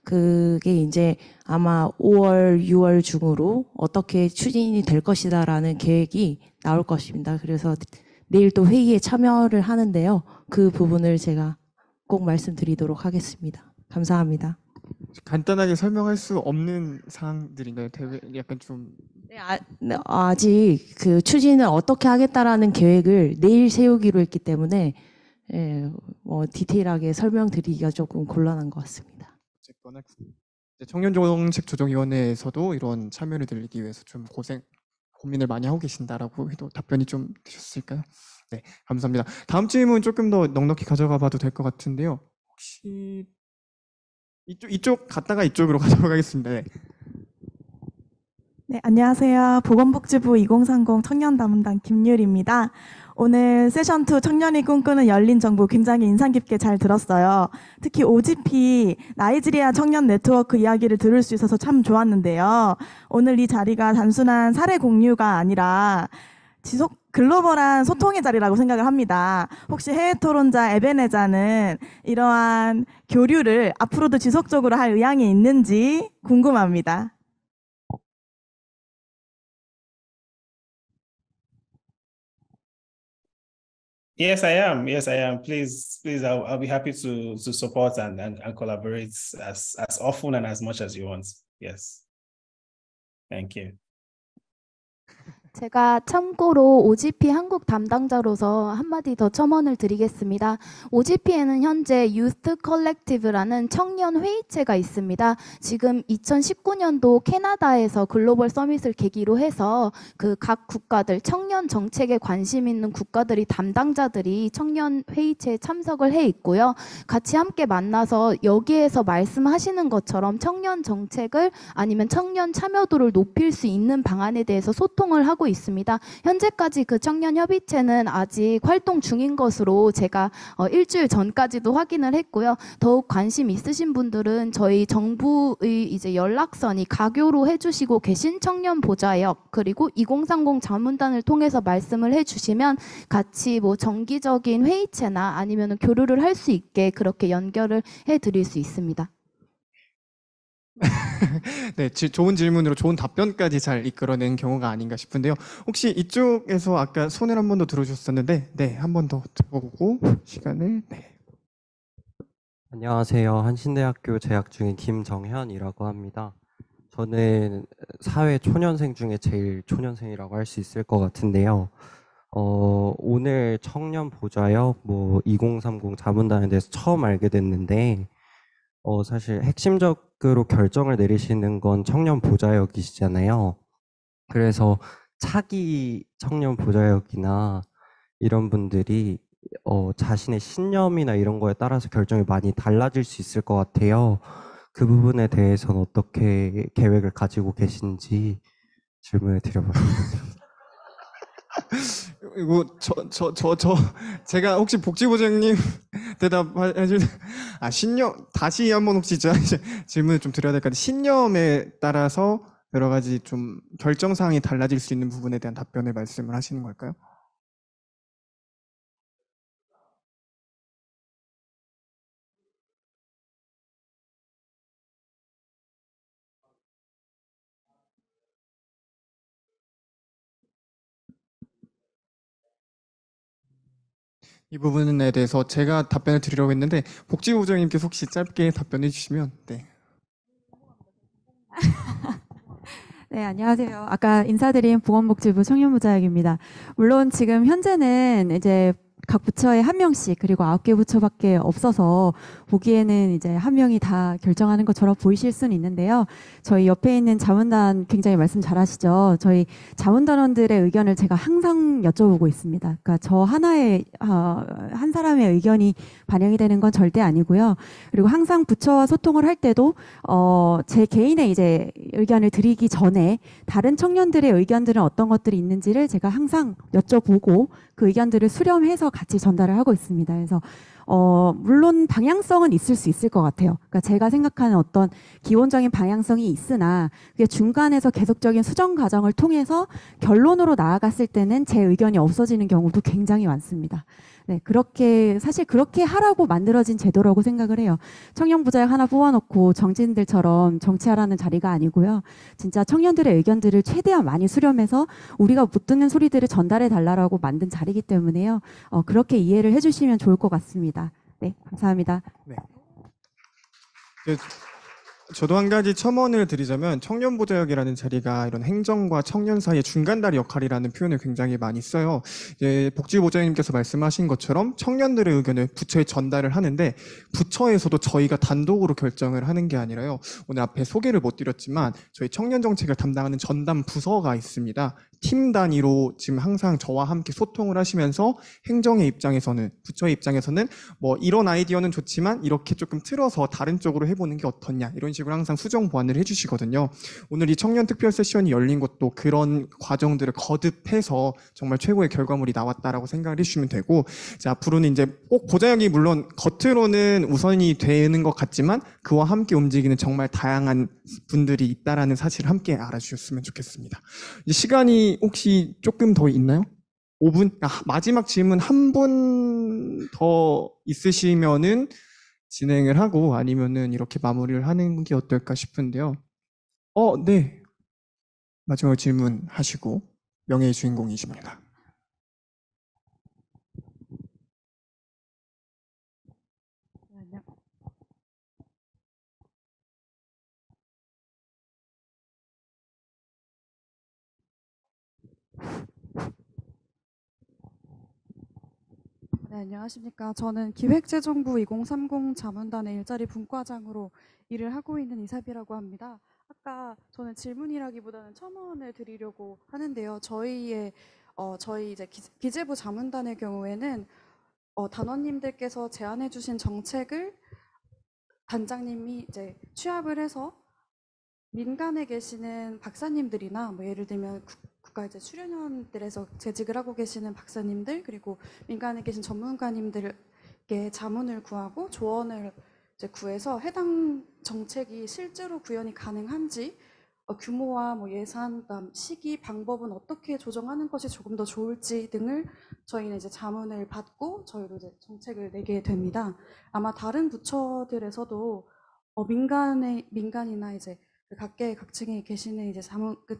그게 이제 아마 5월, 6월 중으로 어떻게 추진이 될 것이다라는 계획이 나올 것입니다. 그래서 내일 또 회의에 참여를 하는데요. 그 부분을 제가 꼭 말씀드리도록 하겠습니다. 감사합니다. 간단하게 설명할 수 없는 사항들인가요? 약간 좀 아직 추진을 어떻게 하겠다라는 계획을 내일 세우기로 했기 때문에 디테일하게 설명드리기가 조금 곤란한 것 같습니다. 어쨌거나 청년정책조정위원회에서도 이런 참여를 들리기 위해서 좀 고민을 많이 하고 계신다라고 해도 답변이 좀 되셨을까요? 네, 감사합니다. 다음 질문 조금 더 넉넉히 가져가 봐도 될 것 같은데요. 혹시 이쪽 갔다가 이쪽으로 가져가겠습니다. 네. 네, 안녕하세요. 보건복지부 2030 청년담당 김유리입니다. 오늘 세션2 청년이 꿈꾸는 열린 정부 굉장히 인상 깊게 잘 들었어요. 특히 OGP 나이지리아 청년 네트워크 이야기를 들을 수 있어서 참 좋았는데요. 오늘 이 자리가 단순한 사례 공유가 아니라 글로벌한 소통의 자리라고 생각을 합니다. 혹시 해외 토론자 에베네자는 이러한 교류를 앞으로도 지속적으로 할 의향이 있는지 궁금합니다. Yes, I am. Yes, I am. Please, I'll be happy to support and collaborate as often and as much as you want. Yes. Thank you. 제가 참고로 OGP 한국 담당자로서 한마디 더 첨언을 드리겠습니다. OGP에는 현재 유스 컬렉티브라는 청년 회의체가 있습니다. 지금 2019년도 캐나다에서 글로벌 서밋을 계기로 해서 그 각 국가들 청년 정책에 관심 있는 국가들이 담당자들이 청년 회의체에 참석을 해 있고요. 같이 함께 만나서 여기에서 말씀하시는 것처럼 청년 정책을 아니면 청년 참여도를 높일 수 있는 방안에 대해서 소통을 하고 있습니다. 현재까지 그 청년 협의체는 아직 활동 중인 것으로 제가 일주일 전까지도 확인을 했고요. 더욱 관심 있으신 분들은 저희 정부의 이제 연락선이 가교로 해주시고 계신 청년 보좌역 그리고 2030 자문단을 통해서 말씀을 해주시면 같이 뭐 정기적인 회의체나 아니면 교류를 할 수 있게 그렇게 연결을 해드릴 수 있습니다. 네, 좋은 질문으로 좋은 답변까지 잘 이끌어낸 경우가 아닌가 싶은데요. 혹시 이쪽에서 아까 손을 한 번 더 들어주셨었는데, 네, 한 번 더 보고 시간을. 네. 안녕하세요. 한신대학교 재학 중인 김정현이라고 합니다. 저는 사회 초년생 중에 제일 초년생이라고 할 수 있을 것 같은데요. 오늘 청년 보좌역 2030 자문단에 대해서 처음 알게 됐는데 사실 핵심적으로 결정을 내리시는 건 청년 보좌역이시잖아요. 그래서 차기 청년 보좌역이나 이런 분들이 자신의 신념이나 이런 거에 따라서 결정이 많이 달라질 수 있을 것 같아요. 그 부분에 대해서는 어떻게 계획을 가지고 계신지 질문을 드려봤습니다. 이거 제가 혹시 복지부장님 대답하실 신념 다시 한번 혹시 질문을 좀 드려야 될 것 같아요. 신념에 따라서 여러 가지 좀 결정 사항이 달라질 수 있는 부분에 대한 답변을 말씀을 하시는 걸까요? 이 부분에 대해서 제가 답변을 드리려고 했는데 복지부장님께서 혹시 짧게 답변해 주시면. 네. 네, 안녕하세요. 아까 인사드린 보건복지부 청년보좌역입니다. 물론 지금 현재는 이제 각 부처에 한 명씩 그리고 9개 부처밖에 없어서 보기에는 이제 한 명이 다 결정하는 것처럼 보이실 수는 있는데요. 저희 옆에 있는 자문단 굉장히 말씀 잘하시죠. 저희 자문단원들의 의견을 제가 항상 여쭤보고 있습니다. 그러니까 저 하나의 한 사람의 의견이 반영이 되는 건 절대 아니고요. 그리고 항상 부처와 소통을 할 때도 제 개인의 이제 의견을 드리기 전에 다른 청년들의 의견들은 어떤 것들이 있는지를 제가 항상 여쭤보고 그 의견들을 수렴해서 같이 전달을 하고 있습니다. 그래서 물론 방향성은 있을 수 있을 것 같아요. 그러니까 제가 생각하는 어떤 기본적인 방향성이 있으나 그게 중간에서 계속적인 수정 과정을 통해서 결론으로 나아갔을 때는 제 의견이 없어지는 경우도 굉장히 많습니다. 네, 사실 그렇게 하라고 만들어진 제도라고 생각을 해요. 청년 부자역 하나 뽑아놓고 정치인들처럼 정치하라는 자리가 아니고요. 진짜 청년들의 의견들을 최대한 많이 수렴해서 우리가 못 듣는 소리들을 전달해 달라고 만든 자리이기 때문에요. 그렇게 이해를 해주시면 좋을 것 같습니다. 네, 감사합니다. 네. 저도 한 가지 첨언을 드리자면 청년보좌역이라는 자리가 이런 행정과 청년 사이의 중간다리 역할이라는 표현을 굉장히 많이 써요. 복지보좌역님께서 말씀하신 것처럼 청년들의 의견을 부처에 전달을 하는데 부처에서도 저희가 단독으로 결정을 하는 게 아니라요. 오늘 앞에 소개를 못 드렸지만 저희 청년 정책을 담당하는 전담 부서가 있습니다. 팀 단위로 지금 항상 저와 함께 소통을 하시면서 행정의 입장에서는 부처의 입장에서는 이런 아이디어는 좋지만 이렇게 조금 틀어서 다른 쪽으로 해보는 게 어떻냐 이런 식으로 항상 수정 보완을 해주시거든요. 오늘 이 청년 특별 세션이 열린 것도 그런 과정들을 거듭해서 정말 최고의 결과물이 나왔다라고 생각을 해주시면 되고 이제 앞으로는 이제 꼭 보좌역이 물론 겉으로는 우선이 되는 것 같지만 그와 함께 움직이는 정말 다양한 분들이 있다라는 사실을 함께 알아주셨으면 좋겠습니다. 이제 시간이 혹시 조금 더 있나요? 5분? 마지막 질문 한 분 더 있으시면은 진행을 하고 아니면은 이렇게 마무리를 하는 게 어떨까 싶은데요. 네. 마지막 질문 하시고 명예의 주인공이십니다. 네, 안녕하십니까. 저는 기획재정부 2030 자문단의 일자리 분과장으로 일을 하고 있는 이사비라고 합니다. 아까 저는 질문이라기보다는 첨언을 드리려고 하는데요. 저희 이제 기재부 자문단의 경우에는 단원님들께서 제안해 주신 정책을 단장님이 이제 취합을 해서 민간에 계시는 박사님들이나 뭐 예를 들면 국가 이제 수련원들에서 재직을 하고 계시는 박사님들 그리고 민간에 계신 전문가님들께 자문을 구하고 조언을 이제 구해서 해당 정책이 실제로 구현이 가능한지 규모와 뭐 예산, 그다음 시기, 방법은 어떻게 조정하는 것이 조금 더 좋을지 등을 저희는 이제 자문을 받고 저희로 이제 정책을 내게 됩니다. 아마 다른 부처들에서도 민간이나 이제 각계각층에 계시는 이제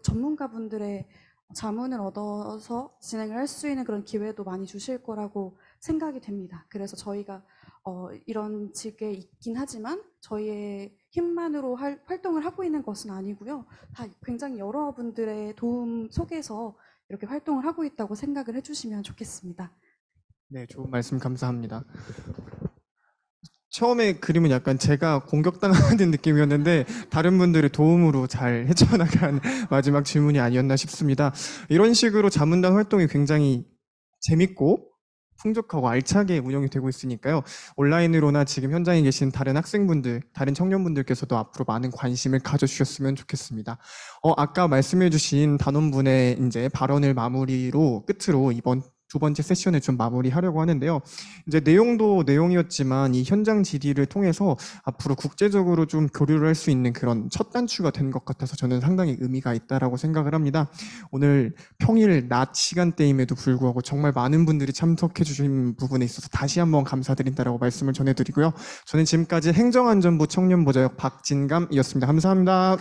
전문가분들의 자문을 얻어서 진행을 할 수 있는 그런 기회도 많이 주실 거라고 생각이 됩니다. 그래서 저희가 이런 직에 있긴 하지만 저희의 힘만으로 활동을 하고 있는 것은 아니고요. 다 굉장히 여러분들의 도움 속에서 이렇게 활동을 하고 있다고 생각을 해주시면 좋겠습니다. 네, 좋은 말씀 감사합니다. 처음에 그림은 약간 제가 공격당하는 느낌이었는데 다른 분들의 도움으로 잘 헤쳐나간 마지막 질문이 아니었나 싶습니다. 이런 식으로 자문단 활동이 굉장히 재밌고 풍족하고 알차게 운영이 되고 있으니까요. 온라인으로나 지금 현장에 계신 다른 학생분들, 다른 청년분들께서도 앞으로 많은 관심을 가져주셨으면 좋겠습니다. 아까 말씀해주신 단원분의 이제 발언을 마무리로 끝으로 이번 두 번째 세션을 좀 마무리하려고 하는데요. 이제 내용도 내용이었지만 이 현장 질의를 통해서 앞으로 국제적으로 좀 교류를 할 수 있는 그런 첫 단추가 된 것 같아서 저는 상당히 의미가 있다라고 생각을 합니다. 오늘 평일 낮 시간대임에도 불구하고 정말 많은 분들이 참석해 주신 부분에 있어서 다시 한번 감사드린다라고 말씀을 전해드리고요. 저는 지금까지 행정안전부 청년보좌역 박진감이었습니다. 감사합니다.